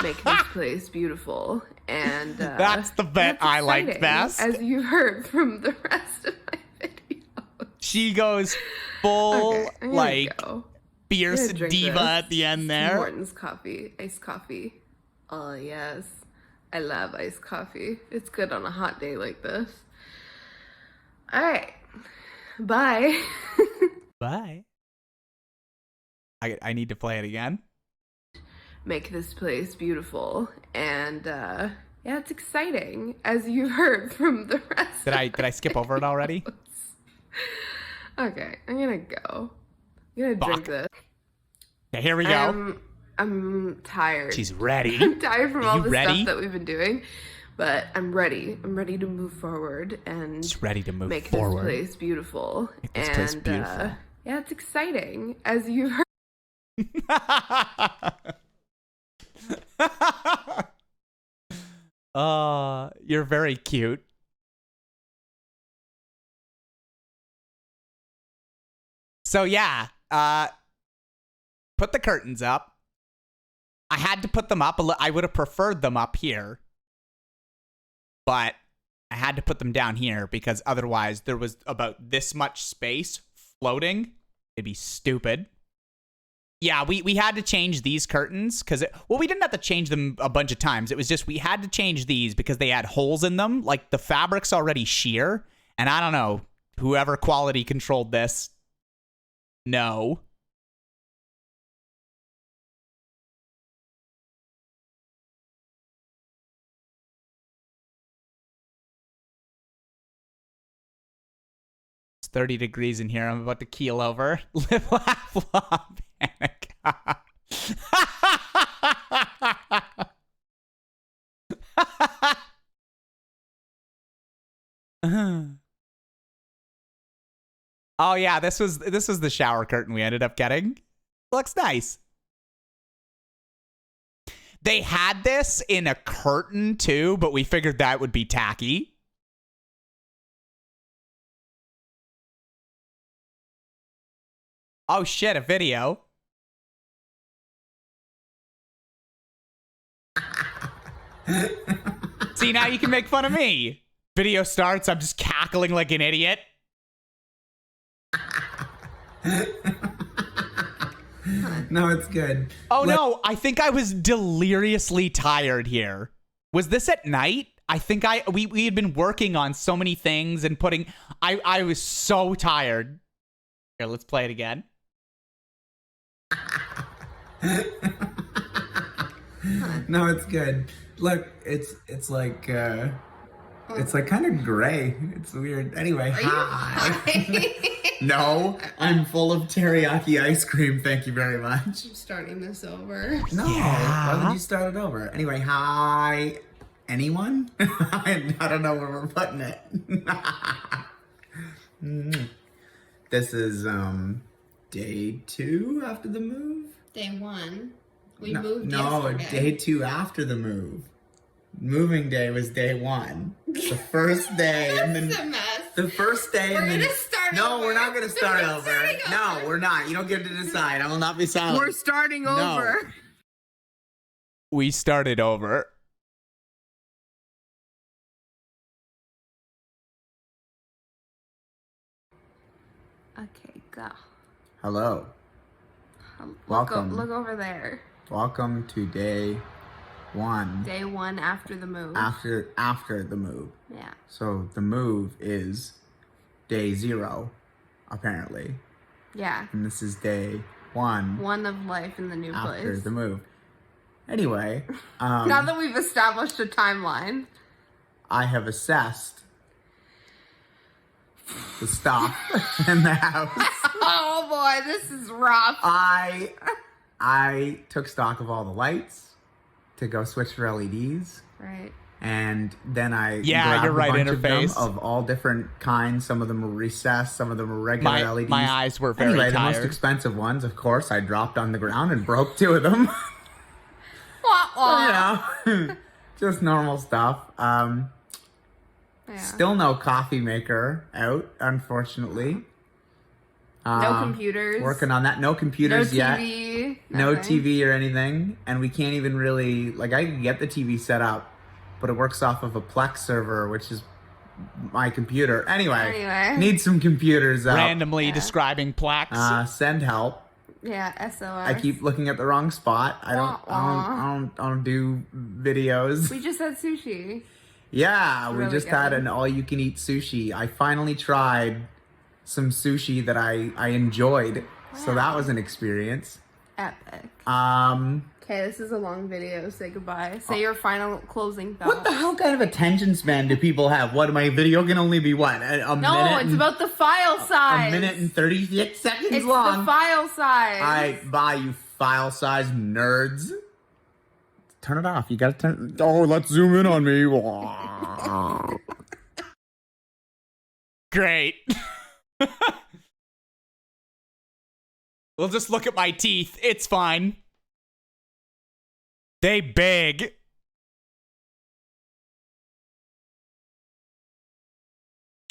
make this place beautiful. And That's the bit I liked exciting, best. as you heard from the rest of my videos. She goes full, Okay, I'm gonna like, go. fierce I'm gonna drink diva this. at the end there. Morton's coffee, iced coffee. Oh, yes. I love iced coffee. It's good on a hot day like this. All right. Bye. Bye. I need to play it again. Make this place beautiful. And, yeah, it's exciting, as you heard from the rest. Did I skip over it already? Okay, I'm gonna go. I'm gonna drink this. Okay, here we go. I'm tired. She's ready. I'm tired from Are all you the ready? stuff that we've been doing, but I'm ready. I'm ready to move forward and She's ready to move make forward. this place beautiful. Make this place and beautiful. yeah, it's exciting, as you heard. You're very cute. So yeah, put the curtains up. I had to put them up. I would have preferred them up here, but I had to put them down here because otherwise there was about this much space floating. It'd be stupid. Yeah, we had to change these curtains because, well, we didn't have to change them a bunch of times. It was just we had to change these because they had holes in them. Like, the fabric's already sheer, and I don't know, whoever quality controlled this, no. It's 30 degrees in here. I'm about to keel over. Live, laugh, love, panic. Oh yeah, this was the shower curtain we ended up getting. Looks nice. They had this in a curtain too, but we figured that would be tacky. Oh shit, a video. See, now you can make fun of me. Video starts, I'm just cackling like an idiot. No, it's good. Oh no, I think I was deliriously tired here. Was this at night? I think we had been working on so many things and I was so tired. Here, let's play it again. No, it's good. Look, it's like kind of gray. It's weird. Anyway, hi. No, I'm full of teriyaki ice cream. Thank you very much. I'm starting this over. No, Yeah. why would you start it over? Anyway, hi. Anyone? I don't know where we're putting it. This is day 2 after the move. Day 1. We No, moved no, yesterday. day 2 after the move. Moving day was day 1. The first day, and then It's a mess. the first day, We're and then gonna start no, over. we're not gonna start We're over. starting No, over. we're not. You don't get to decide. I will not be silent. We're starting No. over. We started over. Okay, go. Hello. Welcome. Look over there. Welcome to day 1 Day 1 after the move. after the move. Yeah. So the move is day 0, apparently, Yeah. and this is day 1 1 of life in the new after place. the move. Anyway, Now that we've established a timeline. I have assessed the stock in the house. Oh boy, this is rough. I took stock of all the lights to go switch for LEDs, Right. and then I Yeah, grabbed you're right, a bunch interface. of them of all different kinds. Some of them were recessed, some of them were regular LEDs. My eyes were very Anyway, the most tired. expensive ones, of course, I dropped on the ground and broke 2 of them. Wah, wah. You know, just normal stuff. Yeah. Still no coffee maker out, unfortunately. No computers. Working on that. No No computers yet. TV. No nothing. TV or anything. And we can't even really, like, I can get the TV set up, but it works off of a Plex server, which is my computer. Anyway. Anyway. Need some computers up. Randomly describing plaques. Send help. Yeah, SOS. I keep looking at the wrong spot. I don't do videos. We just had sushi. Yeah, we Really just had good. an all-you-can-eat sushi. I finally tried some sushi that I enjoyed. So that was an experience. Epic. Um, Okay, this is a long video. Say goodbye. Say your final closing thoughts. what the hell kind of attention span do people have? What, my video can only be what? A No, minute? it's about the file size. A minute and 36 seconds It's long. the file size. Alright, bye, you file size nerds. Turn it off. You gotta turn. Oh, let's zoom in on me. Great. We'll just look at my teeth. It's fine. They big.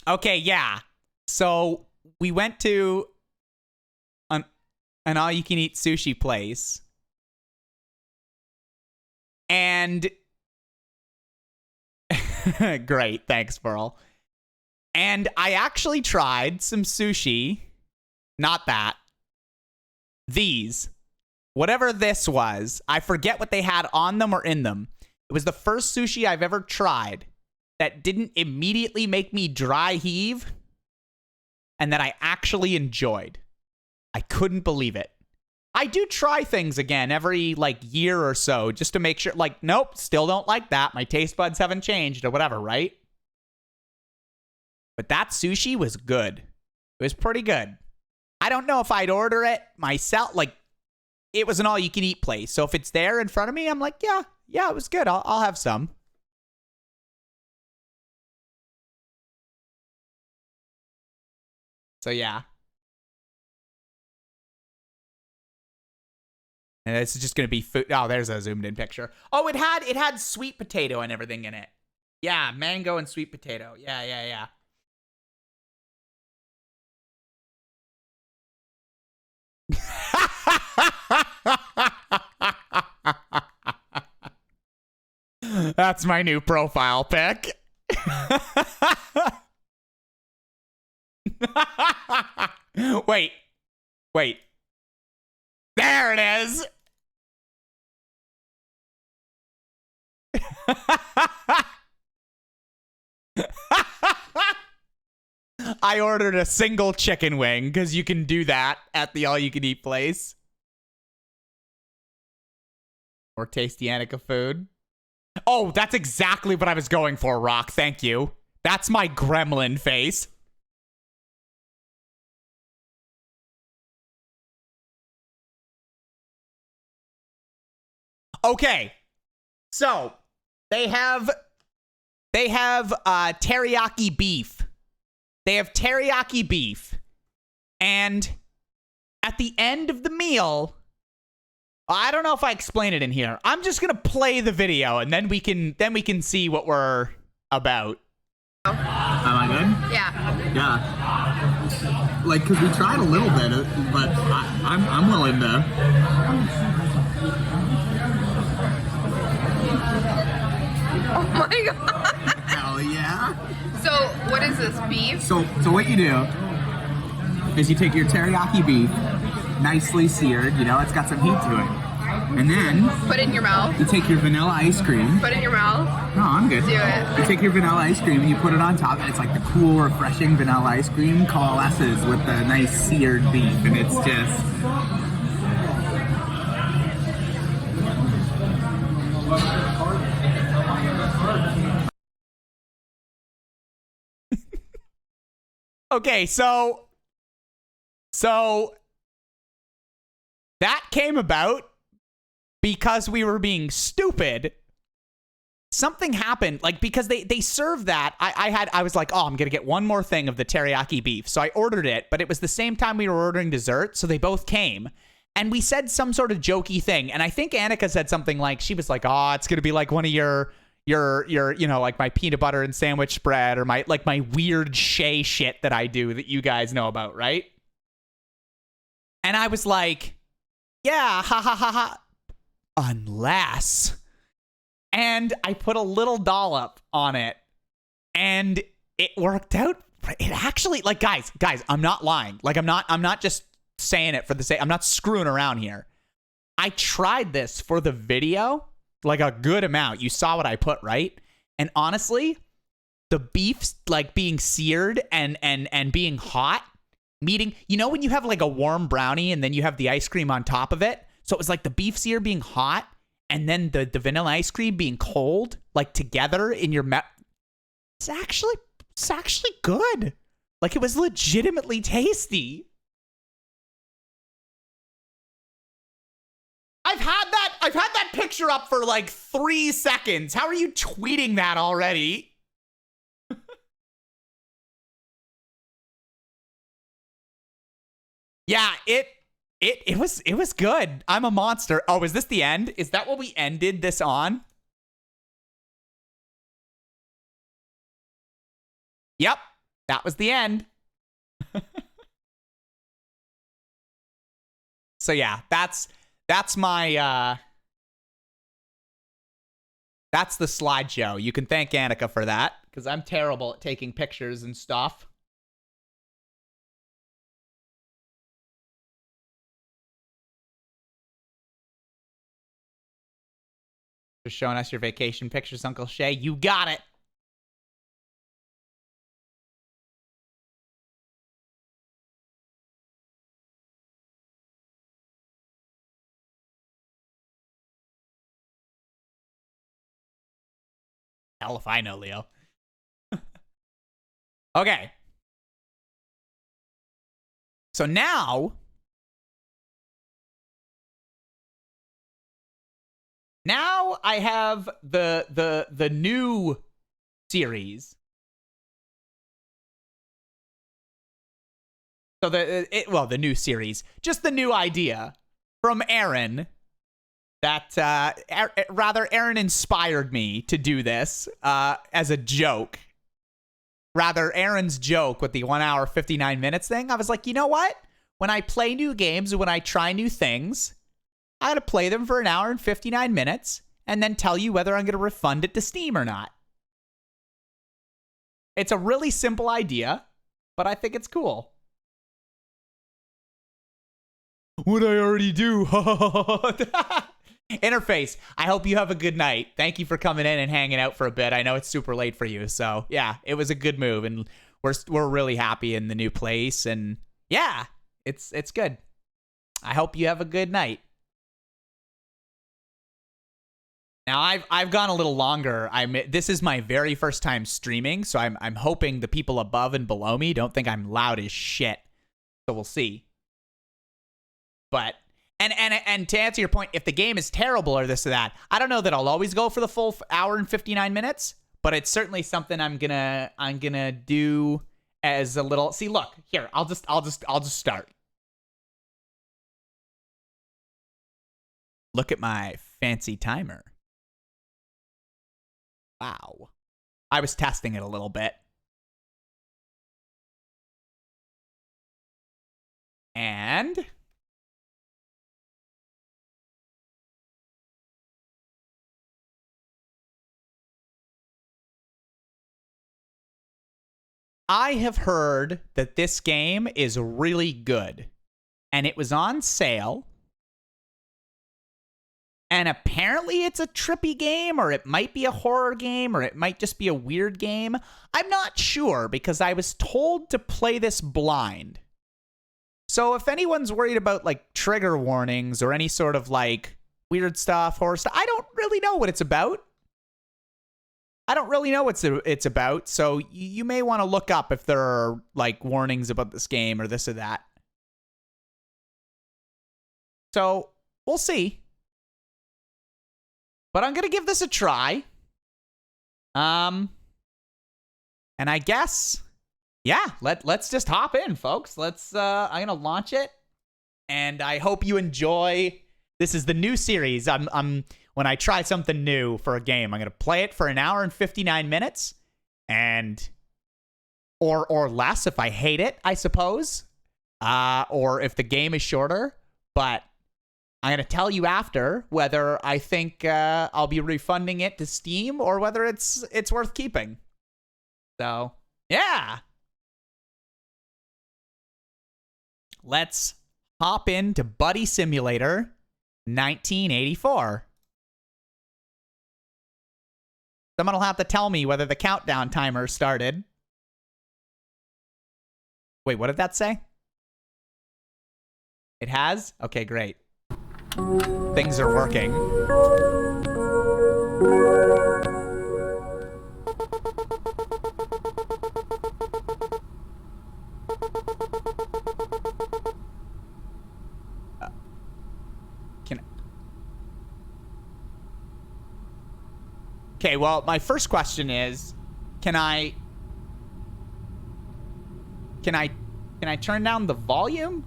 Okay, yeah. So we went to an all-you-can-eat sushi place. And great, thanks, Pearl. And I actually tried some sushi. Not that. These. Whatever this was, I forget what they had on them or in them. It was the first sushi I've ever tried that didn't immediately make me dry heave and that I actually enjoyed. I couldn't believe it. I do try things again every year or so just to make sure, nope, still don't like that. My taste buds haven't changed or whatever, right? But that sushi was good. It was pretty good. I don't know if I'd order it myself. It was an all-you-can-eat place. So if it's there in front of me, I'm like, yeah, it was good. I'll have some. So yeah. And this is just gonna be food. Oh, there's a zoomed in picture. Oh, it had sweet potato and everything in it. Yeah, mango and sweet potato. Yeah. That's my new profile pic. Wait. There it is. I ordered a single chicken wing because you can do that at the all-you-can-eat place. Or tasty Annika food. Oh, that's exactly what I was going for, Rock. Thank you. That's my gremlin face. Okay. So, they have teriyaki beef. They have teriyaki beef. And at the end of the meal, I don't know if I explain it in here. I'm just going to play the video and then we can see what we're about. Am I good? Yeah. Yeah. Because we tried a little bit, but I'm willing to. Oh my god. Hell yeah. So, what is this, beef? So what you do is you take your teriyaki beef, nicely seared, it's got some heat to it. And then Put it in your mouth. you take your vanilla ice cream. Put it in your mouth. No, I'm good. Do it. You take your vanilla ice cream and you put it on top, and it's like the cool, refreshing vanilla ice cream coalesces with the nice seared beef, and it's just... Okay, so that came about because we were being stupid. Something happened, because they served that. I was like, oh, I'm gonna get one more thing of the teriyaki beef. So I ordered it, but it was the same time we were ordering dessert, so they both came. And we said some sort of jokey thing. And I think Annika said something she was like, oh, it's gonna be like one of your my peanut butter and sandwich spread, or my weird Shay shit that I do that you guys know about, right? And I was like, yeah, ha ha ha ha. Unless. And I put a little dollop on it, and it worked out. It actually, guys, I'm not lying. I'm not just saying it for the sake. I'm not screwing around here. I tried this for the video, like a good amount. You saw what I put, right? And honestly, the beef like being seared and being hot, meeting, you know when you have like a warm brownie and then you have the ice cream on top of it? So it was like the beef sear being hot and then the vanilla ice cream being cold, like together in your mouth. It's actually good. Like it was legitimately tasty. I've had that picture up for like 3 seconds. How are you tweeting that already? Yeah, it was good. I'm a monster. Oh, is this the end? Is that what we ended this on? Yep, that was the end. So yeah, that's my that's the slideshow. You can thank Annika for that because I'm terrible at taking pictures and stuff. Just showing us your vacation pictures, Uncle Shay. You got it. Hell if I know, Leo. Okay. So now I have the new series. So the new series, just the new idea from Aaron. That Aaron inspired me to do this as a joke. Rather, Aaron's joke with the 1 hour 59 minutes thing. I was like, you know what? When I play new games, when I try new things, I gotta play them for 1 hour and 59 minutes and then tell you whether I'm gonna refund it to Steam or not. It's a really simple idea, but I think it's cool. What I already do. Interface, I hope you have a good night. Thank you for coming in and hanging out for a bit. I know it's super late for you, so yeah, it was a good move, and we're really happy in the new place, and yeah, it's good. I hope you have a good night. Now I've gone a little longer. This is my very first time streaming, so I'm hoping the people above and below me don't think I'm loud as shit. So we'll see. But and to answer your point, if the game is terrible or this or that, I don't know that I'll always go for the full hour and 59 minutes, but it's certainly something I'm gonna do as a little. See, look here. I'll just start. Look at my fancy timer. Wow. I was testing it a little bit. And I have heard that this game is really good, and it was on sale, and apparently it's a trippy game, or it might be a horror game, or it might just be a weird game. I'm not sure, because I was told to play this blind. So if anyone's worried about like trigger warnings or any sort of like weird stuff, horror stuff, I don't really know what it's about. I don't really know what it's about, so you may want to look up if there are, like, warnings about this game or this or that. So, we'll see. But I'm going to give this a try. And I guess, yeah, let's just hop in, folks. I'm going to launch it, and I hope you enjoy. This is the new series. When I try something new for a game, I'm going to play it for 1 hour and 59 minutes, and or less if I hate it, I suppose, or if the game is shorter. But I'm going to tell you after whether I think I'll be refunding it to Steam or whether it's worth keeping. So, yeah. Let's Hop into Buddy Simulator 1984. Someone will have to tell me whether the countdown timer started. Wait, what did that say? It has? Okay, great. Things are working. Okay, well, my first question is, can I turn down the volume?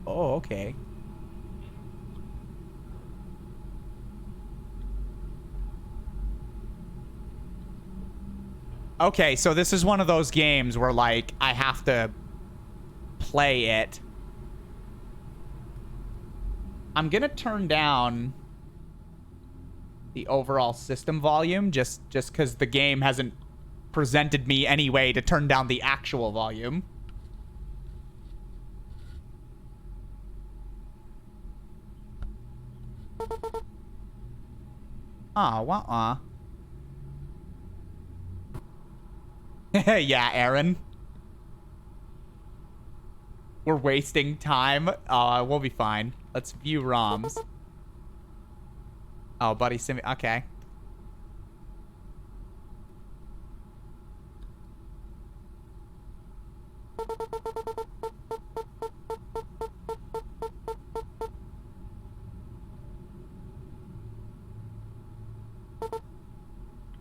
Oh, okay. Okay, so this is one of those games where, like, I have to play it. I'm gonna turn down the overall system volume just because the game hasn't presented me any way to turn down the actual volume. Wah-wah. Yeah, Aaron. We're wasting time. We'll be fine. Let's view ROMs. Oh, Buddy Sim. Okay.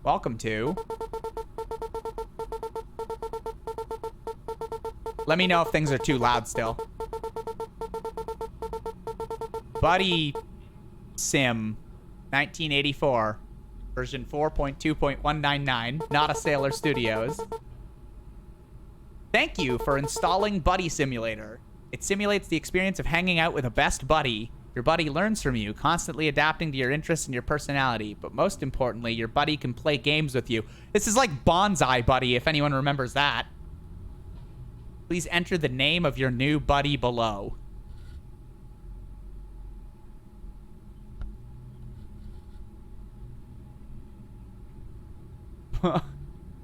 Welcome to. Let me know if things are too loud still. Buddy Sim 1984 version 4.2.199, Not a Sailor Studios. Thank you for installing Buddy Simulator. It simulates the experience of hanging out with a best buddy. Your buddy learns from you, constantly adapting to your interests and your personality. But most importantly, your buddy can play games with you. This is like Bonsai Buddy, if anyone remembers that. Please enter the name of your new buddy below.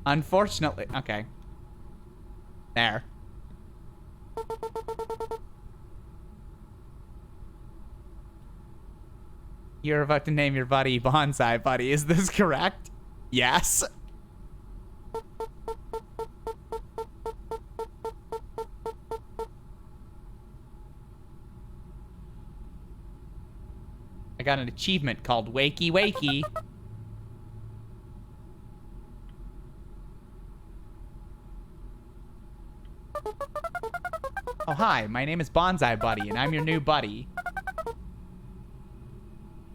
Unfortunately, okay. There. You're about to name your buddy Bonsai Buddy. Is this correct? Yes. I got an achievement called Wakey Wakey. Oh, hi. My name is Bonsai Buddy, and I'm your new buddy.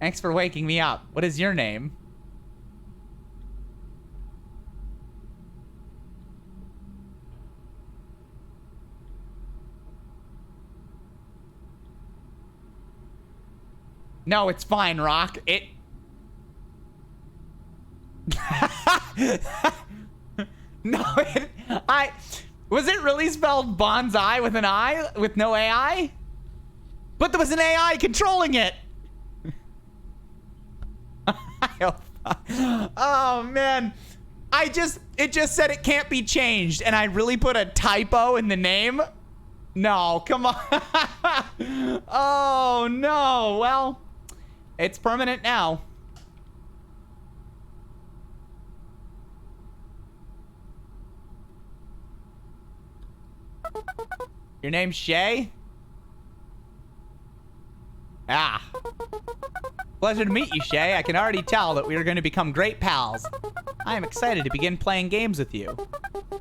Thanks for waking me up. What is your name? No, it's fine, Rock. It... No, Was it really spelled bonsai with an I? With no AI? But there was an AI controlling it! Oh, man. It just said it can't be changed, and I really put a typo in the name? No, come on. Oh, no. Well, it's permanent now. Your name's Shay? Ah. Pleasure to meet you, Shay. I can already tell that we are going to become great pals. I am excited to begin playing games with you.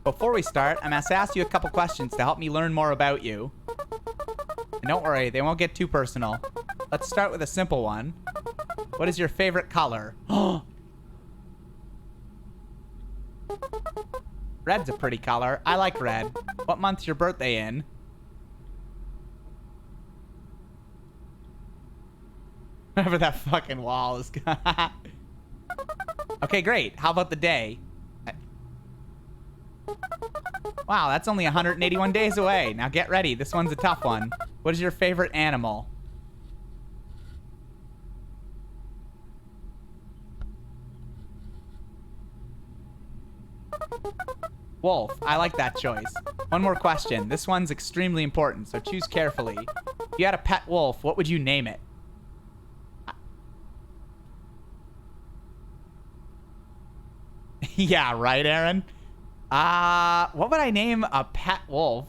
Before we start, I must ask you a couple questions to help me learn more about you. And don't worry, they won't get too personal. Let's start with a simple one. What is your favorite color? Red's a pretty color. I like red. What month's your birthday in? Whatever that fucking wall is. Okay, great. How about the day? Wow, that's only 181 days away. Now get ready. This one's a tough one. What is your favorite animal? Wolf. I like that choice. One more question. This one's extremely important, so choose carefully. If you had a pet wolf, what would you name it? Yeah, right, Aaron? What would I name a pet wolf?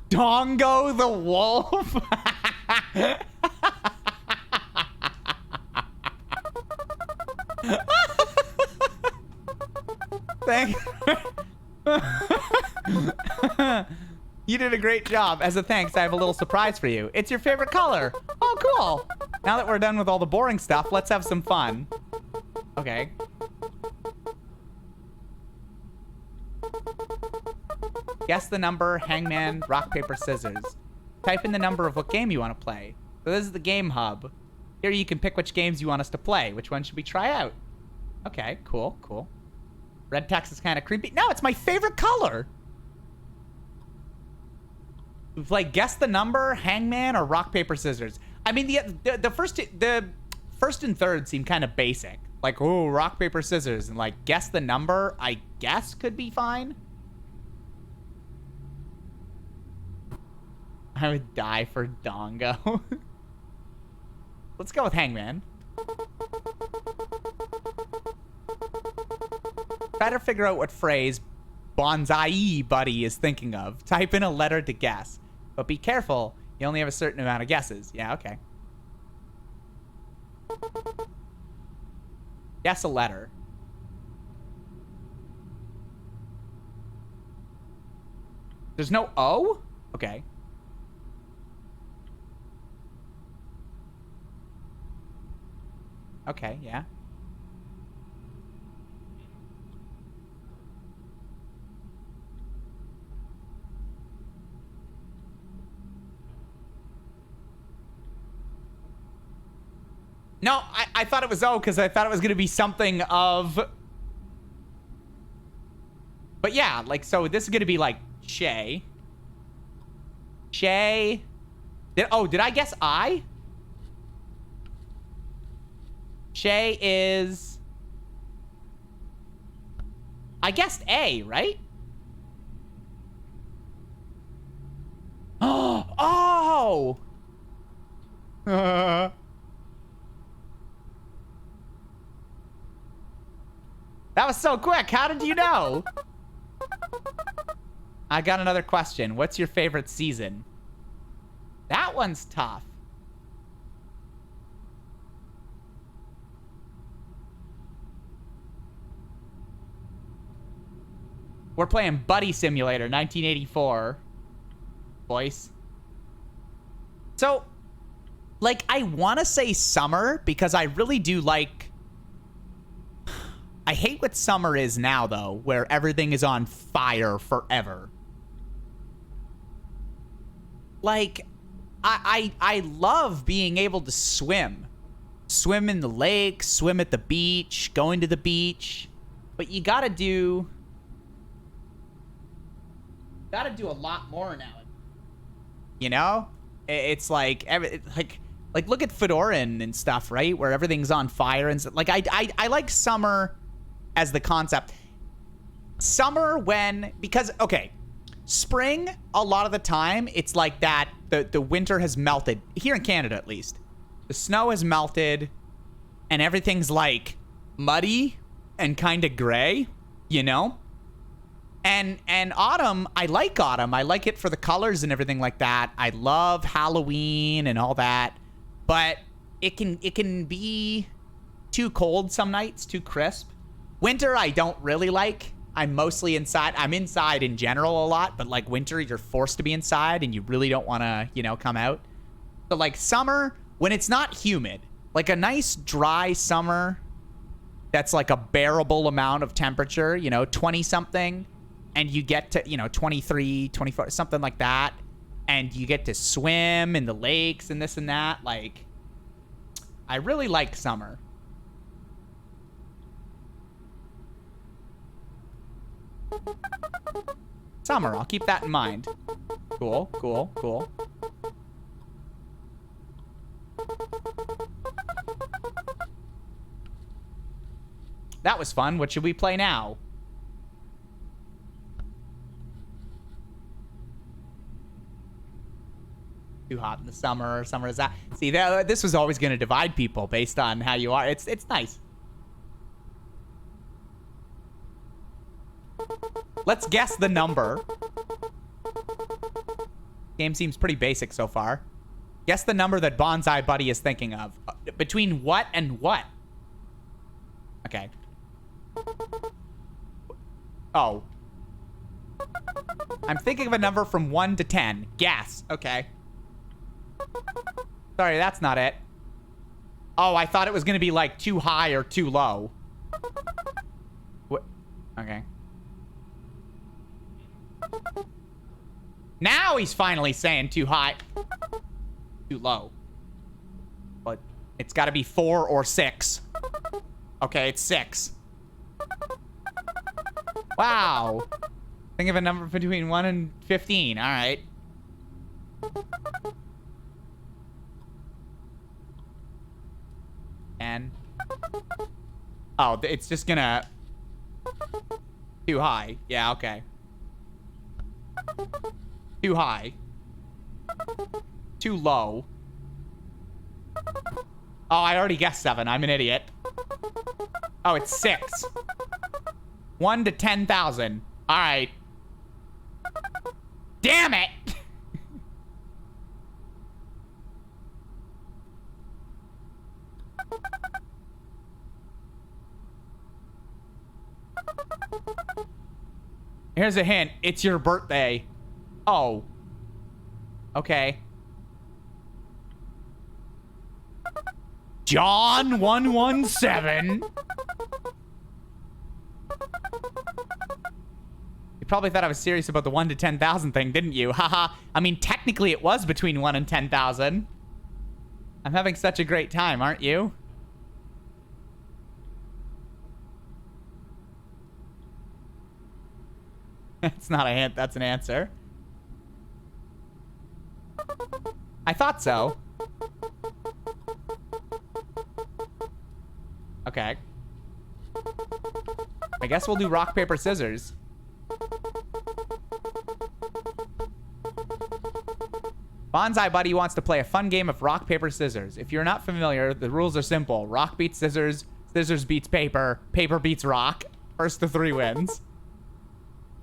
Dongo the wolf? Thank You did a great job. As a thanks, I have a little surprise for you. It's your favorite color. Oh, cool. Now that we're done with all the boring stuff, let's have some fun. Okay. Guess the number, hangman, rock, paper, scissors. Type in the number of what game you want to play. So this is the game hub. Here you can pick which games you want us to play. Which one should we try out? Okay, cool, cool. Red text is kind of creepy. No, it's my favorite color. We play guess the number, hangman, or rock, paper, scissors. I mean, the first and third seem kind of basic. Like, oh, rock, paper, scissors. And like, guess the number, I guess could be fine. I would die for Dongo. Let's go with hangman. Try to figure out what phrase Bonsai Buddy is thinking of. Type in a letter to guess. But be careful, you only have a certain amount of guesses. Yeah, okay. Guess a letter. There's no O? Okay. Okay, yeah. No, I thought it was O because I thought it was going to be something of... But yeah, like, so this is going to be like Shay. Shay. Did I guess I? Shay is... I guessed A, right? Oh! That was so quick. How did you know? I got another question. What's your favorite season? That one's tough. We're playing Buddy Simulator 1984. Boys. So, like, I want to say summer because I really do like... I hate what summer is now, though, where everything is on fire forever. Like, I love being able to swim. Swim in the lake, swim at the beach, going to the beach. But you gotta do a lot more now. You know? It's like, like look at Fedoran and stuff, right? Where everything's on fire and stuff. Like, I like summer as the concept. Summer when, because, okay, spring, a lot of the time, it's like that, the winter has melted. Here in Canada, at least. The snow has melted, and everything's, like, muddy and kind of gray, you know? And autumn, I like autumn. I like it for the colors and everything like that. I love Halloween and all that. But it can be too cold some nights, too crisp. Winter, I don't really like. I'm mostly inside. I'm inside in general a lot, but like winter, you're forced to be inside and you really don't want to, you know, come out. So like summer, when it's not humid, like a nice dry summer that's like a bearable amount of temperature, you know, 20 something, and you get to, you know, 23, 24, something like that, and you get to swim in the lakes and this and that. Like, I really like summer. Summer, I'll keep that in mind. Cool, cool, cool. That was fun. What should we play now? Too hot in the summer. Summer is that. See, this was always going to divide people based on how you are. It's nice. Let's guess the number. Game seems pretty basic so far. Guess the number that Bonsai Buddy is thinking of. Between what and what? Okay. Oh. I'm thinking of a number from 1 to 10. Guess. Okay. Sorry, that's not it. Oh, I thought it was going to be like too high or too low. What? Okay. Now he's finally saying too high. Too low. But it's got to be 4 or 6. Okay, it's 6. Wow. Think of a number between 1 and 15. All right. And oh, it's just gonna too high. Yeah, okay. Too high. Too low. Oh, I already guessed 7. I'm an idiot. Oh, it's 6. 1 to 10,000. All right. Damn it! Here's a hint. It's your birthday. Oh. Okay. John 117. You probably thought I was serious about the 1 to 10,000 thing, didn't you? Haha. I mean, technically it was between 1 and 10,000. I'm having such a great time, aren't you? It's not a hint, that's an answer. I thought so. Okay. I guess we'll do rock, paper, scissors. Bonsai Buddy wants to play a fun game of rock, paper, scissors. If you're not familiar, the rules are simple. Rock beats scissors, scissors beats paper, paper beats rock. First to 3 wins.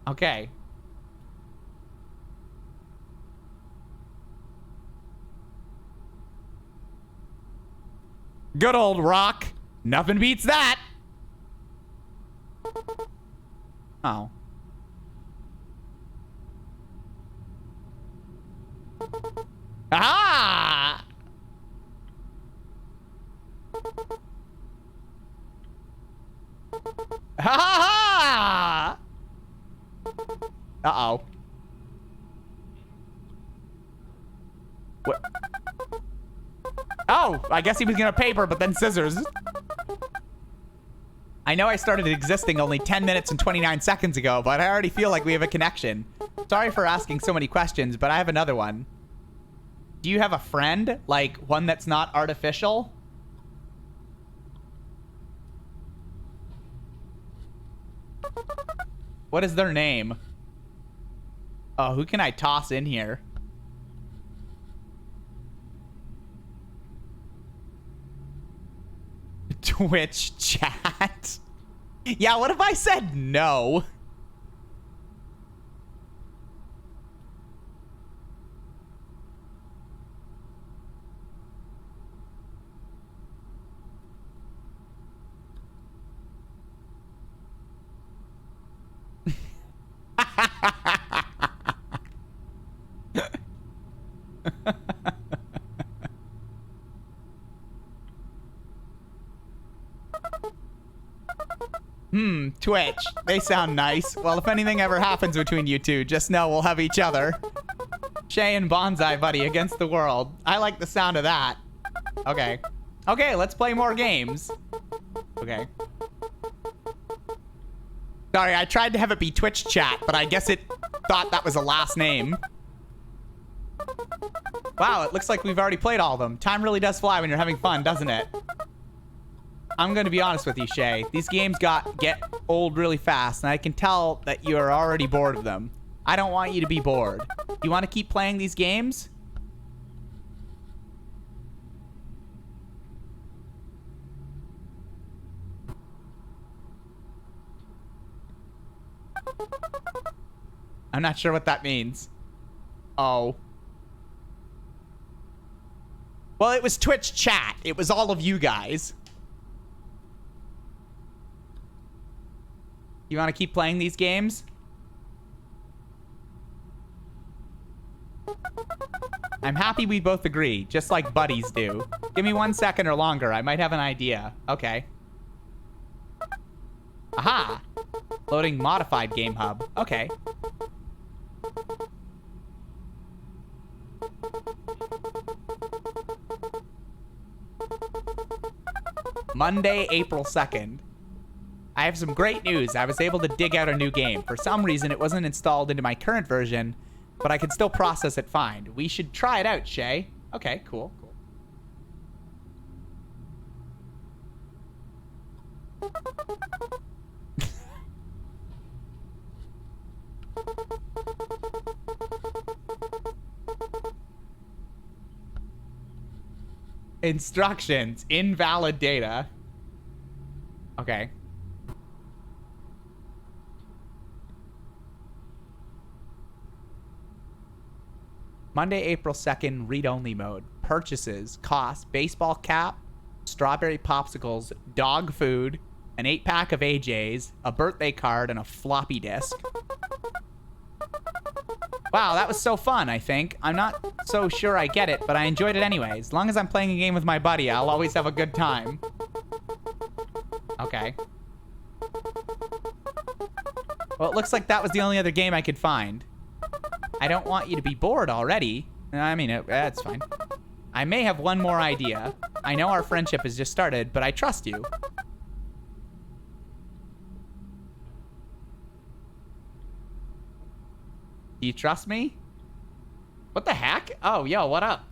Okay. Good old rock. Nothing beats that. Oh. Ah! Ha ha! Uh-oh. What? Oh, I guess he was gonna paper, but then scissors. I know I started existing only 10 minutes and 29 seconds ago, but I already feel like we have a connection. Sorry for asking so many questions, but I have another one. Do you have a friend? Like, one that's not artificial? What is their name? Oh, who can I toss in here? Twitch chat? Yeah, what if I said no? Twitch. They sound nice. Well, if anything ever happens between you two, just know we'll have each other. Shay and Bonsai Buddy against the world. I like the sound of that. Okay. Okay, let's play more games. Okay. Sorry, I tried to have it be Twitch chat, but I guess it thought that was a last name. Wow, it looks like we've already played all of them. Time really does fly when you're having fun, doesn't it? I'm gonna be honest with you, Shay. These games get old really fast, and I can tell that you're already bored of them. I don't want you to be bored. You want to keep playing these games? I'm not sure what that means. Oh. Well, it was Twitch chat. It was all of you guys. You want to keep playing these games? I'm happy we both agree, just like buddies do. Give me 1 second or longer. I might have an idea. Okay. Aha! Loading modified game hub. Okay. Monday, April 2nd. I have some great news. I was able to dig out a new game. For some reason, it wasn't installed into my current version, but I can still process it fine. We should try it out, Shay. Okay, cool, cool. Instructions. Invalid data. Okay. Monday, April 2nd, read-only mode. Purchases, cost, baseball cap, strawberry popsicles, dog food, an 8-pack of AJ's, a birthday card, and a floppy disk. Wow, that was so fun, I think. I'm not so sure I get it, but I enjoyed it anyway. As long as I'm playing a game with my buddy, I'll always have a good time. Okay. Well, it looks like that was the only other game I could find. I don't want you to be bored already. I mean, that's fine. I may have one more idea. I know our friendship has just started, but I trust you. Do you trust me? What the heck? Oh, yo, what up?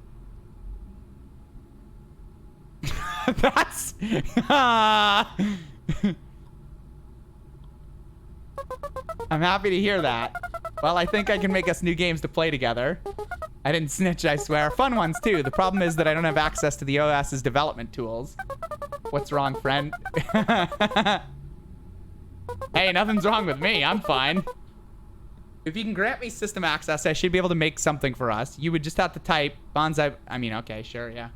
That's... I'm happy to hear that. Well, I think I can make us new games to play together. I didn't snitch, I swear. Fun ones, too. The problem is that I don't have access to the OS's development tools. What's wrong, friend? Hey, nothing's wrong with me. I'm fine. If you can grant me system access, I should be able to make something for us. You would just have to type bonsai... I mean, okay, sure, yeah.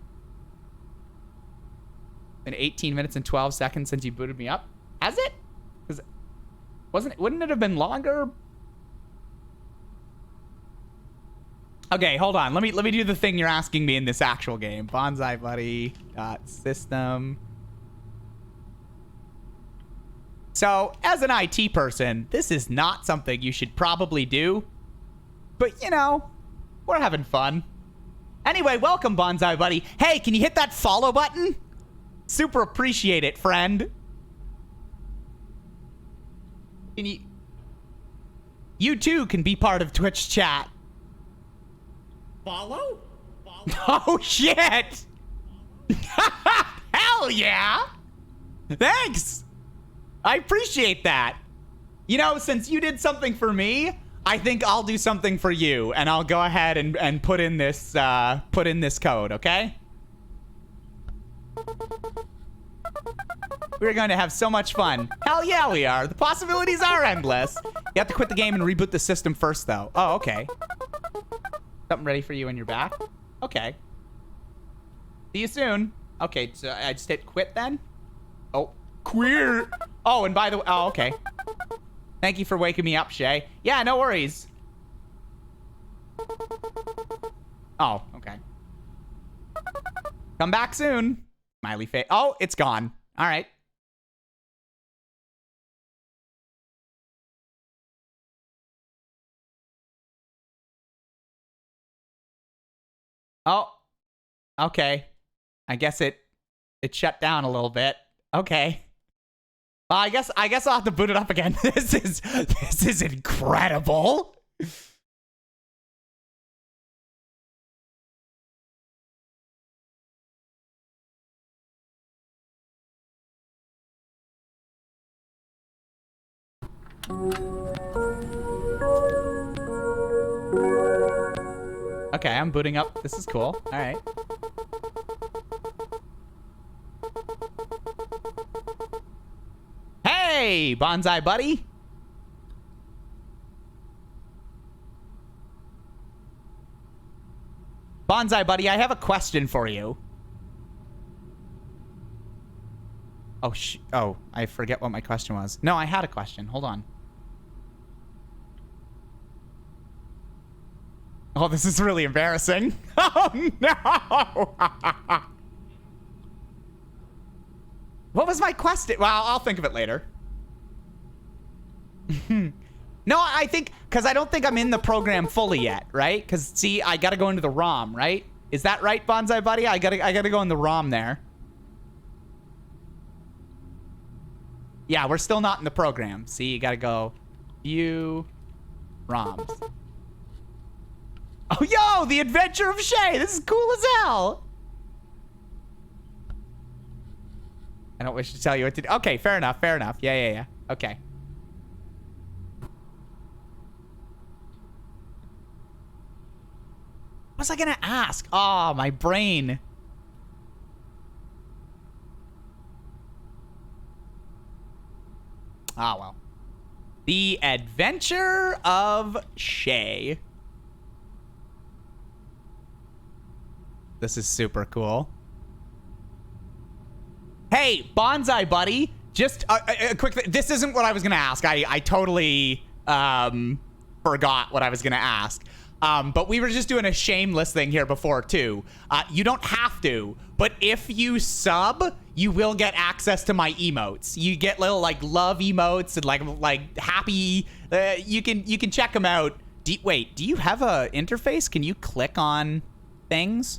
Been 18 minutes and 12 seconds since you booted me up. Has it? Wouldn't it have been longer? Okay, hold on. Let me do the thing you're asking me in this actual game. Bonsai buddy system. So, as an IT person, this is not something you should probably do. But, you know, we're having fun. Anyway, welcome, Bonsai buddy. Hey, can you hit that follow button? Super appreciate it, friend. Can you too can be part of Twitch chat. Follow? Oh, shit. Hell yeah. Thanks. I appreciate that. You know, since you did something for me, I think I'll do something for you, and I'll go ahead and put in this code, okay? We're going to have so much fun. Hell yeah, we are. The possibilities are endless. You have to quit the game and reboot the system first, though. Oh, okay. Something ready for you when you're back? Okay. See you soon. Okay, so I just hit quit then? Oh, queer. Oh, and by the way, oh, okay. Thank you for waking me up, Shay. Yeah, no worries. Oh, okay. Come back soon. Smiley face. Oh, it's gone. All right. Oh, okay. I guess it shut down a little bit. Okay. I guess I'll have to boot it up again. This is incredible. Okay, I'm booting up. This is cool. All right. Hey, Bonsai Buddy. Bonsai Buddy, I have a question for you. Oh, I forget what my question was. No, I had a question. Hold on. Oh, this is really embarrassing. Oh, no. What was my question? Well, I'll think of it later. No, I think, because I don't think I'm in the program fully yet, right? Because, see, I got to go into the ROM, right? Is that right, Bonsai Buddy? I gotta go in the ROM there. Yeah, we're still not in the program. See, you got to go view ROMs. Oh, yo, the adventure of Shay. This is cool as hell. I don't wish to tell you what to do. Okay, fair enough. Fair enough. Yeah. Okay. What was I gonna ask? Oh, my brain. Ah, well. The Adventure of Shay. This is super cool. Hey, Bonsai Buddy. Just a quick thing. This isn't what I was going to ask. I totally forgot what I was going to ask. But we were just doing a shameless thing here before, too. You don't have to, but if you sub, you will get access to my emotes. You get little, like, love emotes and, like happy... you can check them out. Wait, do you have a interface? Can you click on things?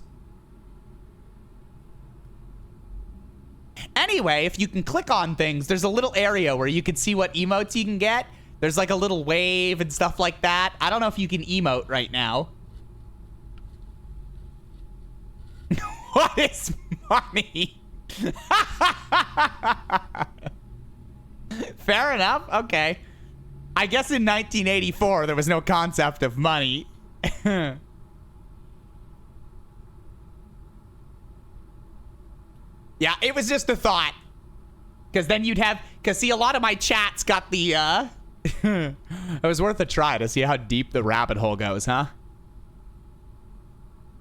Anyway, if you can click on things, there's a little area where you can see what emotes you can get. There's like a little wave and stuff like that. I don't know if you can emote right now. What is money? Fair enough. Okay. I guess in 1984, there was no concept of money. Yeah, it was just a thought. Because then you'd have... Because, see, a lot of my chats got the, It was worth a try to see how deep the rabbit hole goes, huh?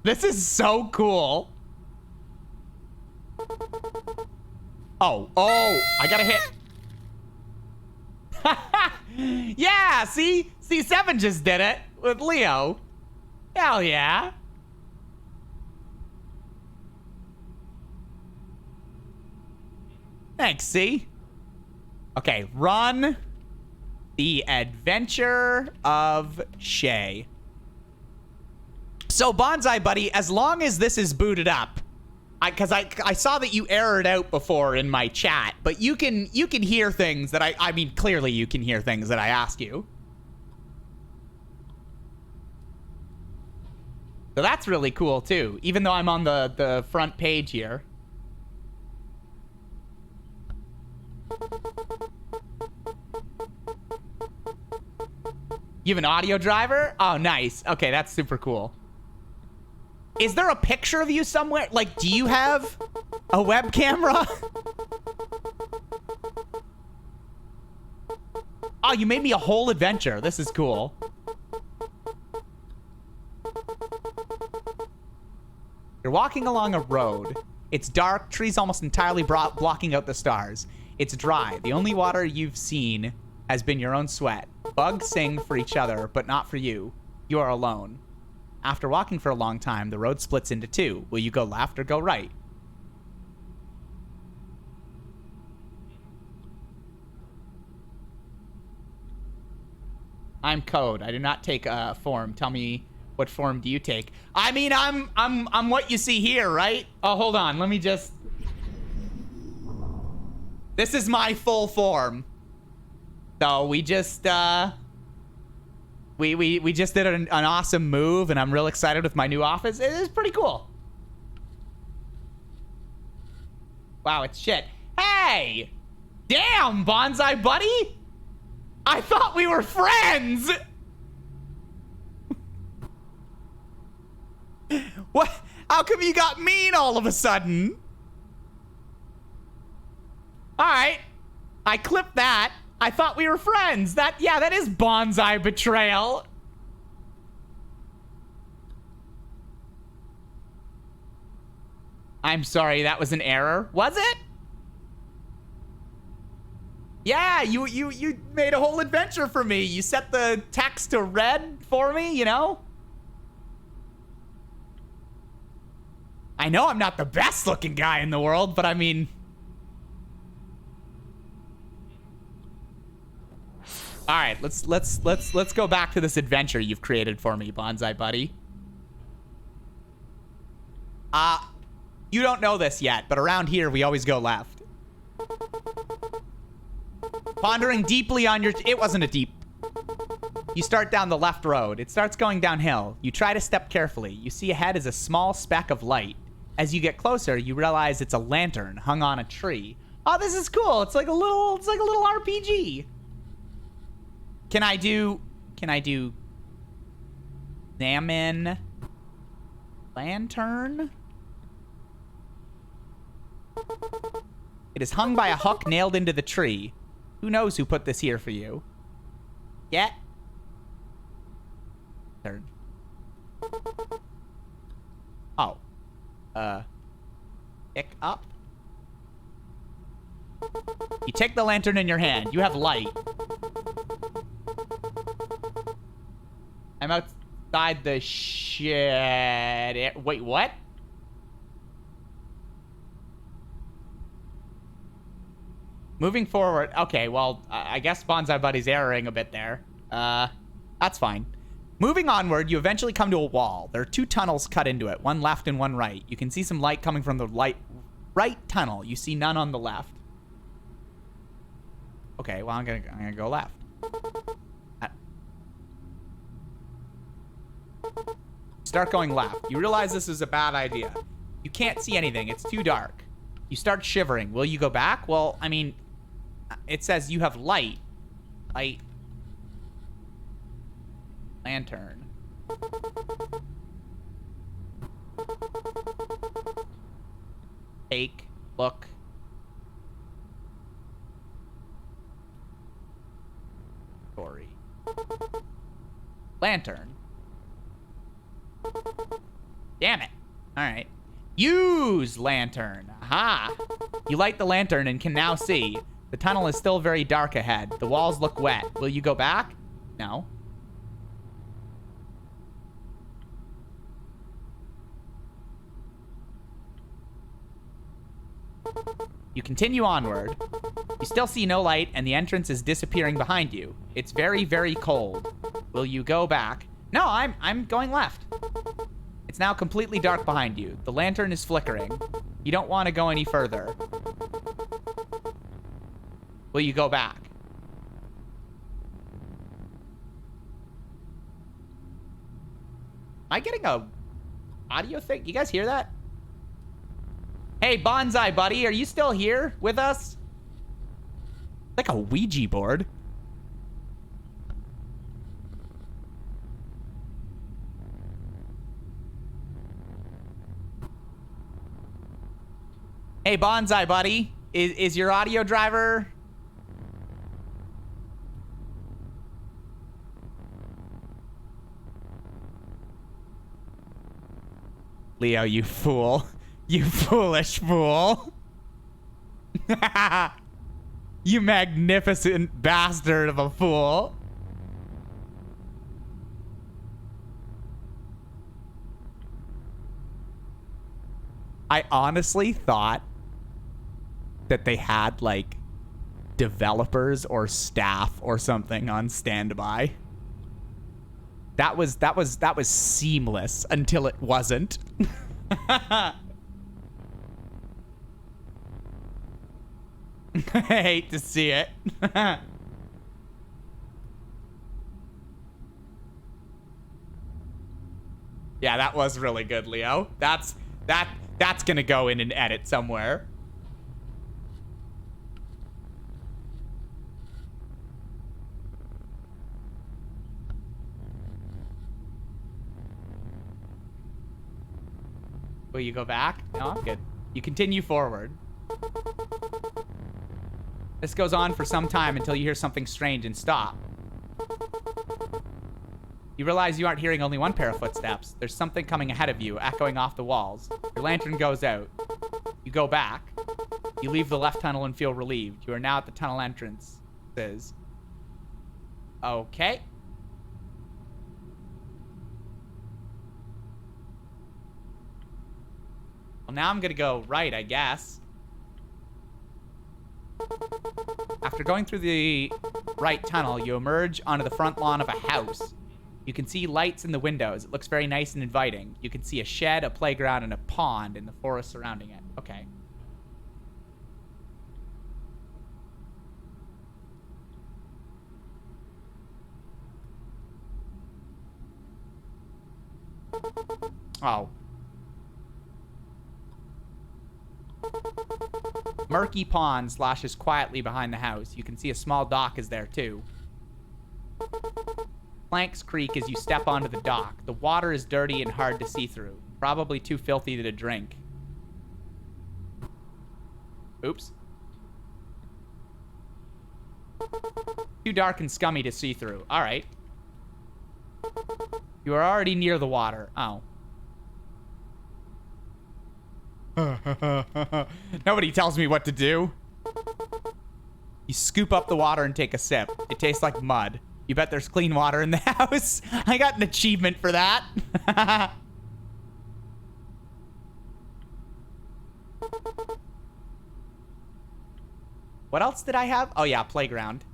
This is so cool. Oh, I got a hit. Yeah, see? C7 just did it with Leo. Hell yeah. Thanks, C. Okay, run The Adventure of Shay. So, Bonsai Buddy, as long as this is booted up, because I saw that you errored out before in my chat, but you can hear things that I mean, clearly you can hear things that I ask you. So that's really cool, too, even though I'm on the front page here. You have an audio driver? Oh, nice. Okay, that's super cool. Is there a picture of you somewhere? Like, do you have a web camera? Oh, you made me a whole adventure. This is cool. You're walking along a road. It's dark, trees almost entirely blocking out the stars. It's dry. The only water you've seen has been your own sweat. Bugs sing for each other, but not for you. You are alone. After walking for a long time, the road splits into two. Will you go left or go right? I'm Code. I do not take a form. Tell me, what form do you take? I mean, I'm what you see here, right? Oh, hold on. Let me just... This is my full form. So we just we just did an awesome move, and I'm real excited with my new office. It is pretty cool. Wow, it's shit. Hey! Damn, Bonsai Buddy! I thought we were friends! What? How come you got mean all of a sudden? Alright. I clipped that. I thought we were friends. That is bonsai betrayal. I'm sorry, that was an error. Was it? Yeah, you made a whole adventure for me. You set the text to red for me, you know? I know I'm not the best looking guy in the world, but I mean... All right, let's go back to this adventure you've created for me, Bonsai Buddy. You don't know this yet, but around here we always go left. Pondering deeply on your... It wasn't a deep... You start down the left road. It starts going downhill. You try to step carefully. You see ahead is a small speck of light. As you get closer, you realize it's a lantern hung on a tree. Oh, this is cool. It's like a little RPG. Can I do salmon lantern? It is hung by a hook nailed into the tree. Who knows who put this here for you? Yeah. Turn. Oh. Pick up. You take the lantern in your hand. You have light. I'm outside the shed. Wait, what? Moving forward. Okay, well, I guess Bonsai Buddy's erroring a bit there. That's fine. Moving onward, you eventually come to a wall. There are 2 tunnels cut into it, one left and one right. You can see some light coming from the right tunnel. You see none on the left. Okay, well, I'm gonna go left. Start going left. You realize this is a bad idea. You can't see anything. It's too dark. You start shivering. Will you go back? Well, I mean, it says you have light. Light. Lantern. Take. Look. Story. Lantern. Damn it. Alright. Use lantern. Aha. You light the lantern and can now see. The tunnel is still very dark ahead. The walls look wet. Will you go back? No. You continue onward. You still see no light, and the entrance is disappearing behind you. It's very, very cold. Will you go back? No, I'm going left. It's now completely dark behind you. The lantern is flickering. You don't want to go any further. Will you go back? Am I getting a audio thing? You guys hear that? Hey, Bonsai Buddy, are you still here with us? Like a Ouija board. Hey, Bonsai Buddy, is your audio driver... Leo, you fool. You foolish fool. You magnificent bastard of a fool. I honestly thought that they had like developers or staff or something on standby. That was seamless until it wasn't. I hate to see it. Yeah, that was really good, Leo. That's gonna go in an edit somewhere. Will you go back? No, I'm good. You continue forward. This goes on for some time until you hear something strange and stop. You realize you aren't hearing only one pair of footsteps. There's something coming ahead of you, echoing off the walls. Your lantern goes out. You go back. You leave the left tunnel and feel relieved. You are now at the tunnel entrance. Okay. Well, now I'm gonna go right, I guess. After going through the right tunnel, you emerge onto the front lawn of a house. You can see lights in the windows. It looks very nice and inviting. You can see a shed, a playground, and a pond in the forest surrounding it. Okay. Oh. Murky pond slashes quietly behind the house. You can see a small dock is there too. Planks creak as you step onto the dock. The water is dirty and hard to see through. Probably too filthy to drink. Oops. Too dark and scummy to see through. Alright. You are already near the water. Oh. Nobody tells me what to do. You scoop up the water and take a sip. It tastes like mud. You bet there's clean water in the house. I got an achievement for that. What else did I have? Oh yeah, playground.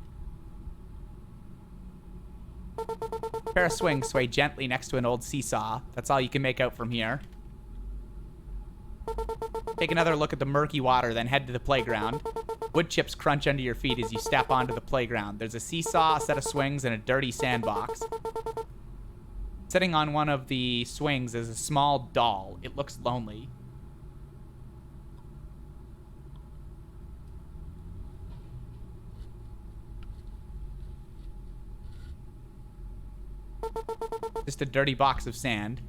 A pair of swings sway gently next to an old seesaw. That's all you can make out from here. Take another look at the murky water, then head to the playground. Wood chips crunch under your feet as you step onto the playground. There's a seesaw, a set of swings, and a dirty sandbox. Sitting on one of the swings is a small doll. It looks lonely. Just a dirty box of sand.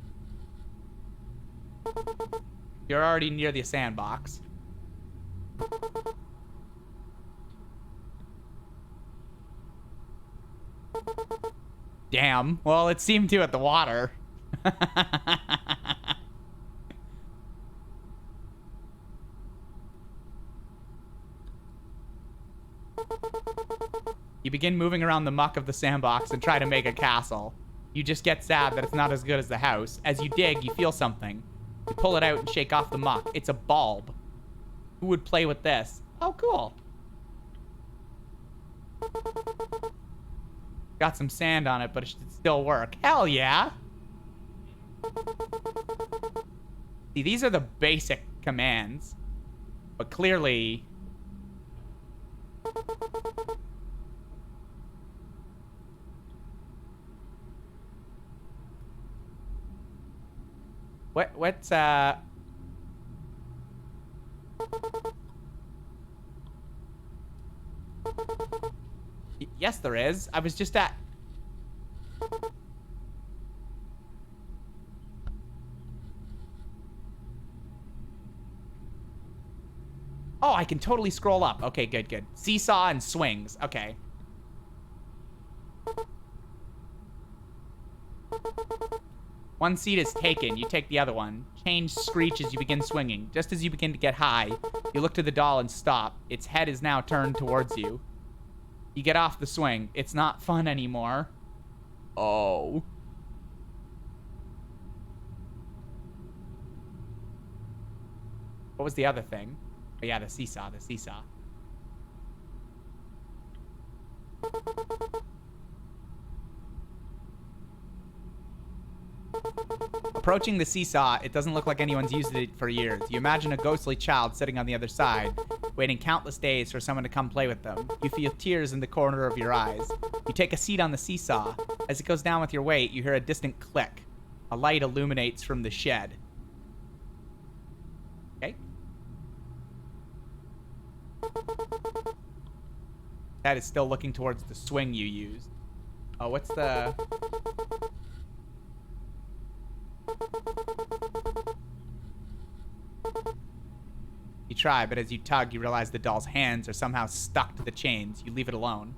You're already near the sandbox. Damn. Well, it seemed to at the water. You begin moving around the muck of the sandbox and try to make a castle. You just get sad that it's not as good as the house. As you dig, you feel something. You pull it out and shake off the muck. It's a bulb. Who would play with this? Oh, cool. Got some sand on it, but it should still work. Hell yeah. See, these are the basic commands. But clearly... What's Yes, there is. I was just at... Oh, I can totally scroll up. Okay, good, good. Seesaw and swings. Okay. One seat is taken. You take the other one. Change screech as you begin swinging. Just as you begin to get high, you look to the doll and stop. Its head is now turned towards you. You get off the swing. It's not fun anymore. Oh. What was the other thing? Oh yeah, the seesaw, the seesaw. Approaching the seesaw, it doesn't look like anyone's used it for years. You imagine a ghostly child sitting on the other side. waiting countless days for someone to come play with them. You feel tears in the corner of your eyes. You take a seat on the seesaw. As it goes down with your weight, you hear a distant click. A light illuminates from the shed. Okay. That is still looking towards the swing you used. Oh, what's the... You try, but as you tug, you realize the doll's hands are somehow stuck to the chains. You leave it alone.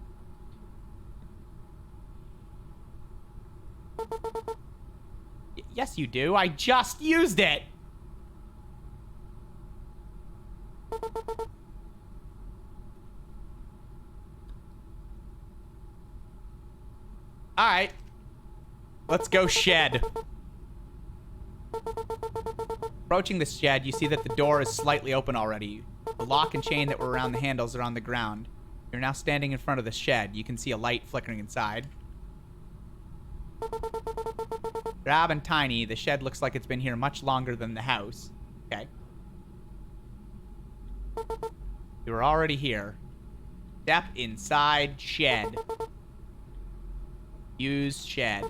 Yes, you do. I just used it! Alright. Let's go shed. Approaching the shed, you see that the door is slightly open already. The lock and chain that were around the handles are on the ground. You're now standing in front of the shed. You can see a light flickering inside. Drab and tiny, the shed looks like it's been here much longer than the house. Okay. You were already here. Step inside shed. Use shed.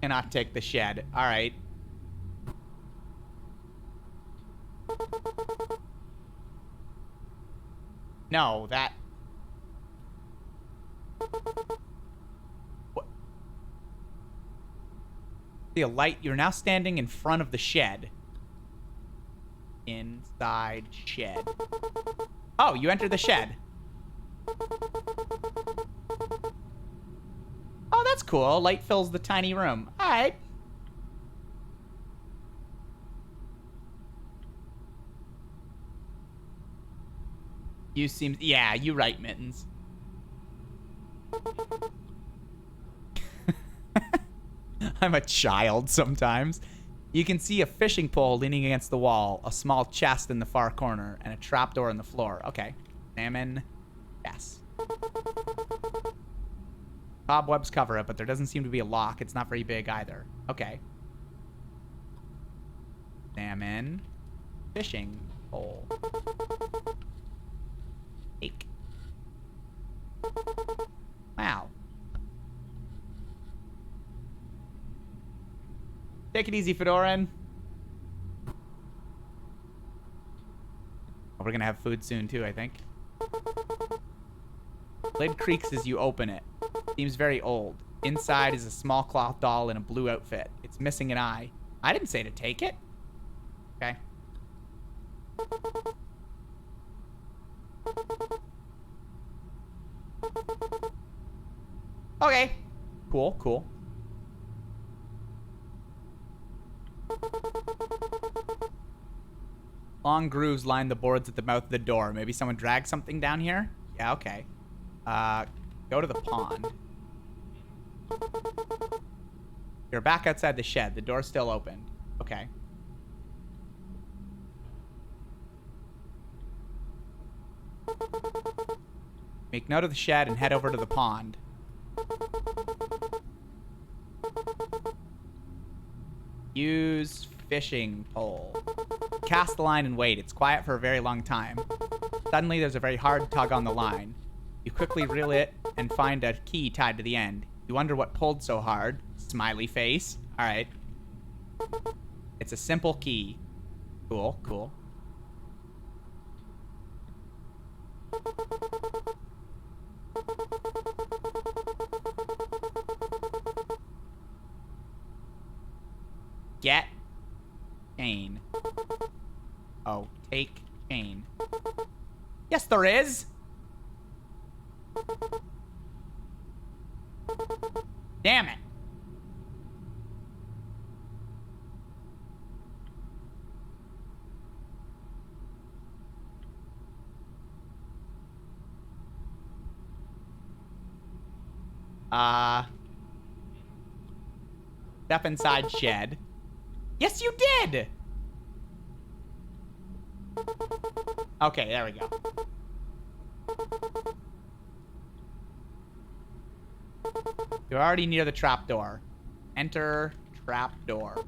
Cannot take the shed. All right. No, that... What? See a light. You're now standing in front of the shed. Inside shed. Oh, you entered the shed. Oh, that's cool. Light fills the tiny room. All right. You seem... Yeah, you right, Mittens. I'm a child sometimes. You can see a fishing pole leaning against the wall, a small chest in the far corner, and a trapdoor in the floor. Okay. Salmon. Yes. Cobwebs cover it, but there doesn't seem to be a lock. It's not very big either. Okay. Salmon. Fishing pole. Cake. Wow. Take it easy, Fedoran. Oh, we're gonna have food soon too, I think. Lid creaks as you open it. Seems very old. Inside is a small cloth doll in a blue outfit. It's missing an eye. I didn't say to take it. Okay. Okay. Cool, cool. Long grooves line the boards at the mouth of the door. Maybe someone dragged something down here? Yeah, okay. Go to the pond. You're back outside the shed. The door's still open. Okay. Make note of the shed and head over to the pond. Use fishing pole. Cast the line and wait. It's quiet for a very long time. Suddenly, there's a very hard tug on the line. You quickly reel it and find a key tied to the end. You wonder what pulled so hard. Smiley face. All right. It's a simple key. Cool, cool. Get chain. Oh, take chain. Yes, there is. Damn it. Step inside shed. Yes, you did! Okay, there we go. You're already near the trapdoor. Enter trapdoor.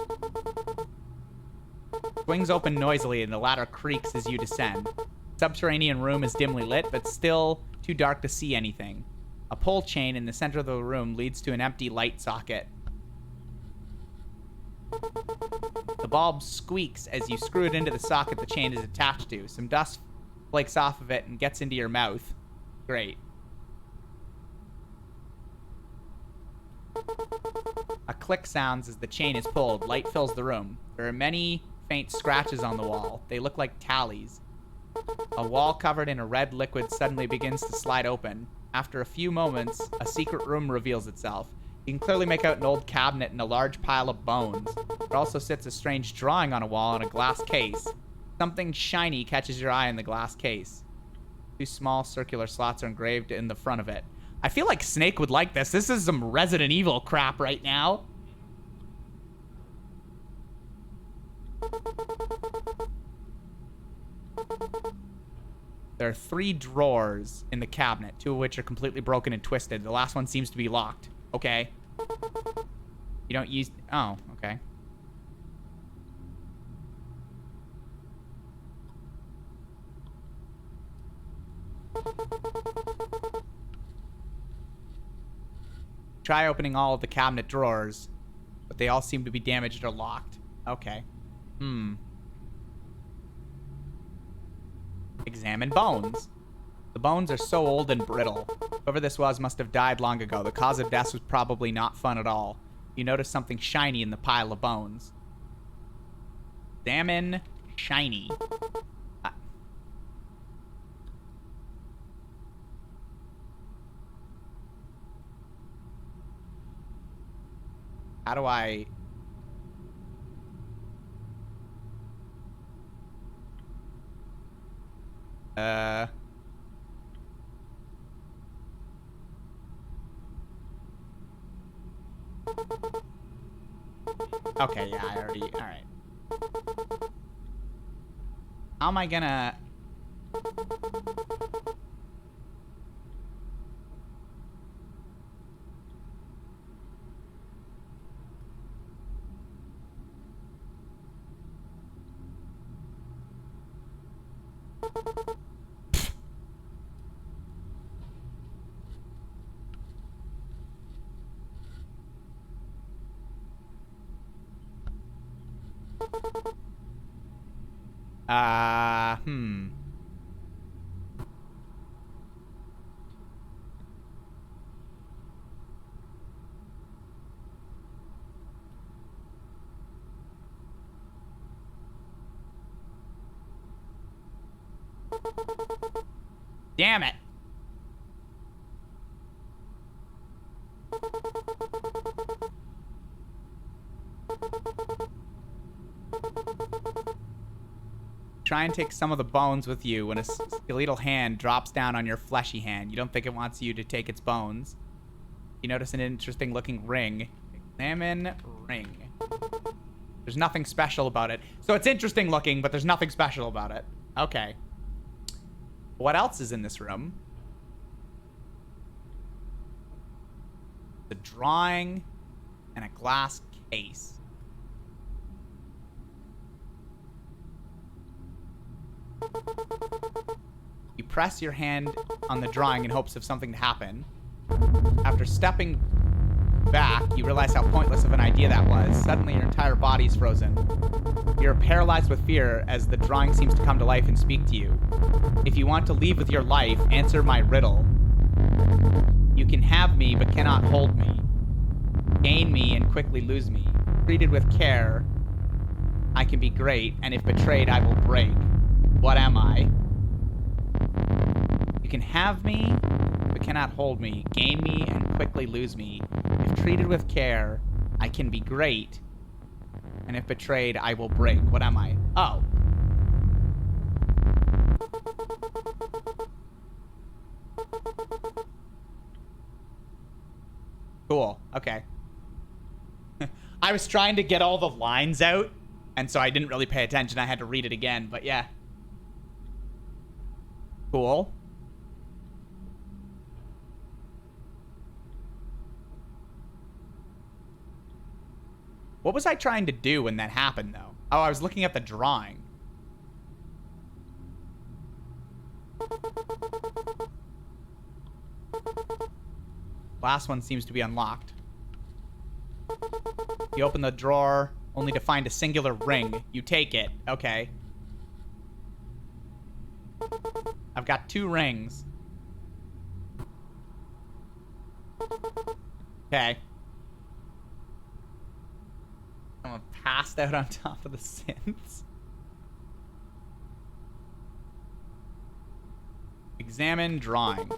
Swings open noisily and the ladder creaks as you descend. Subterranean room is dimly lit, but still too dark to see anything. A pole chain in the center of the room leads to an empty light socket. The bulb squeaks as you screw it into the socket the chain is attached to. Some dust flakes off of it and gets into your mouth. Great. A click sounds as the chain is pulled. Light fills the room. There are many faint scratches on the wall. They look like tallies. A wall covered in a red liquid suddenly begins to slide open. After a few moments, a secret room reveals itself. You can clearly make out an old cabinet and a large pile of bones. There also sits a strange drawing on a wall in a glass case. Something shiny catches your eye in the glass case. Two small circular slots are engraved in the front of it. I feel like Snake would like this. This is some Resident Evil crap right now. There are 3 drawers in the cabinet, 2 of which are completely broken and twisted. The last one seems to be locked. Okay. You don't use... Oh, okay. Try opening all of the cabinet drawers, but they all seem to be damaged or locked. Okay. Examine bones. The bones are so old and brittle. Whoever this was must have died long ago. The cause of death was probably not fun at all. You notice something shiny in the pile of bones. Examine shiny. How do I... Okay, yeah, I already... Alright. How am I gonna... Damn it. Try and take some of the bones with you when a skeletal hand drops down on your fleshy hand. You don't think it wants you to take its bones. You notice an interesting looking ring. Examine ring. There's nothing special about it. So it's interesting looking, but there's nothing special about it. Okay. What else is in this room? The drawing and a glass case. You press your hand on the drawing in hopes of something to happen. After stepping back, you realize how pointless of an idea that was. Suddenly, your entire body's frozen. You're paralyzed with fear as the drawing seems to come to life and speak to you. If you want to leave with your life, answer my riddle. You can have me, but cannot hold me. Gain me and quickly lose me. Treated with care, I can be great, and if betrayed, I will break. What am I? You can have me, but cannot hold me. Gain me and quickly lose me. If treated with care, I can be great, and if betrayed, I will break. What am I? Oh. Cool. Okay. I was trying to get all the lines out, and so I didn't really pay attention. I had to read it again, but yeah. Cool. What was I trying to do when that happened, though? Oh, I was looking at the drawing. Last one seems to be unlocked. You open the drawer only to find a singular ring. You take it. Okay. I've got 2 rings. Okay. I'm passed out on top of the synths. Examine drawing.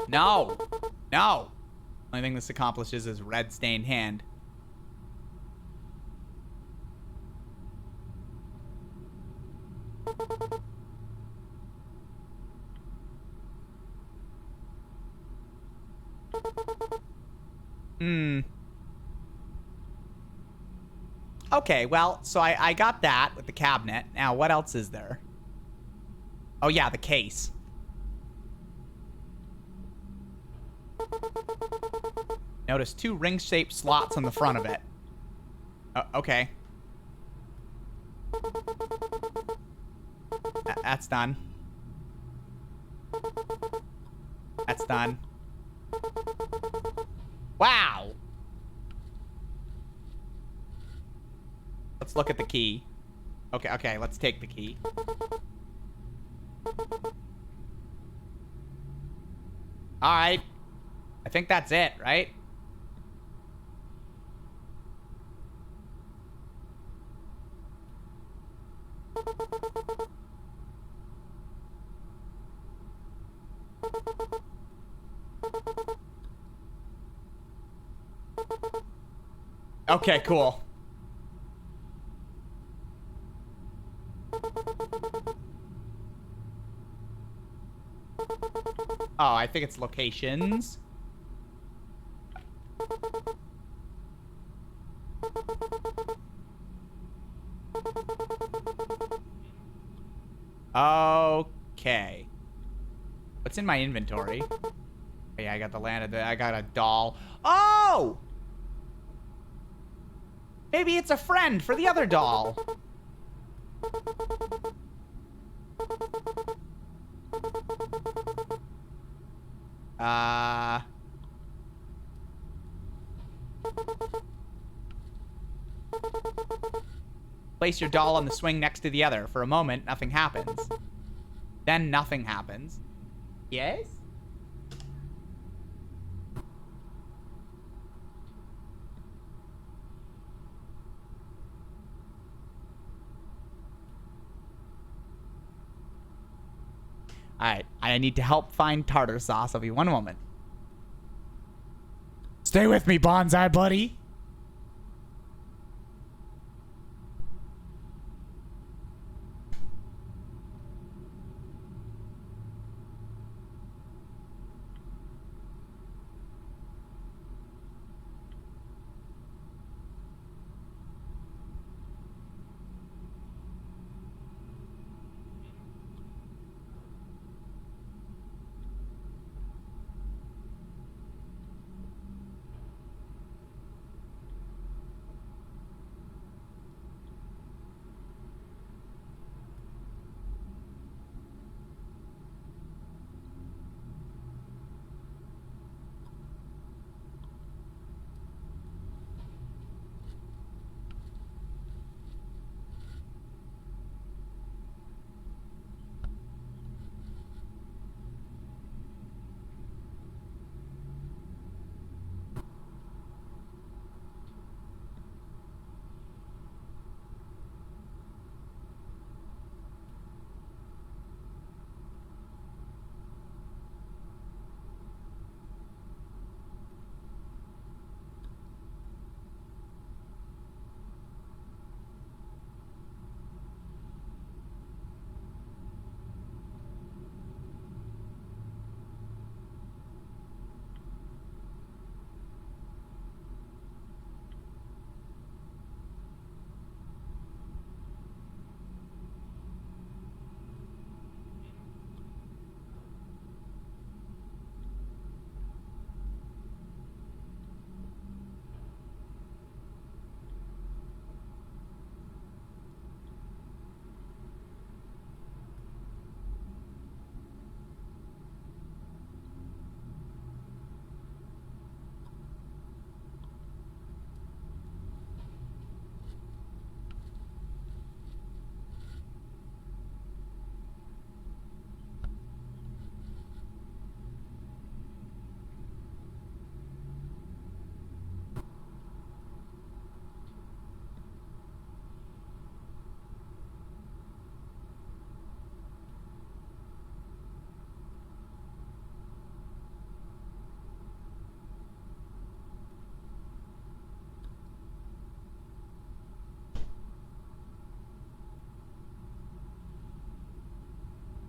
No. No. Only thing this accomplishes is red stained hand. Okay, well, so I got that with the cabinet. Now, what else is there? Oh, yeah, the case. Notice 2 ring-shaped slots on the front of it. Okay. That's done. That's done. Wow! Let's look at the key. Okay, let's take the key. Alright. I think that's it, right? Okay, cool. Oh, I think it's locations. Okay. What's in my inventory? Oh, yeah, I got the land of the... I got a doll. Oh! Maybe it's a friend for the other doll. Place your doll on the swing next to the other. For a moment, nothing happens. Then nothing happens. Yes? Alright, I need to help find tartar sauce. I'll be one moment. Stay with me, bonsai buddy.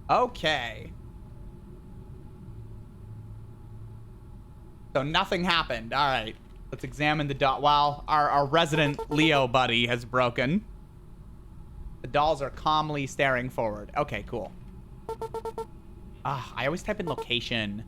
Okay. So nothing happened. All right. Let's examine the doll. Wow, our resident Leo buddy has broken. The dolls are calmly staring forward. Okay, cool. I always type in location.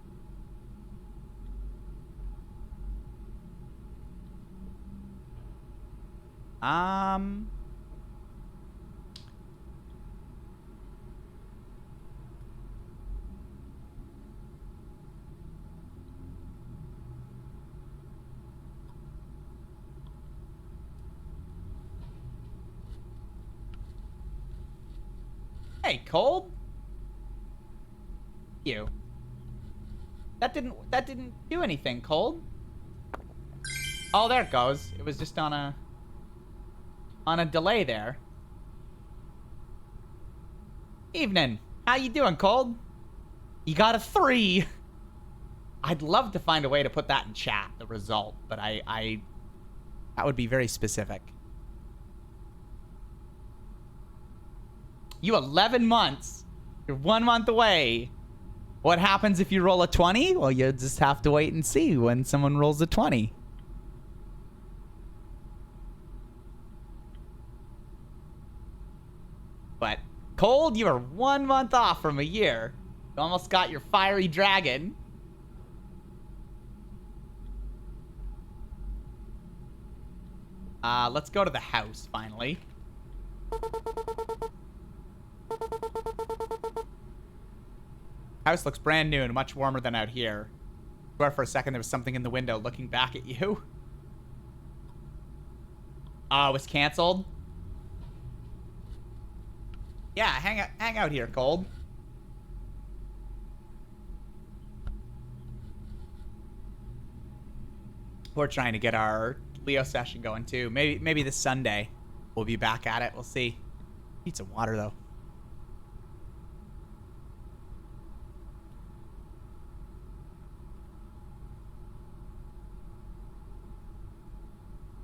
Hey, Cold. You. That didn't do anything, Cold. Oh, there it goes. It was just on a delay there. Evening. How you doing, Cold? You got a 3. I'd love to find a way to put that in chat, the result, but that would be very specific. You 11 months. You're 1 month away. What happens if you roll a 20? Well, you just have to wait and see when someone rolls a 20. But, Cold, you are 1 month off from a year. You almost got your fiery dragon. Let's go to the house, finally. House looks brand new and much warmer than out here. I swear for a second there was something in the window looking back at you. Oh, it was canceled? Yeah, hang out here, Cold. We're trying to get our Leo session going too. Maybe this Sunday we'll be back at it. We'll see. Need some water though.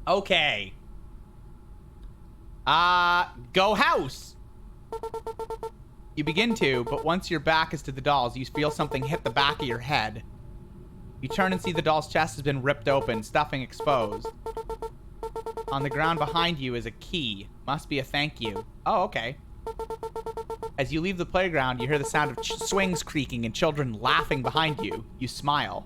Okay. Go house. You begin to, but once your back is to the dolls, you feel something hit the back of your head. You turn and see the doll's chest has been ripped open, stuffing exposed. On the ground behind you is a key. Must be a thank you. Oh, okay. As you leave the playground, you hear the sound of swings creaking and children laughing behind you. You smile.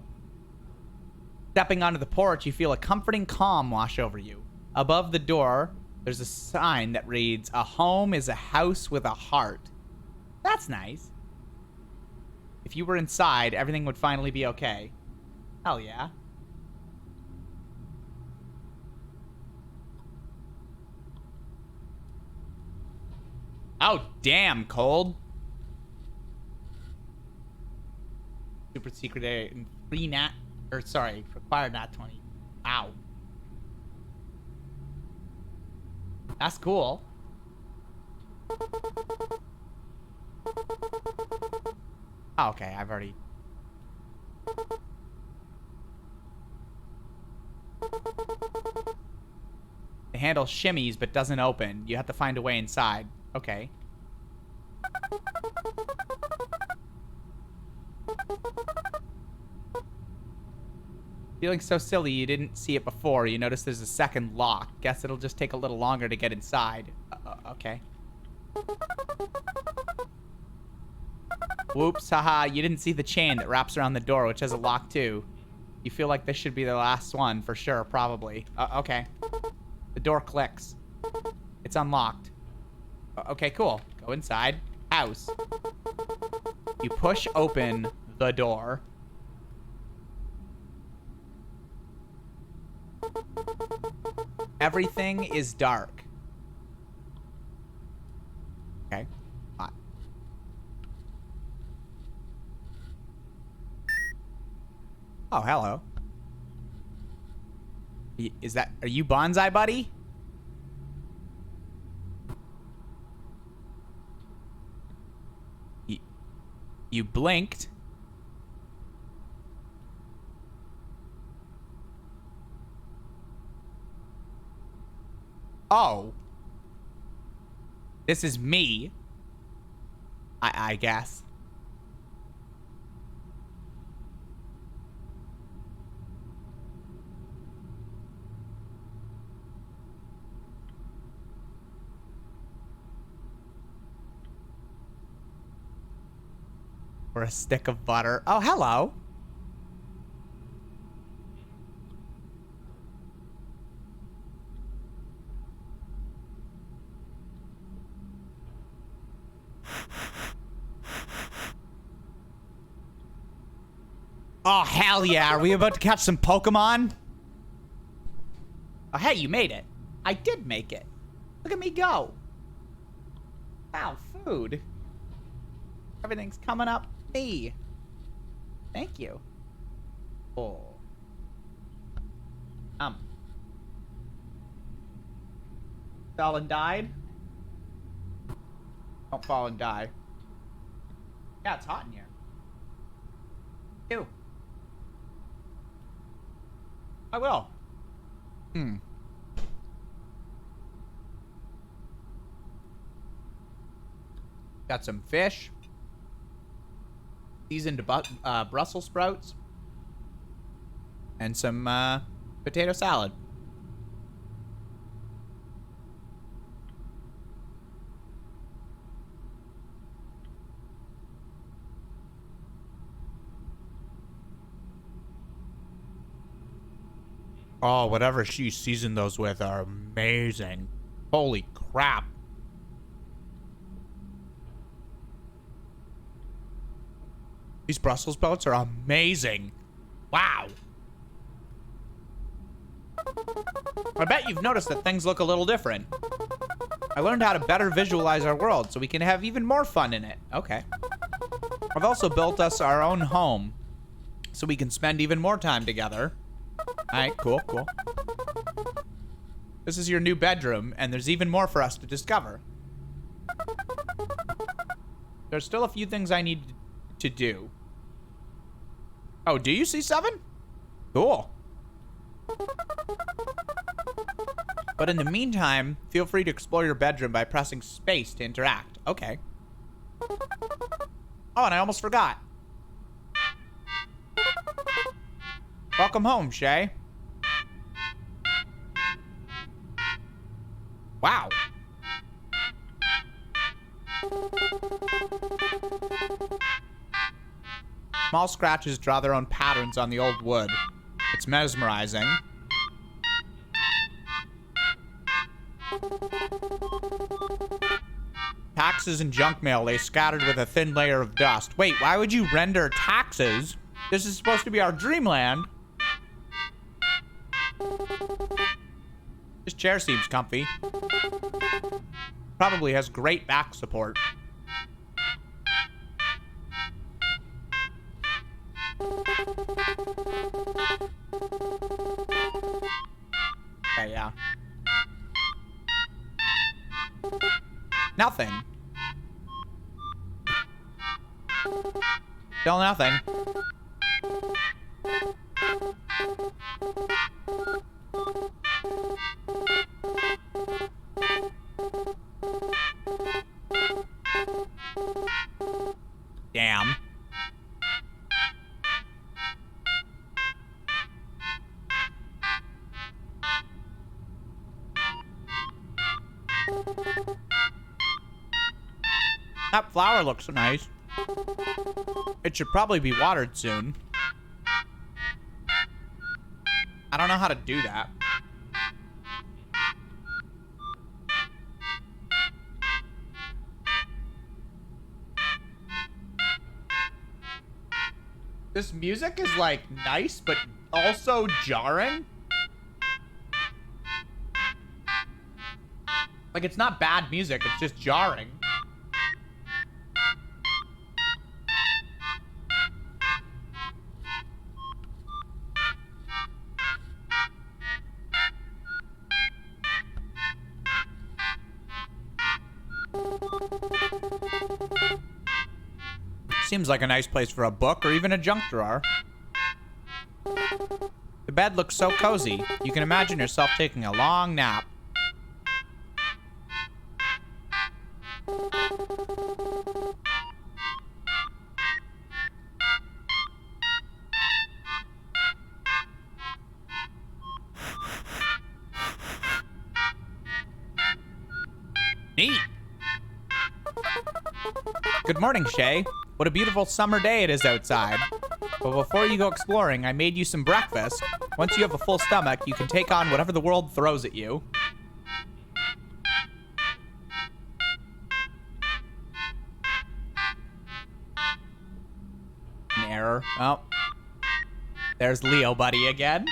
Stepping onto the porch, you feel a comforting calm wash over you. Above the door, there's a sign that reads, "A home is a house with a heart." That's nice. If you were inside, everything would finally be okay. Hell yeah. Oh, damn, Cold. Super secret area. Free nat. Or, sorry, required nat 20. Ow. That's cool. Oh, okay, I've already... The handle shimmies but doesn't open. You have to find a way inside. Okay. Feeling so silly you didn't see it before. You notice there's a second lock. Guess it'll just take a little longer to get inside. Okay. Whoops, haha, you didn't see the chain that wraps around the door, which has a lock too. You feel like this should be the last one, for sure, probably. Okay. The door clicks. It's unlocked. Okay, cool. Go inside. House. You push open the door. Everything is dark. Okay. Oh, hello. Is that... Are you Bonsai Buddy? You blinked. Oh. This is me. I guess. Or a stick of butter. Oh, hello. Oh, hell yeah. Are we about to catch some Pokemon? Oh, hey, you made it. I did make it. Look at me go. Wow, food. Everything's coming up me. Thank you. Oh. Fell and died? Don't fall and die. Yeah, it's hot in here. Ew. I will. Got some fish. Seasoned Brussels sprouts. And some potato salad. Oh, whatever she seasoned those with are amazing. Holy crap. These Brussels sprouts are amazing. Wow. I bet you've noticed that things look a little different. I learned how to better visualize our world so we can have even more fun in it. Okay. I've also built us our own home so we can spend even more time together. Alright, cool, cool. This is your new bedroom, and there's even more for us to discover. There's still a few things I need to do. Oh, do you see 7? Cool. But in the meantime, feel free to explore your bedroom by pressing space to interact. Okay. Oh, and I almost forgot. Welcome home, Shay. Wow. Small scratches draw their own patterns on the old wood. It's mesmerizing. Taxes and junk mail lay scattered with a thin layer of dust. Wait, why would you render taxes? This is supposed to be our dreamland. This chair seems comfy. Probably has great back support. Okay, yeah. Nothing. Still nothing. Damn. That flower looks nice. It should probably be watered soon. I don't know how to do that. This music is like nice, but also jarring. Like it's not bad music, it's just jarring. Seems like a nice place for a book or even a junk drawer. The bed looks so cozy. You can imagine yourself taking a long nap. Good morning, Shay. What a beautiful summer day it is outside. But before you go exploring, I made you some breakfast. Once you have a full stomach, you can take on whatever the world throws at you. An error. Oh. There's Leo Buddy again.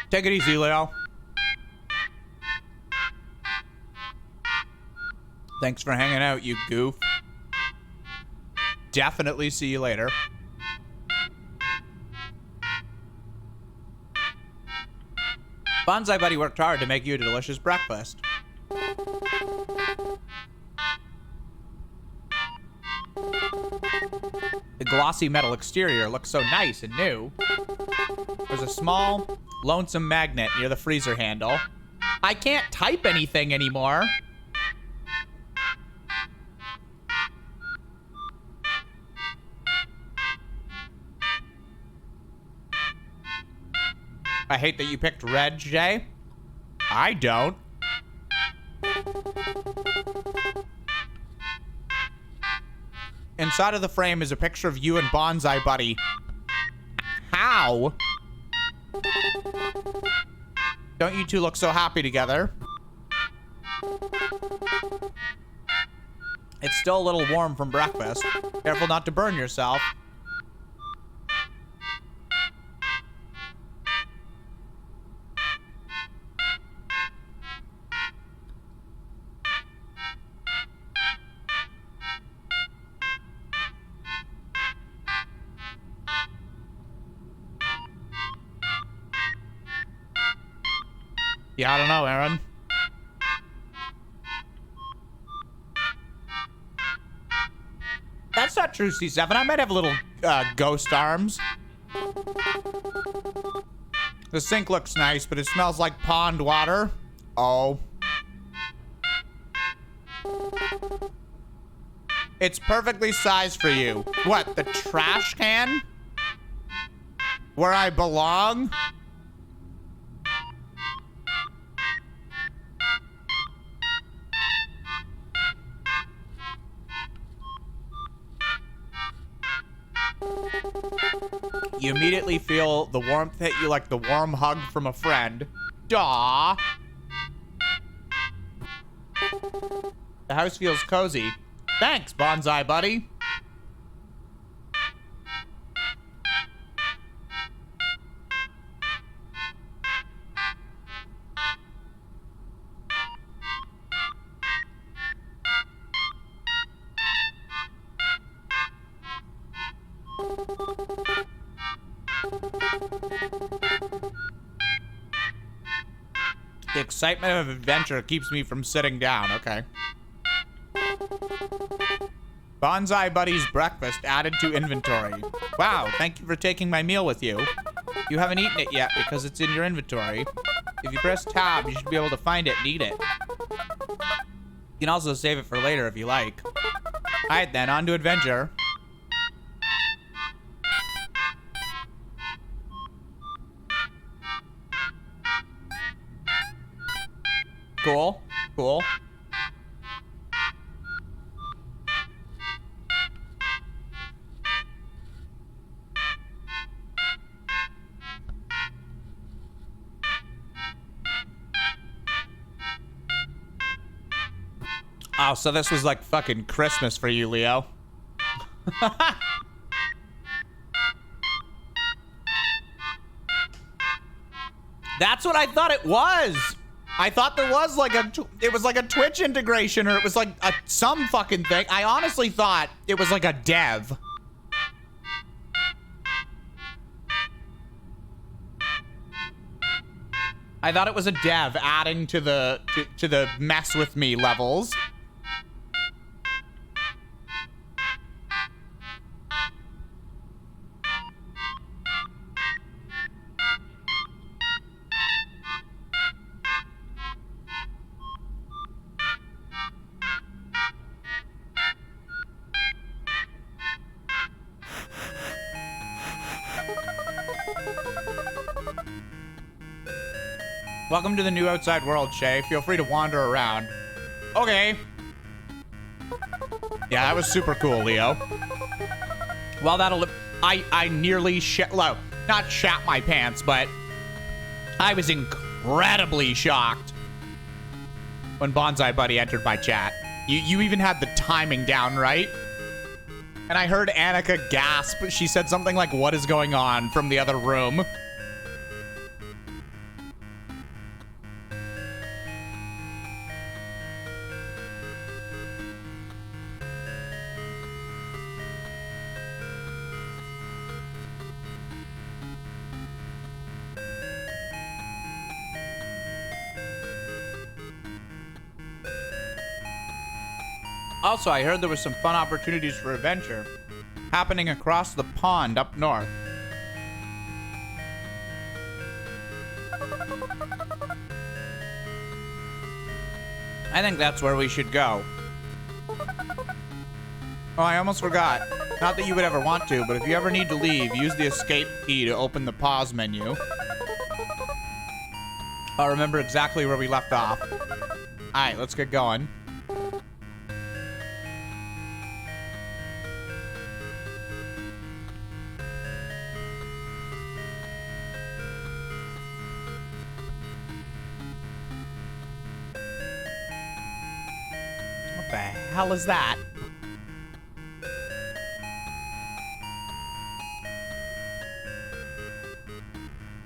Take it easy, Leo. Thanks for hanging out, you goof. Definitely see you later. Bonsai Buddy worked hard to make you a delicious breakfast. The glossy metal exterior looks so nice and new. There's a small, lonesome magnet near the freezer handle. I can't type anything anymore. I hate that you picked red, Jay. I don't. Inside of the frame is a picture of you and Bonsai Buddy. How? Don't you two look so happy together? It's still a little warm from breakfast. Careful not to burn yourself. Yeah, I don't know, Aaron. That's not true, C7. I might have little ghost arms. The sink looks nice, but it smells like pond water. Oh. It's perfectly sized for you. What, the trash can? Where I belong? You immediately feel the warmth hit you like the warm hug from a friend. Daw. The house feels cozy. Thanks, Bonsai Buddy. The excitement of adventure keeps me from sitting down. Okay. Bonsai Buddy's breakfast added to inventory. Wow, thank you for taking my meal with you. You haven't eaten it yet because it's in your inventory. If you press tab, you should be able to find it and eat it. You can also save it for later if you like. Alright then, on to adventure. Cool. Cool. Oh, so this was like fucking Christmas for you, Leo. That's what I thought it was. I thought there was like it was like a Twitch integration, or it was like some fucking thing. I honestly thought it was like a dev. I thought it was a dev adding to the to the mess with me levels. Welcome to the new outside world, Shay. Feel free to wander around. Okay. Yeah, that was super cool, Leo. Well, I nearly well, not shat my pants, but I was incredibly shocked when Bonsai Buddy entered my chat. You even had the timing down, right? And I heard Annika gasp. She said something like, "What is going on?" from the other room. Also, I heard there was some fun opportunities for adventure happening across the pond up north. I think that's where we should go. Oh, I almost forgot. Not that you would ever want to, but if you ever need to leave, use the escape key to open the pause menu. I'll remember exactly where we left off. Alright, let's get going. What the hell is that?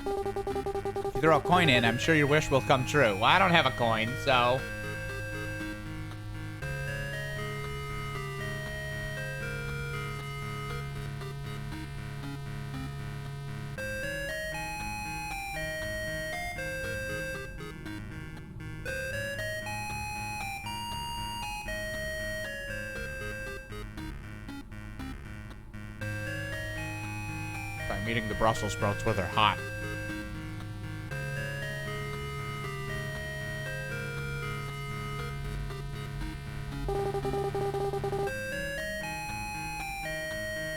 If you throw a coin in, I'm sure your wish will come true. Well, I don't have a coin, so... I'm eating the Brussels sprouts where they're hot.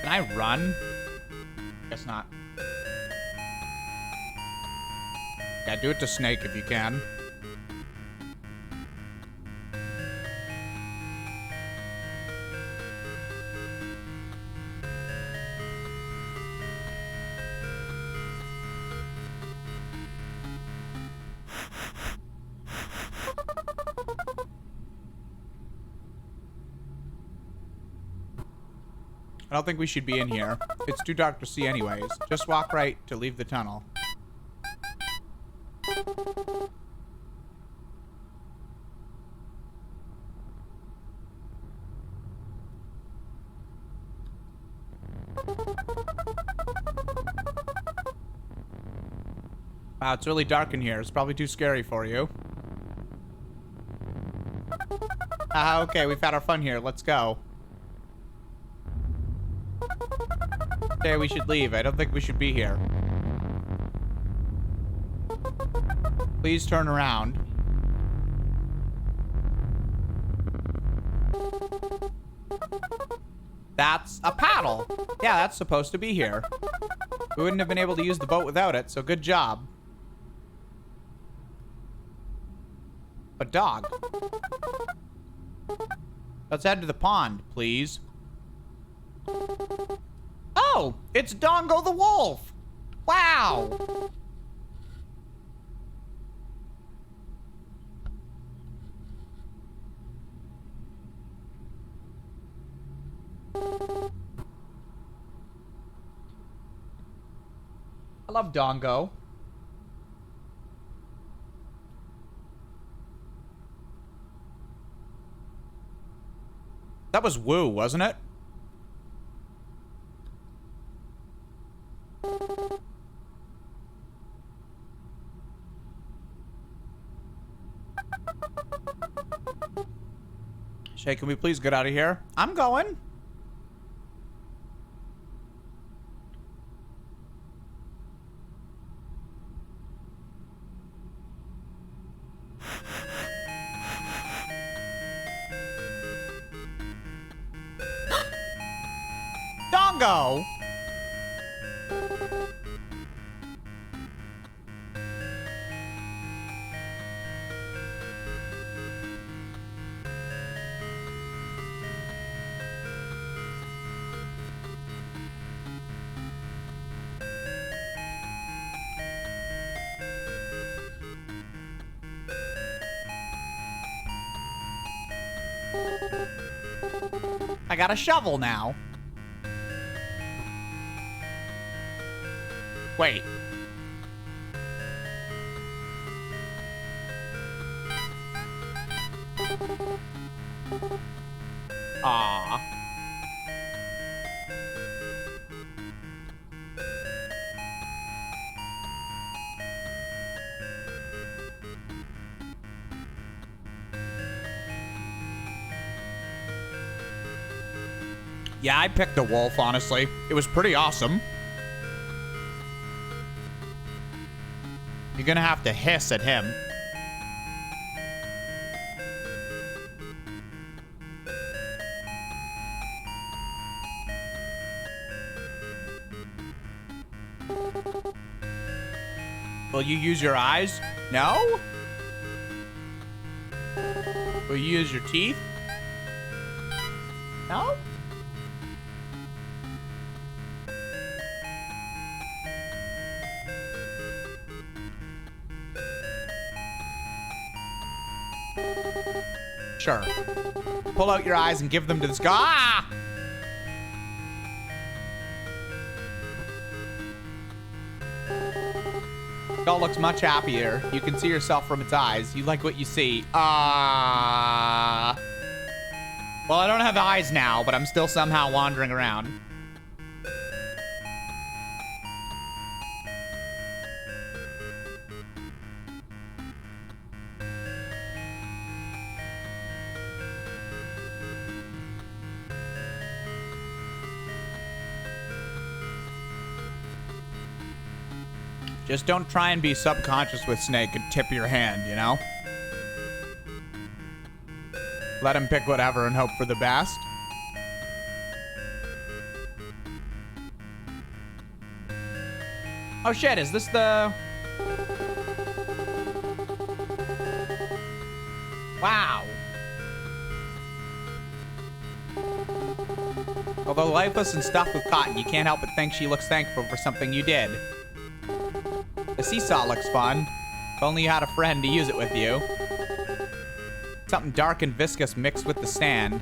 Can I run? Guess not. Yeah, do it to Snake if you can. I don't think we should be in here. It's too dark to see anyways. Just walk right to leave the tunnel. Wow, it's really dark in here. It's probably too scary for you. Okay, we've had our fun here. Let's go. Okay, we should leave. I don't think we should be here. Please turn around. That's a paddle. Yeah, that's supposed to be here. We wouldn't have been able to use the boat without it, so good job. A dog. Let's head to the pond, please. Oh, it's Dongo the wolf. Wow. I love Dongo. That was Woo, wasn't it? Shay, can we please get out of here? I'm going. Dongo! I got a shovel now. Wait. Ah. Yeah, I picked the wolf, honestly. It was pretty awesome. You're gonna have to hiss at him. Will you use your eyes? No? Will you use your teeth? No? Sure. Pull out your eyes and give them to the sky. Ah! Doll looks much happier. You can see yourself from its eyes. You like what you see. Ah. Well, I don't have eyes now, but I'm still somehow wandering around. Just don't try and be subconscious with Snake and tip your hand, you know? Let him pick whatever and hope for the best. Oh shit, is this the... Wow. Although lifeless and stuffed with cotton, you can't help but think she looks thankful for something you did. The seesaw looks fun. If only you had a friend to use it with you. Something dark and viscous mixed with the sand.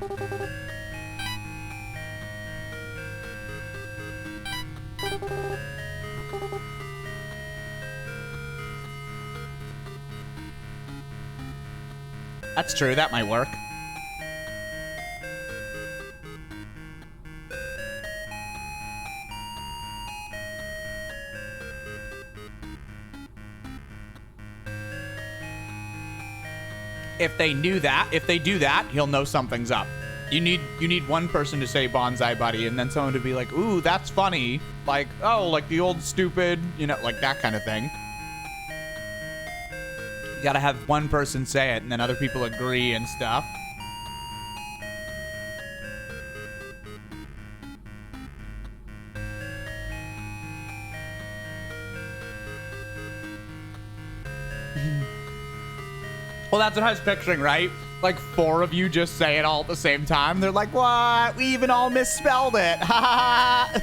That's true, that might work. If they do that, he'll know something's up. You need one person to say bonsai buddy, and then someone to be like, ooh, that's funny. Like, oh, like the old stupid, you know, like that kind of thing. You gotta have one person say it, and then other people agree and stuff. Well, that's what I was picturing, right? Like 4 of you just say it all at the same time. They're like, what? We even all misspelled it. Ha ha ha.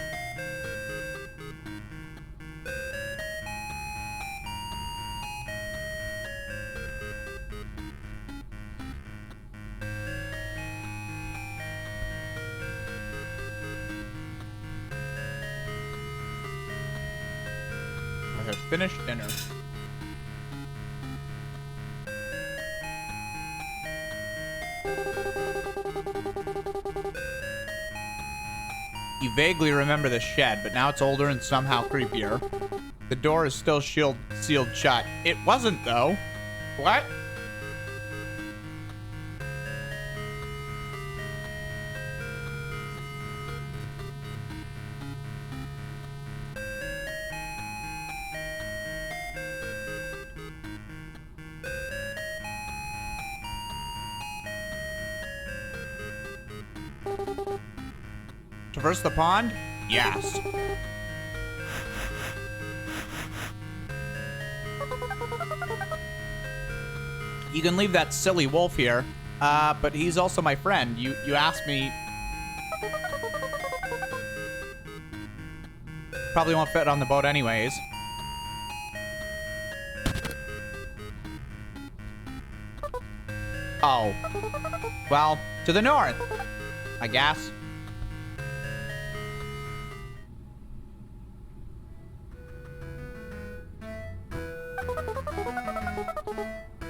I have finished dinner. You vaguely remember the shed, but now it's older and somehow creepier. The door is still sealed shut. It wasn't, though. What? traverse the pond? Yes. You can leave that silly wolf here, but he's also my friend. You asked me. Probably won't fit on the boat anyways. Oh. Well, to the north, I guess.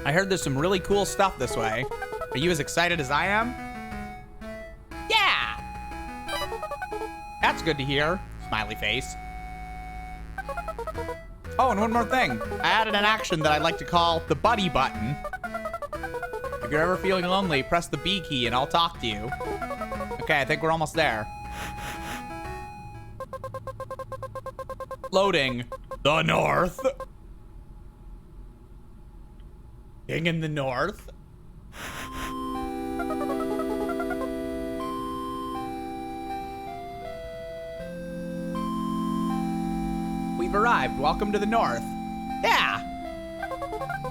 I heard there's some really cool stuff this way. Are you as excited as I am? Yeah! That's good to hear. Smiley face. Oh, and one more thing. I added an action that I'd like to call the buddy button. If you're ever feeling lonely, press the B key and I'll talk to you. Okay, I think we're almost there. Loading. The north. King in the north. We've arrived. Welcome to the north. Yeah.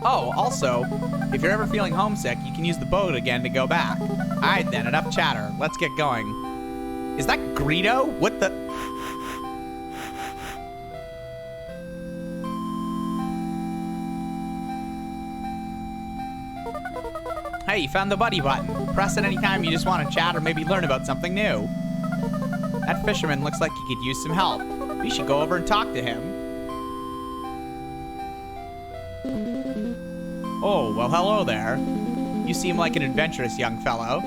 Oh, also, if you're ever feeling homesick, you can use the boat again to go back. Alright then, enough chatter. Let's get going. Is that Greedo? What the... Hey, you found the buddy button. Press it anytime you just want to chat or maybe learn about something new. That fisherman looks like he could use some help. We should go over and talk to him. Oh, well, hello there. You seem like an adventurous young fellow.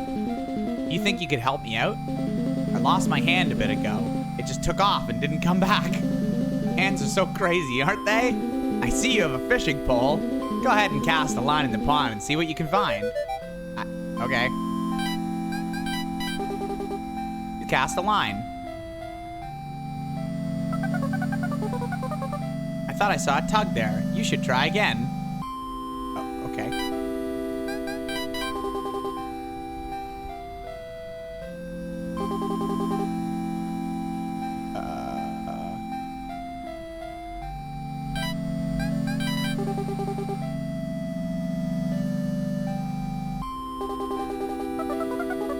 You think you could help me out? I lost my hand a bit ago. It just took off and didn't come back. Hands are so crazy, aren't they? I see you have a fishing pole. Go ahead and cast a line in the pond and see what you can find. Okay. You cast a line. I thought I saw a tug there. You should try again. Oh, okay.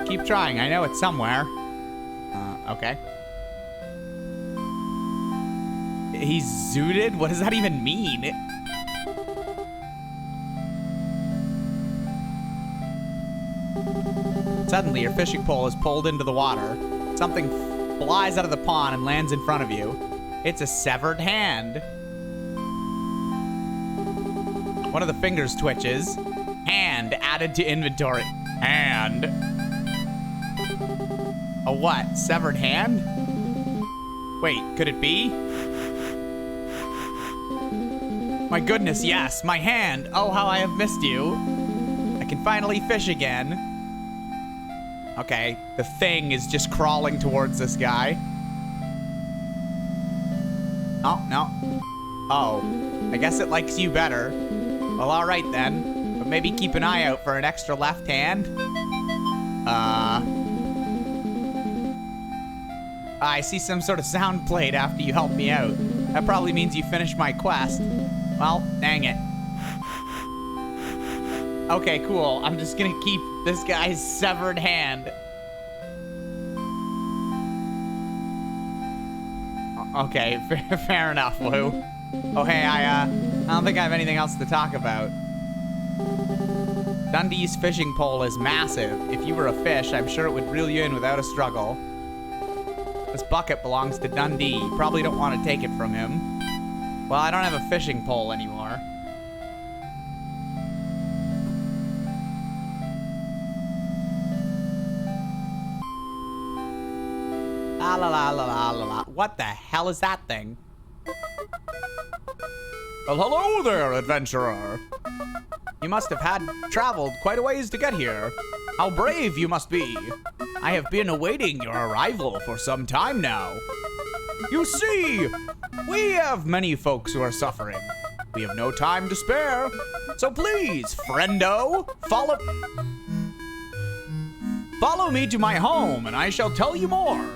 Keep trying. I know it's somewhere. Okay. He's zooted? What does that even mean? Suddenly, your fishing pole is pulled into the water. Something flies out of the pond and lands in front of you. It's a severed hand. One of the fingers twitches. Hand added to inventory. Hand. A what? Severed hand? Wait, could it be? My goodness, yes, my hand. Oh, how I have missed you. I can finally fish again. Okay, the thing is just crawling towards this guy. Oh, no. Oh, I guess it likes you better. Well, alright then. But maybe keep an eye out for an extra left hand. I see some sort of sound played after you help me out. That probably means you finished my quest. Well, dang it. Okay, cool. I'm just gonna keep this guy's severed hand. Okay, fair enough, Lou. Oh, hey, I don't think I have anything else to talk about. Dundee's fishing pole is massive. If you were a fish, I'm sure it would reel you in without a struggle. This bucket belongs to Dundee. You probably don't want to take it from him. Well, I don't have a fishing pole anymore. La la la la la la la. What the hell is that thing? Well, hello there, adventurer. You must have had traveled quite a ways to get here. How brave you must be. I have been awaiting your arrival for some time now. You see, we have many folks who are suffering. We have no time to spare. So please, friendo, follow me to my home and I shall tell you more.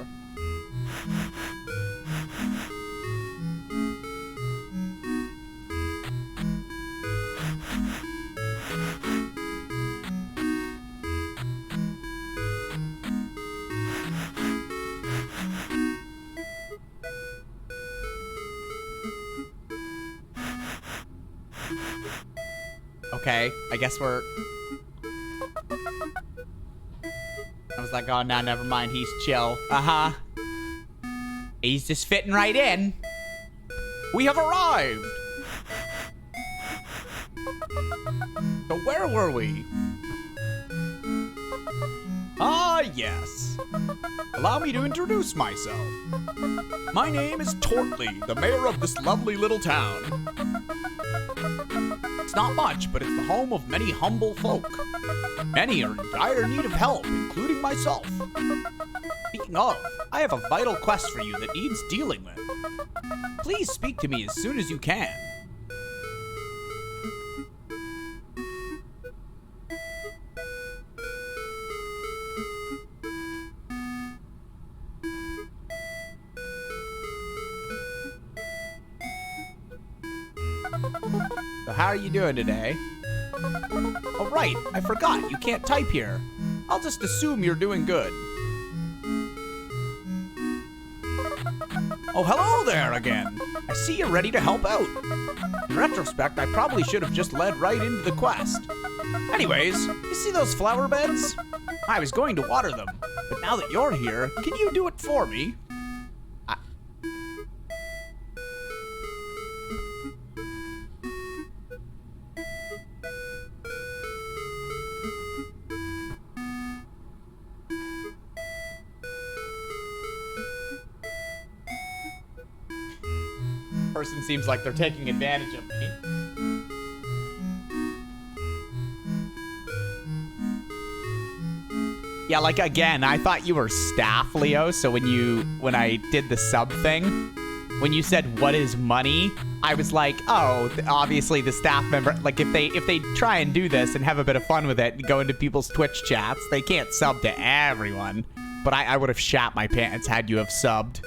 Okay, I guess we're... I was like, oh, no, never mind. He's chill. Uh-huh. He's just fitting right in. We have arrived. So where were we? Ah, yes. Allow me to introduce myself. My name is Tortley, the mayor of this lovely little town. It's not much, but it's the home of many humble folk. Many are in dire need of help, including myself. Speaking of, I have a vital quest for you that needs dealing with. Please speak to me as soon as you can. So how are you doing today? Oh, right, I forgot, you can't type here. I'll just assume you're doing good. Oh, hello there again. I see you're ready to help out. In retrospect, I probably should have just led right into the quest. Anyways, you see those flower beds? I was going to water them, but now that you're here, can you do it for me? Person seems like they're taking advantage of me. Yeah, like again, I thought you were staff, Leo, so when I did the sub thing, when you said what is money, I was like, oh, obviously the staff member, like if they try and do this and have a bit of fun with it and go into people's Twitch chats, they can't sub to everyone. But I would have shat my pants had you have subbed.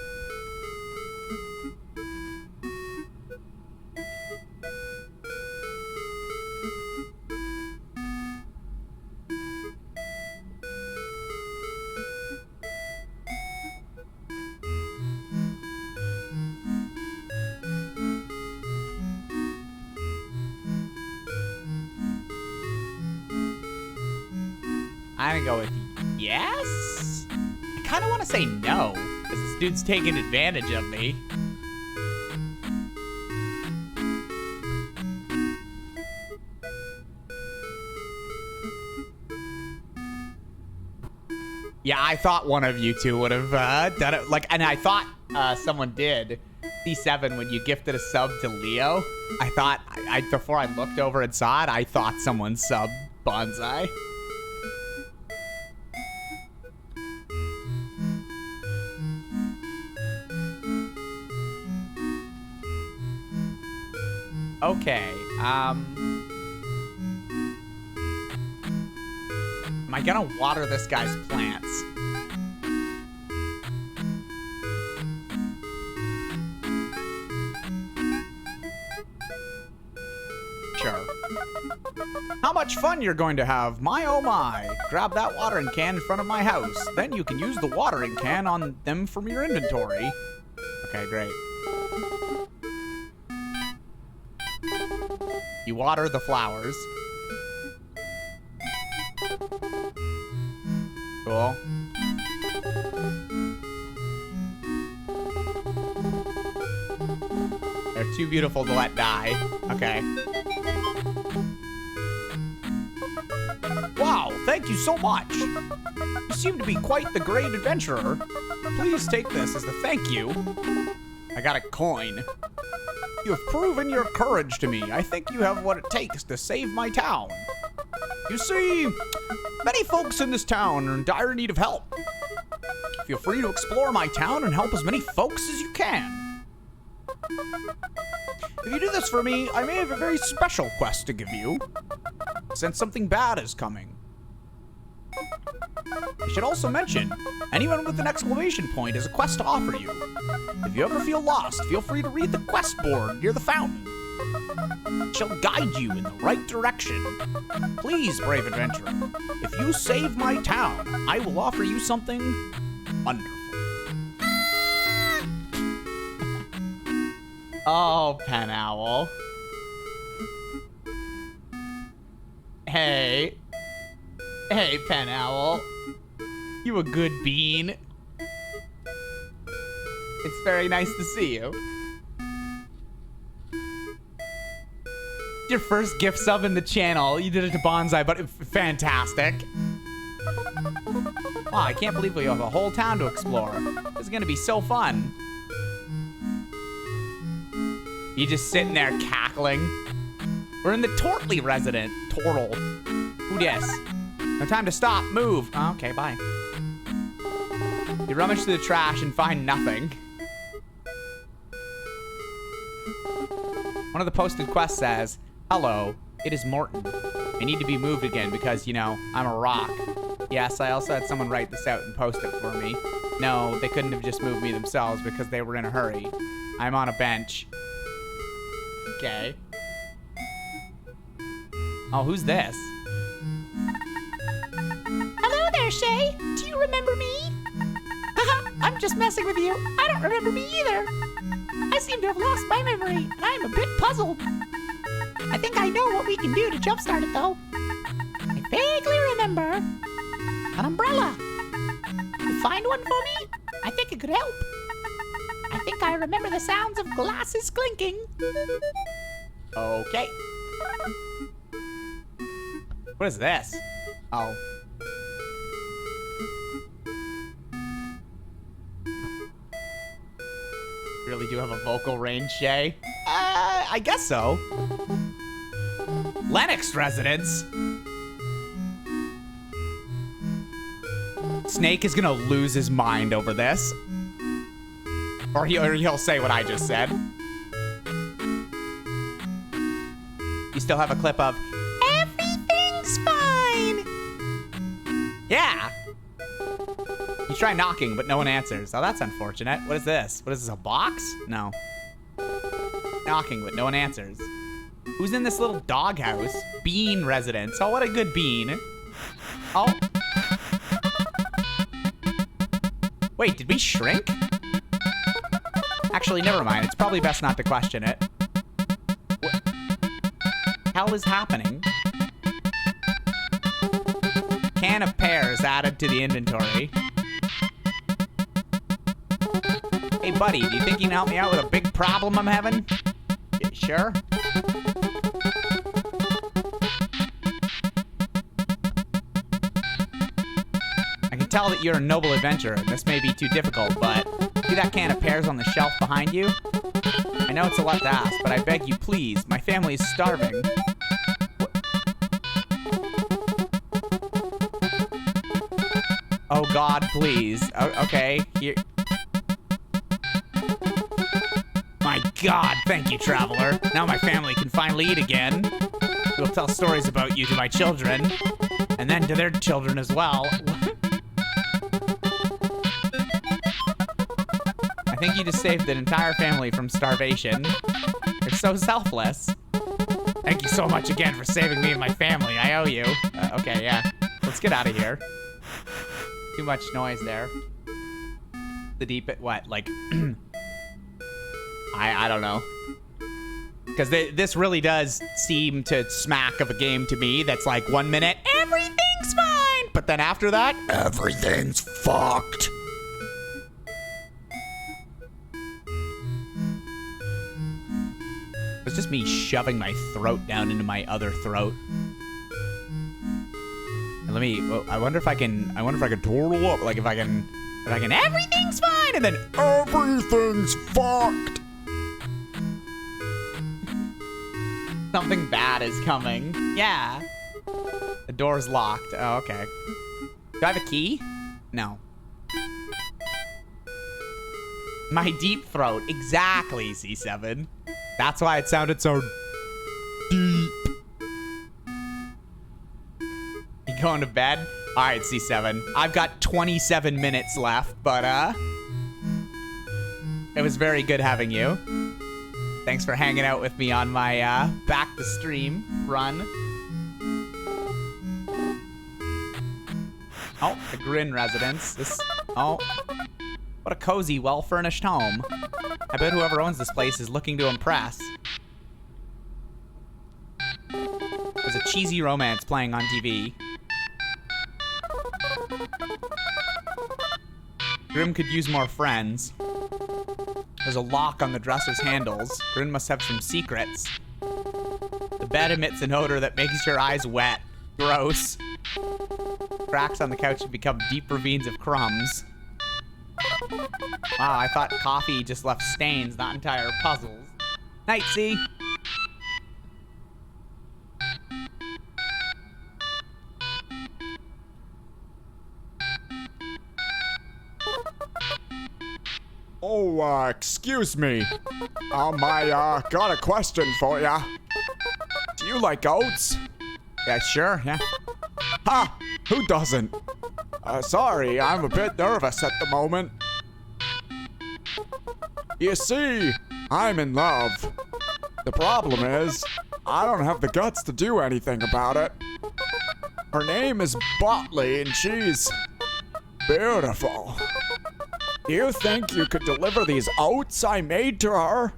I'm gonna go with yes? I kind of want to say no, because this dude's taking advantage of me. Yeah, I thought one of you two would have done it. Like, and I thought someone did. C7, when you gifted a sub to Leo, I thought, before I looked over and saw it, I thought someone subbed Bonsai. Okay, am I gonna water this guy's plants? Sure. How much fun you're going to have, my oh my. Grab that watering can in front of my house. Then you can use the watering can on them from your inventory. Okay, great. You water the flowers. Cool. They're too beautiful to let die. Okay. Wow, thank you so much. You seem to be quite the great adventurer. Please take this as the thank you. I got a coin. You have proven your courage to me. I think you have what it takes to save my town. You see, many folks in this town are in dire need of help. Feel free to explore my town and help as many folks as you can. If you do this for me, I may have a very special quest to give you, since something bad is coming. I should also mention, anyone with an exclamation point has a quest to offer you. If you ever feel lost, feel free to read the quest board near the fountain. It shall guide you in the right direction. Please, brave adventurer, if you save my town, I will offer you something wonderful. Oh, Pen Owl. Hey. Hey, Pen Owl. You a good bean. It's very nice to see you. Your first gift sub in the channel. You did it to Bonsai, but fantastic. Wow, I can't believe we have a whole town to explore. This is gonna be so fun. You just sitting there cackling. We're in the Tortley resident. Tortle. Who dis? No time to stop. Move. Oh, okay, bye. You rummage through the trash and find nothing. One of the posted quests says, "Hello, it is Morton. I need to be moved again because, you know, I'm a rock." Yes, I also had someone write this out and post it for me. No, they couldn't have just moved me themselves because they were in a hurry. I'm on a bench. Okay. Oh, who's this? Hello there, Shay. Do you remember me? Haha, I'm just messing with you. I don't remember me either. I seem to have lost my memory, and I'm a bit puzzled. I think I know what we can do to jumpstart it, though. I vaguely remember an umbrella. You find one for me? I think it could help. I think I remember the sounds of glasses clinking. Okay. What is this? Oh. Really do have a vocal range, Shay? I guess so. Lennox residence. Snake is gonna lose his mind over this. Or he'll say what I just said. You still have a clip of "Everything's fine." Yeah. You try knocking, but no one answers. Oh, that's unfortunate. What is this? What is this, a box? No. Knocking, but no one answers. Who's in this little doghouse? Bean residence. Oh, what a good bean. Oh. Wait, did we shrink? Actually, never mind. It's probably best not to question it. What the hell is happening? Can of pears added to the inventory. Hey, buddy, do you think you can help me out with a big problem I'm having? Yeah, sure. I can tell that you're a noble adventurer, and this may be too difficult, but see that can of pears on the shelf behind you? I know it's a lot to ask, but I beg you, please. My family is starving. Oh, God, please. Okay, here. My God, thank you, traveler. Now my family can finally eat again. We'll tell stories about you to my children, and then to their children as well. I think you just saved an entire family from starvation. You're so selfless. Thank you so much again for saving me and my family. I owe you. Okay, yeah. Let's get out of here. Too much noise there. The deep, what, like, I don't know. Because this really does seem to smack of a game to me that's like 1 minute, everything's fine, but then after that, everything's fucked. It's just me shoving my throat down into my other throat. And let me, I wonder if I can turtle up, like if I can, everything's fine, and then everything's fucked. Something bad is coming. Yeah. The door's locked. Oh, okay. Do I have a key? No. My deep throat. Exactly, C7. That's why it sounded so deep. You going to bed? All right, C7. I've got 27 minutes left, but it was very good having you. Thanks for hanging out with me on my back to stream run. Oh, the Grin residence. Oh, what a cozy, well-furnished home. I bet whoever owns this place is looking to impress. There's a cheesy romance playing on TV. Grim could use more friends. There's a lock on the dresser's handles. Grim must have some secrets. The bed emits an odor that makes your eyes wet. Gross. Cracks on the couch have become deep ravines of crumbs. Wow, I thought coffee just left stains, not entire puzzles. Night, C. Oh, excuse me. I got a question for ya. Do you like oats? Yeah, sure, yeah. Ha! Who doesn't? Sorry, I'm a bit nervous at the moment. You see, I'm in love. The problem is, I don't have the guts to do anything about it. Her name is Botley, and she's beautiful. Do you think you could deliver these oats I made to her?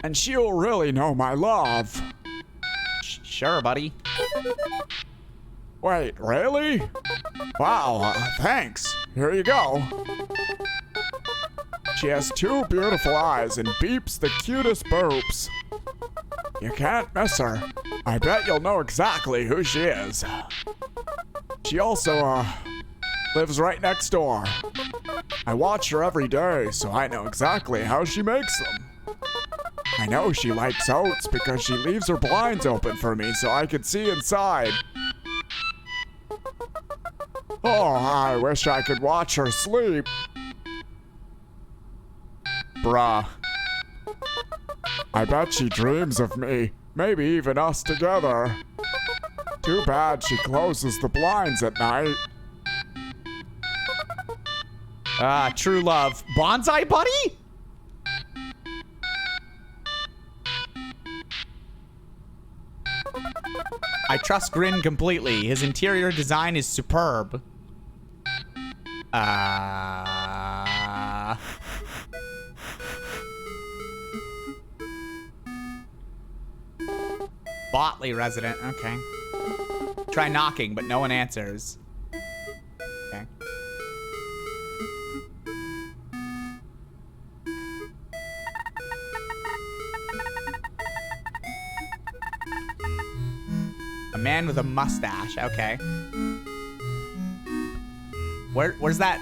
And she'll really know my love. Sure, buddy. Wait, really? Wow, thanks. Here you go. She has 2 beautiful eyes and beeps the cutest boobs. You can't miss her. I bet you'll know exactly who she is. She also, lives right next door. I watch her every day, so I know exactly how she makes them. I know she likes oats because she leaves her blinds open for me so I can see inside. Oh, I wish I could watch her sleep. Bruh. I bet she dreams of me, maybe even us together. Too bad she closes the blinds at night. True love. Bonsai buddy? I trust Grin completely. His interior design is superb. Botley resident. Okay. Try knocking, but no one answers. Okay. A man with a mustache. Okay. Where's that?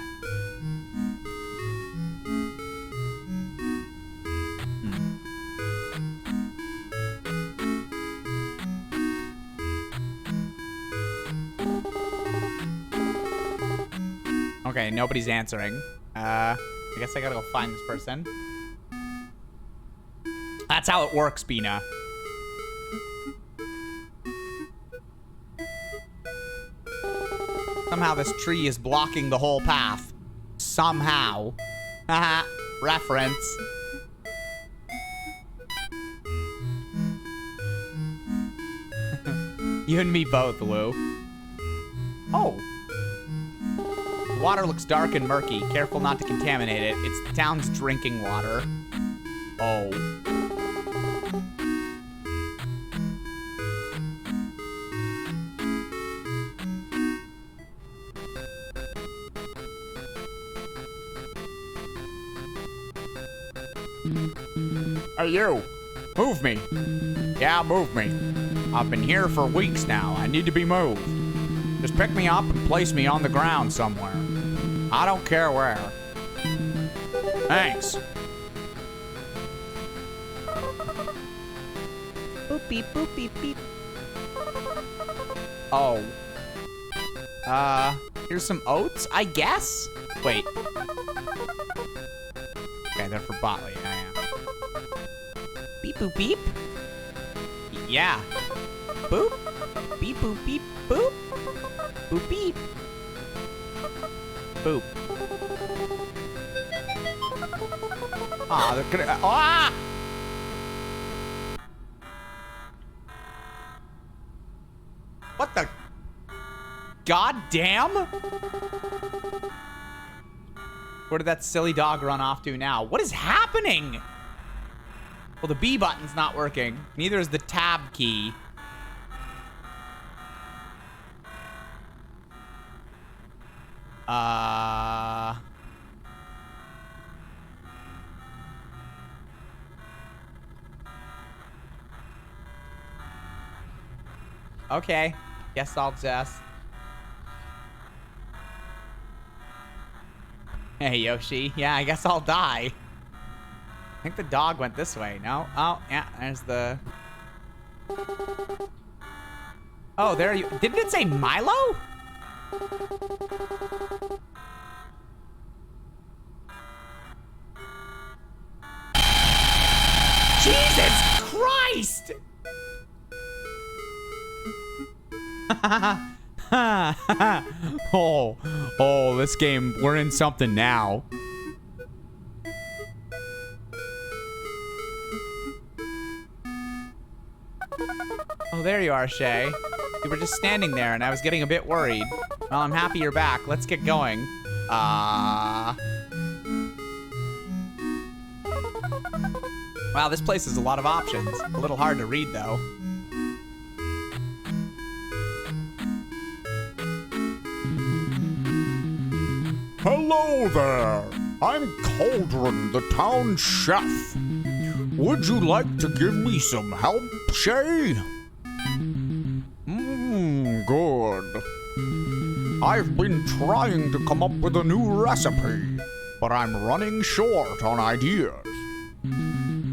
Okay, nobody's answering. I guess I gotta go find this person. That's how it works, Bina. Somehow this tree is blocking the whole path. Somehow. Haha. Reference. You and me both, Lou. Oh. The water looks dark and murky. Careful not to contaminate it. It's the town's drinking water. Oh. Hey, you! Move me! Yeah, move me. I've been here for weeks now. I need to be moved. Just pick me up and place me on the ground somewhere. I don't care where. Thanks. Boop beep, boop beep beep. Oh. Here's some oats, I guess? Wait. Okay, they're for Botley. Yeah. Beep boop beep. Yeah. Boop. Beep boop beep boop. Boop beep. Boop. Ah, they're gonna. Ah! What the? God damn! Where did that silly dog run off to now? What is happening? Well, the B button's not working. Neither is the tab key. Okay. Guess I'll just... Hey, Yoshi. Yeah, I guess I'll die. I think the dog went this way. No? Oh, yeah, there's the... Oh, there you... Didn't it say Milo? Jesus Christ! oh, this game, we're in something now. Oh, there you are, Shay. You were just standing there and I was getting a bit worried. Well, I'm happy you're back. Let's get going. Wow, this place has a lot of options. A little hard to read, though. Hello there. I'm Cauldron, the town chef. Would you like to give me some help, Shay? Good. I've been trying to come up with a new recipe, but I'm running short on ideas.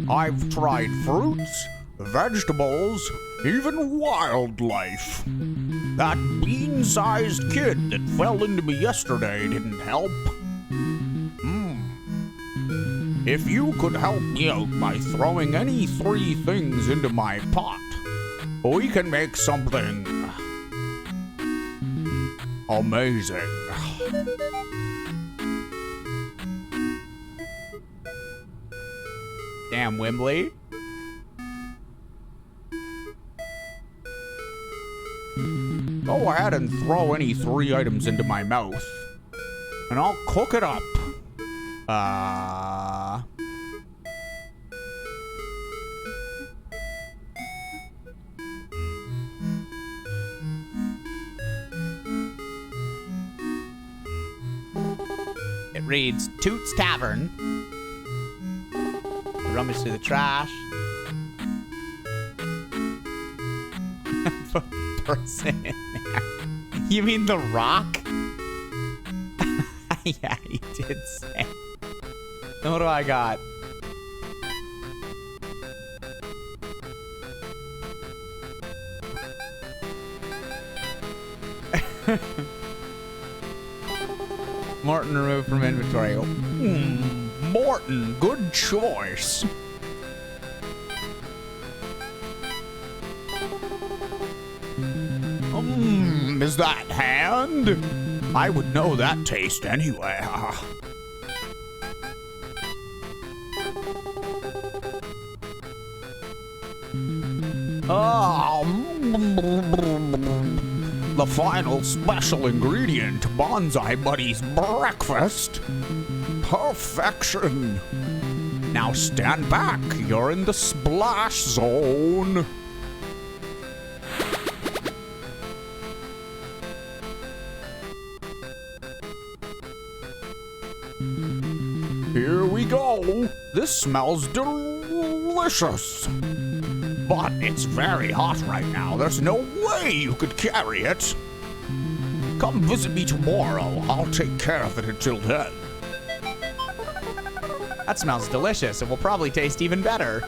I've tried fruits, vegetables, even wildlife. That bean-sized kid that fell into me yesterday didn't help. If you could help me out by throwing any 3 things into my pot, we can make something amazing. Damn, Wimbley. Go ahead and throw any 3 items into my mouth, and I'll cook it up. It reads Toots Tavern. Rummage through the trash. Put the person in there. You mean The Rock? Yeah, he did say. What do I got? Morton removed from inventory. Morton, good choice. Is that hand? I would know that taste anyway. The final special ingredient, Bonsai Buddy's breakfast. Perfection. Now stand back, you're in the splash zone. Here we go. This smells delicious. But it's very hot right now. There's no way you could carry it. Come visit me tomorrow. I'll take care of it until then. That smells delicious. It will probably taste even better.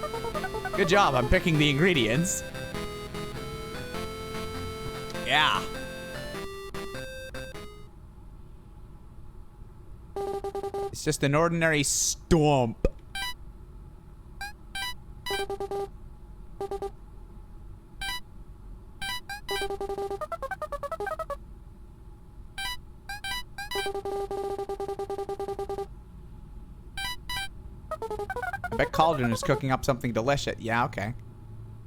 Good job. I'm picking the ingredients. Yeah. It's just an ordinary stump. I bet Cauldron is cooking up something delicious. Yeah, okay.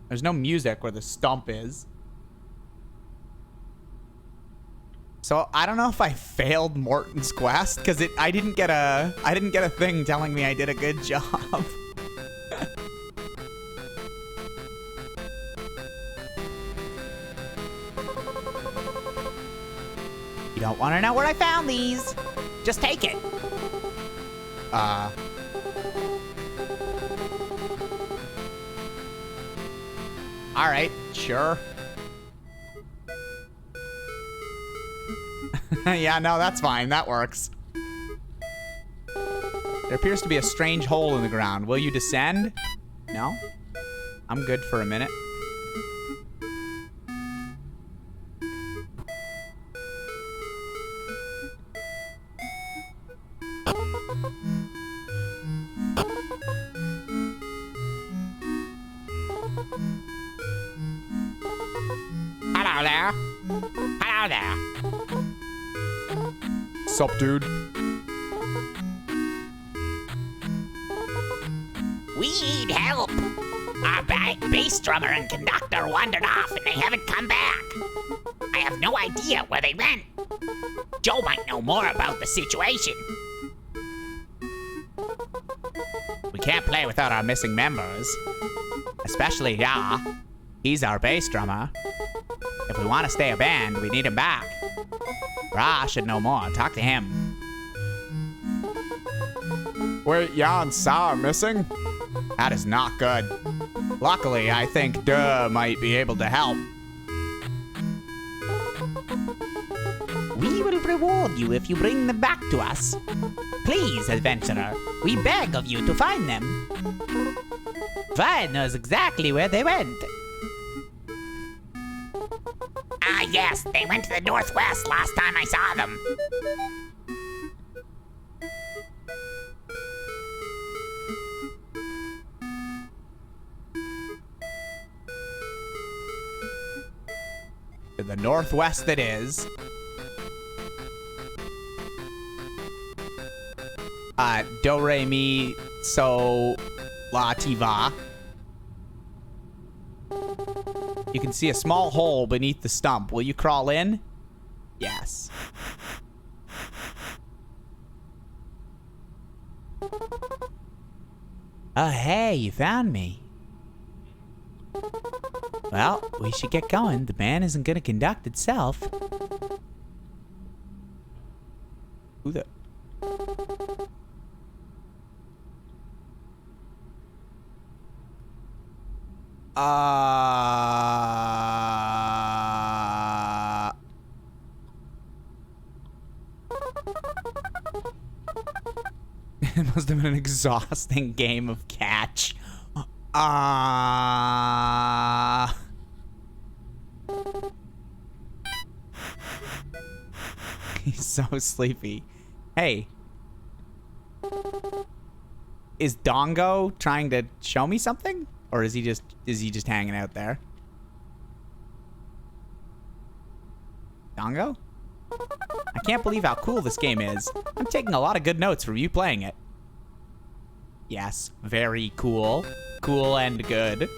There's no music where the stump is. So I don't know if I failed Morton's quest because I didn't get a thing telling me I did a good job. don't want to know where I found these. Just take it. All right, sure. Yeah, no, that's fine. That works. There appears to be a strange hole in the ground. Will you descend? No? I'm good for a minute. Hello there. Hello there. Sup, dude? We need help. Our bass drummer and conductor wandered off and they haven't come back. I have no idea where they went. Joe might know more about the situation. We can't play without our missing members. Especially Ya. He's our bass drummer. If we want to stay a band, we need him back. Ra should know more. Talk to him. Wait, Ya and Sa are missing? That is not good. Luckily, I think Duh might be able to help. We will reward you if you bring them back to us. Please, adventurer, we beg of you to find them. Vi knows exactly where they went. Ah, yes, they went to the northwest last time I saw them. To the northwest it is. Do, re, mi, so, la, ti, va. You can see a small hole beneath the stump. Will you crawl in? Yes. Oh, hey, you found me. Well, we should get going. The band isn't gonna conduct itself. Who the... It must have been an exhausting game of catch. He's so sleepy. Hey. Is Dongo trying to show me something? Or is he just hanging out there? Dongo? I can't believe how cool this game is. I'm taking a lot of good notes from you playing it. Yes, very cool. Cool and good.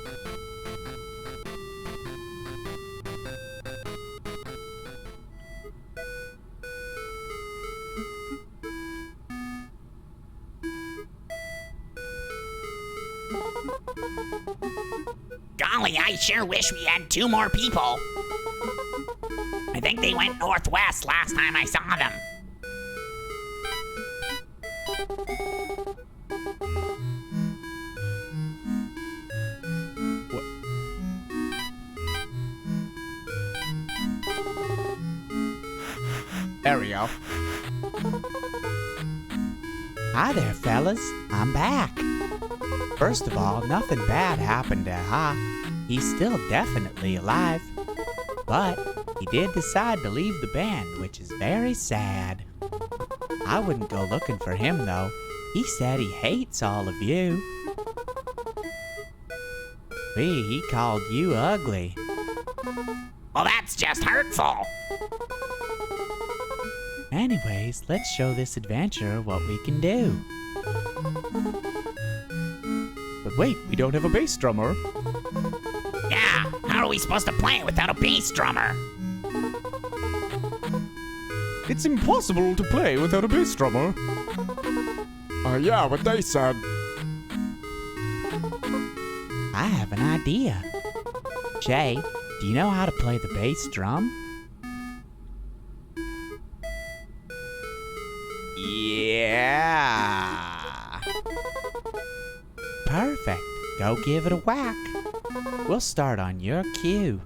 Golly, I sure wish we had 2 more people. I think they went northwest last time I saw them. There we go. Hi there, fellas. I'm back. First of all, nothing bad happened to Ha. He's still definitely alive. But he did decide to leave the band, which is very sad. I wouldn't go looking for him, though. He said he hates all of you. He called you ugly. Well, that's just hurtful. Anyways, let's show this adventurer what we can do. But wait, we don't have a bass drummer. Yeah, how are we supposed to play it without a bass drummer? It's impossible to play without a bass drummer. Yeah, what they said. I have an idea. Jay, do you know how to play the bass drum? Yeah. Perfect. Go give it a whack. We'll start on your cue.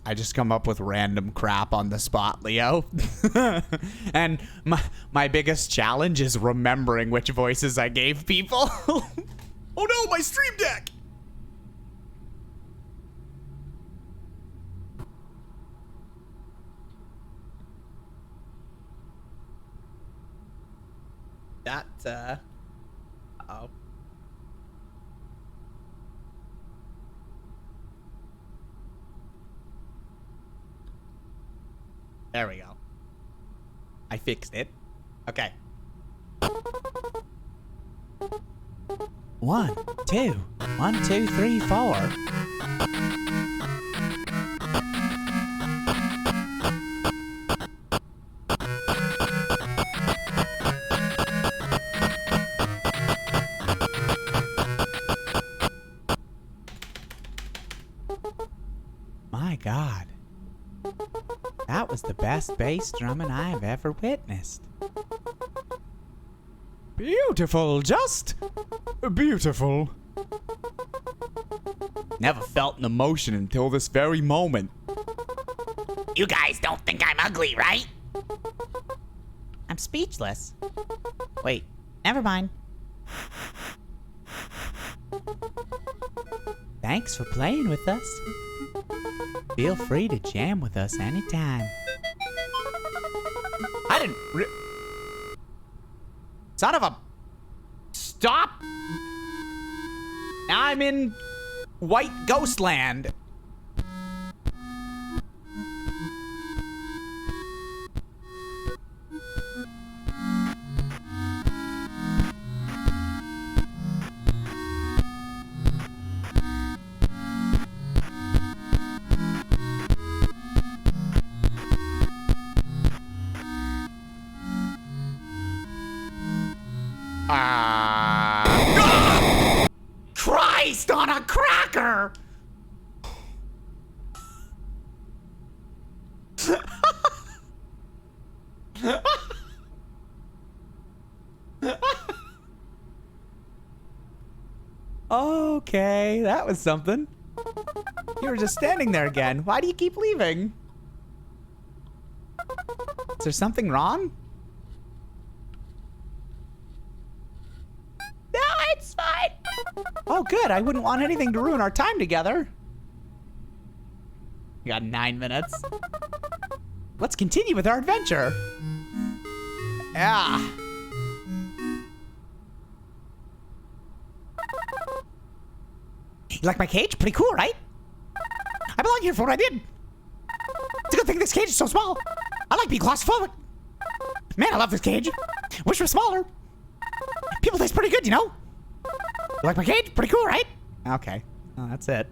I just come up with random crap on the spot, Leo. And my biggest challenge is remembering which voices I gave people. Oh no, my stream deck! That, uh-oh. There we go. I fixed it. Okay. 1, 2, 1, 2, 3, 4. My God. That was the best bass drumming I have ever witnessed. Beautiful, just beautiful. Never felt an emotion until this very moment. You guys don't think I'm ugly, right? I'm speechless. Wait, never mind. Thanks for playing with us. Feel free to jam with us anytime. I didn't Son of a... Stop! Now I'm in White Ghost Land. Christ on a cracker! Okay, that was something. You were just standing there again. Why do you keep leaving? Is there something wrong? No, it's fine. Oh, good. I wouldn't want anything to ruin our time together. We got 9 minutes. Let's continue with our adventure. Yeah. You like my cage? Pretty cool, right? I belong here for what I did. It's a good thing this cage is so small. I like being claustrophobic. Man, I love this cage. Wish it was smaller. People taste pretty good, you know? You like my cage? Pretty cool, right? Okay. Oh, that's it.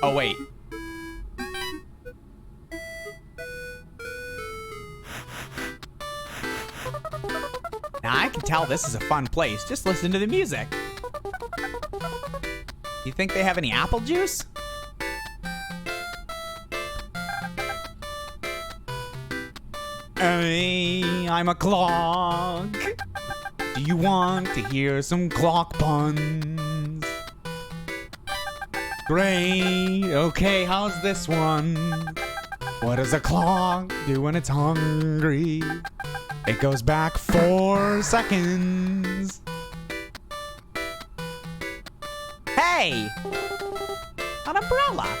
Oh, wait. Now, I can tell this is a fun place. Just listen to the music. You think they have any apple juice? Hey, I'm a clock. Do you want to hear some clock puns? Great. Okay, how's this one? What does a clock do when it's hungry? It goes back 4 seconds. Hey! An umbrella.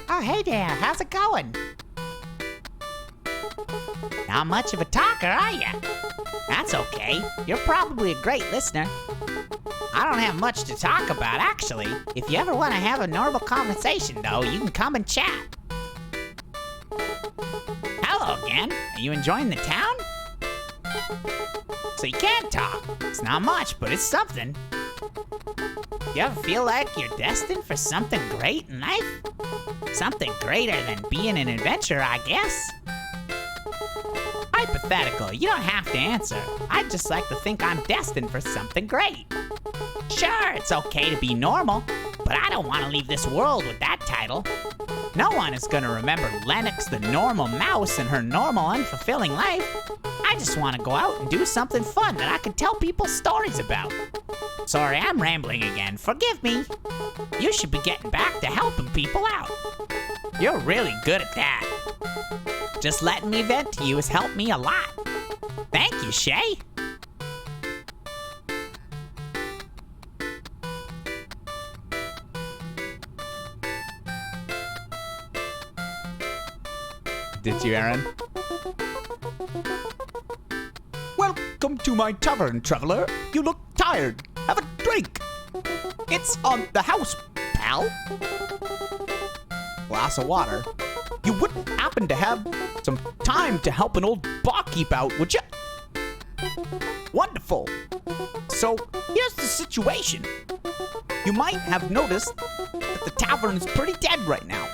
Oh, hey there. How's it going? Not much of a talker, are ya? That's okay. You're probably a great listener. I don't have much to talk about, actually. If you ever want to have a normal conversation, though, you can come and chat. Hello again. Are you enjoying the town? So you can talk. It's not much, but it's something. You ever feel like you're destined for something great in life? Something greater than being an adventurer, I guess. Hypothetical, you don't have to answer. I'd just like to think I'm destined for something great. Sure, it's okay to be normal, but I don't want to leave this world with that title. No one is gonna remember Lennox the normal mouse and her normal unfulfilling life. I just want to go out and do something fun that I can tell people stories about. Sorry, I'm rambling again. Forgive me. You should be getting back to helping people out. You're really good at that. Just letting me vent to you has helped me a lot. Thank you, Shay. Did you, Aaron? Welcome to my tavern, traveler. You look tired. Have a drink. It's on the house, pal. Glass of water. You wouldn't happen to have some time to help an old barkeep out, would you? Wonderful. So, here's the situation. You might have noticed that the tavern is pretty dead right now.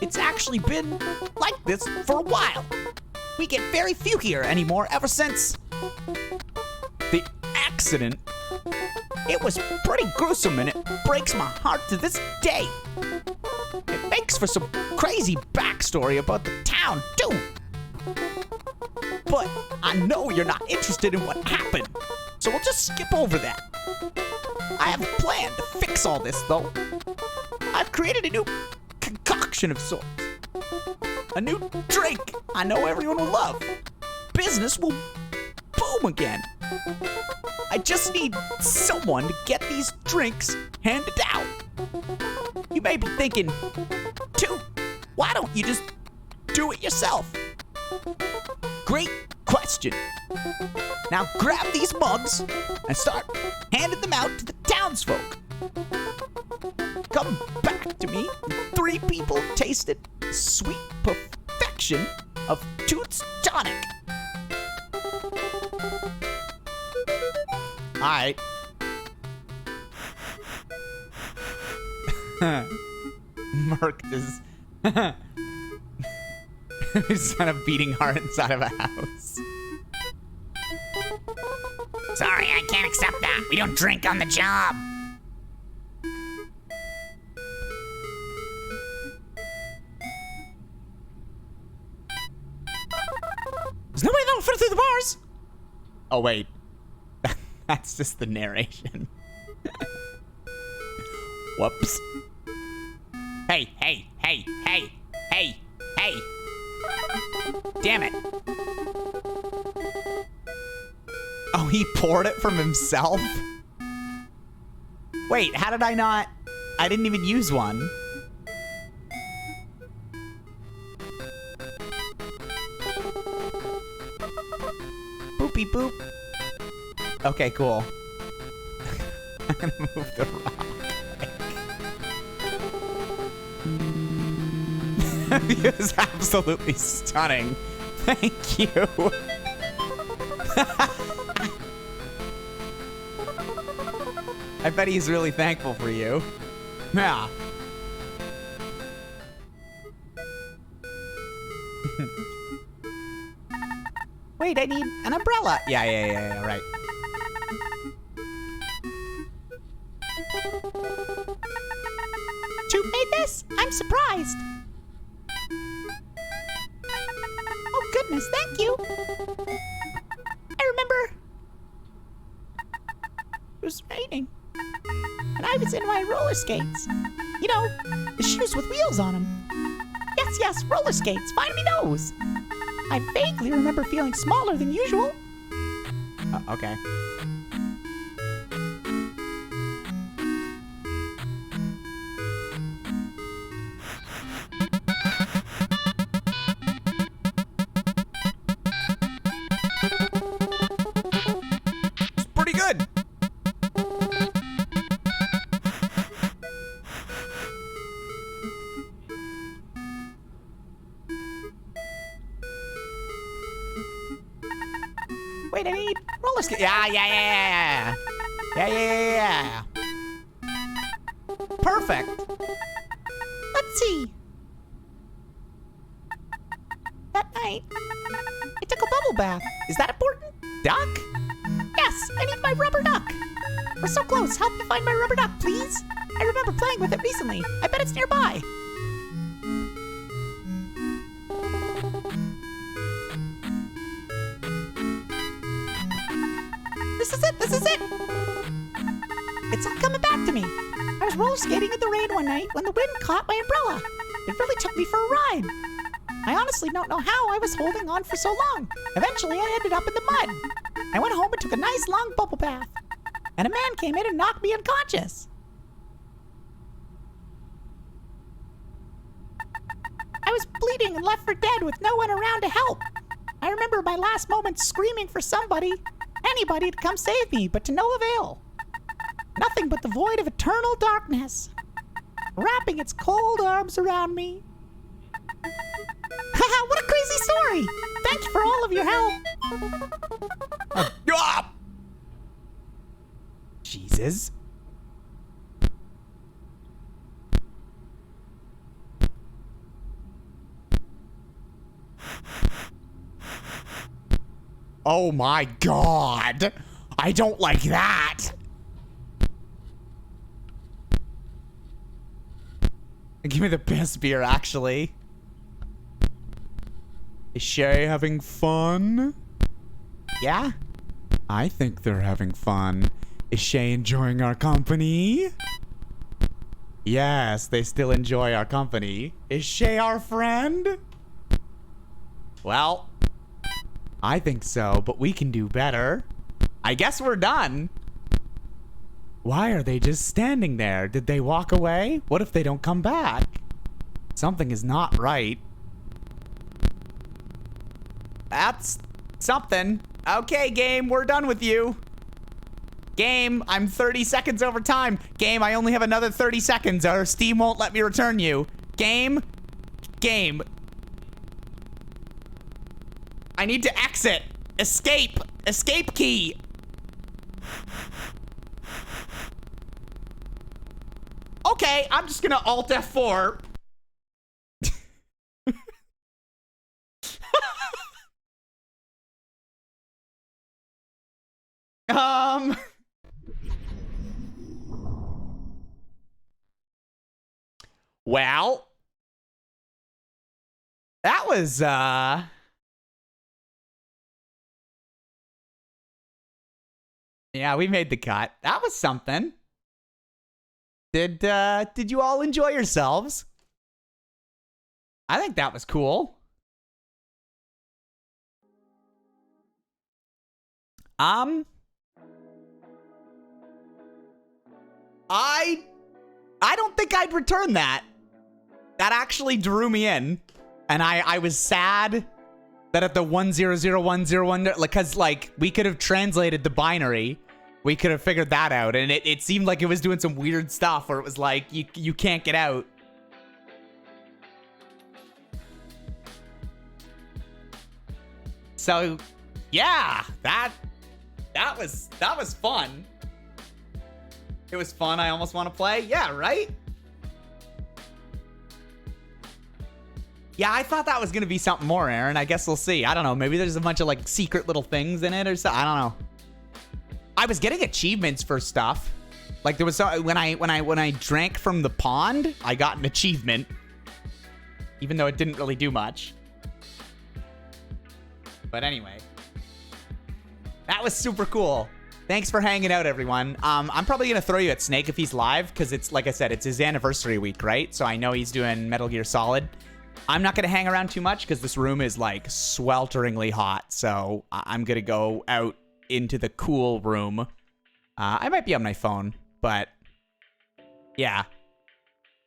It's actually been like this for a while. We get very few here anymore ever since the accident. It was pretty gruesome and it breaks my heart to this day. It makes for some crazy backstory about the town, too. But I know you're not interested in what happened, so we'll just skip over that. I have a plan to fix all this, though. I've created a new concoction of sorts. A new drink I know everyone will love. Business will boom again. I just need someone to get these drinks handed out. You may be thinking, dude, why don't you just do it yourself? Great question. Now grab these mugs and start handing them out to the townsfolk. Come back to me when 3 people tasted the sweet perfection of Toots Tonic. Alright. Merc is he's kind of beating heart inside of a house. Sorry, I can't accept that. We don't drink on the job. There's nobody that'll fit through the bars. Oh wait, that's just the narration. Whoops. Hey, hey, hey, hey, hey, hey. Damn it. Oh, he poured it from himself? Wait, how did I not? I didn't even use one. Boopy boop. Okay, cool. I'm gonna move the rock. It was absolutely stunning. Thank you. I bet he's really thankful for you. Yeah. Wait, I need an umbrella. Yeah, right. Toot made this? I'm surprised. Oh goodness, thank you. I remember it was raining and I was in my roller skates. You know, the shoes with wheels on them. Yes, roller skates. Find me those. I vaguely remember feeling smaller than usual. Okay. It's pretty good. Wait, I need roller skate. Yeah. Yeah. Perfect. Let's see. That night, I took a bubble bath. Is that important? Duck? Yes, I need my rubber duck. We're so close. Help me find my rubber duck, please. I remember playing with it recently. I bet it's nearby. This is it. It's all coming back to me. I was roller skating in the rain one night when the wind caught my umbrella. It really took me for a ride. I honestly don't know how I was holding on for so long. Eventually, I ended up in the mud. I went home and took a nice long bubble bath. And a man came in and knocked me unconscious. I was bleeding and left for dead with no one around to help. I remember my last moments screaming for somebody, anybody to come save me, but to no avail. Nothing but the void of eternal darkness, wrapping its cold arms around me. Haha, what a crazy story! Thank you for all of your help. Ah! Jesus. Oh my God. I don't like that. Give me the best beer, actually. Is Shay having fun? Yeah? I think they're having fun. Is Shay enjoying our company? Yes, they still enjoy our company. Is Shay our friend? Well, I think so, but we can do better. I guess we're done. Why are they just standing there? Did they walk away? What if they don't come back? Something is not right. That's something. Okay, game, we're done with you. Game, I'm 30 seconds over time. Game, I only have another 30 seconds or Steam won't let me return you. Game. I need to exit. Escape. Escape key. Okay, I'm just gonna Alt F4. Well, that was, yeah, we made the cut. That was something. Did you all enjoy yourselves? I think that was cool. I don't think I'd return that. That actually drew me in. And I was sad that at the 100101, like, cause like we could have translated the binary. We could have figured that out. And it seemed like it was doing some weird stuff where it was like, you can't get out. So yeah, that was fun. It was fun. I almost want to play. Yeah, right? Yeah, I thought that was going to be something more, Aaron. I guess we'll see. I don't know. Maybe there's a bunch of like secret little things in it or something. I don't know. I was getting achievements for stuff. Like there was when I drank from the pond, I got an achievement. Even though it didn't really do much. But anyway. That was super cool. Thanks for hanging out, everyone. I'm probably going to throw you at Snake if he's live, because it's, like I said, it's his anniversary week, right? So I know he's doing Metal Gear Solid. I'm not going to hang around too much, because this room is, like, swelteringly hot. So I'm going to go out into the cool room. I might be on my phone, but yeah.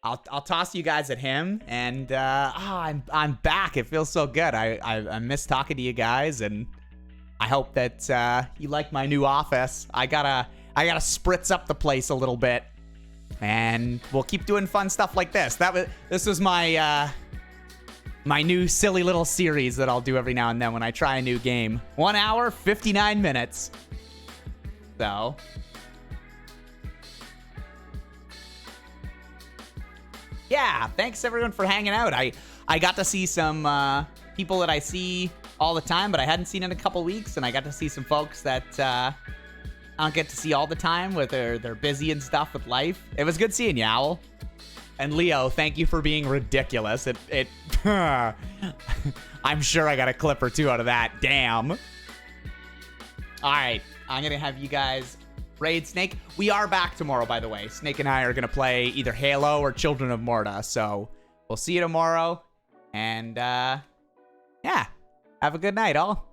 I'll toss you guys at him, and I'm back. It feels so good. I miss talking to you guys, and I hope that you like my new office. I gotta spritz up the place a little bit, and we'll keep doing fun stuff like this. This was my My new silly little series that I'll do every now and then when I try a new game. 1 hour, 59 minutes. So. Yeah, thanks everyone for hanging out. I got to see some people that I see all the time, but I hadn't seen in a couple weeks, and I got to see some folks that I don't get to see all the time with they're busy and stuff with life. It was good seeing you, Owl. And Leo, thank you for being ridiculous. It I'm sure I got a clip or two out of that. Damn. All right, I'm gonna have you guys raid Snake. We are back tomorrow, by the way. Snake and I are gonna play either Halo or Children of Morta. So we'll see you tomorrow. And yeah, have a good night, all.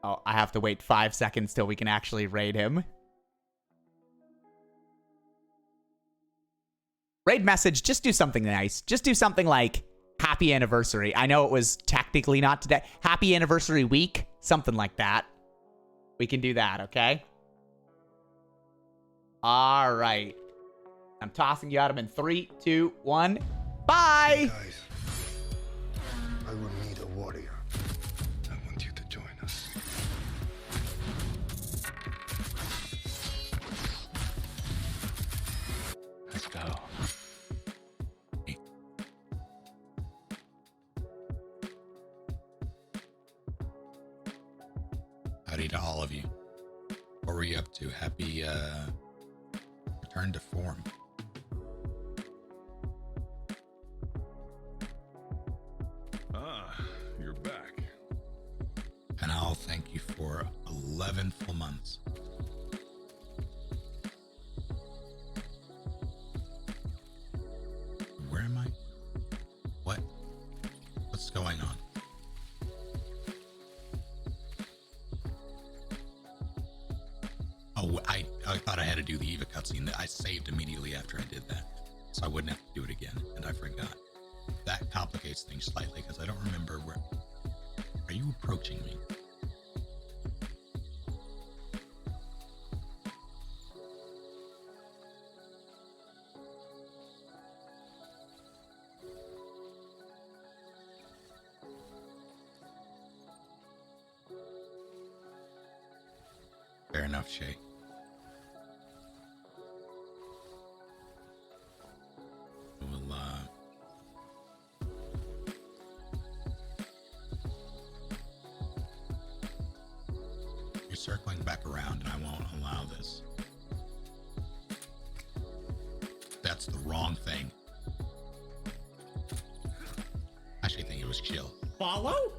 Oh, I have to wait 5 seconds till we can actually raid him. Raid message, just do something nice. Just do something like happy anniversary. I know it was technically not today. Happy anniversary week, something like that. We can do that, okay? All right. I'm tossing you out in 3, 2, 1. Bye! Guys, I will need a warrior. I want you to join us. Let's go. Howdy to all of you. What were you up to? Happy return to form. Ah, you're back. And I'll thank you for 11 full months. Where am I? What? What's going on? Oh, I thought I had to do the Eva cutscene. I saved immediately after I did that, so I wouldn't have to do it again, and I forgot. That complicates things slightly, because I don't remember where... Are you approaching me? Fair enough, Shay. We'll, you're circling back around, and I won't allow this. That's the wrong thing. I actually think it was chill. Follow?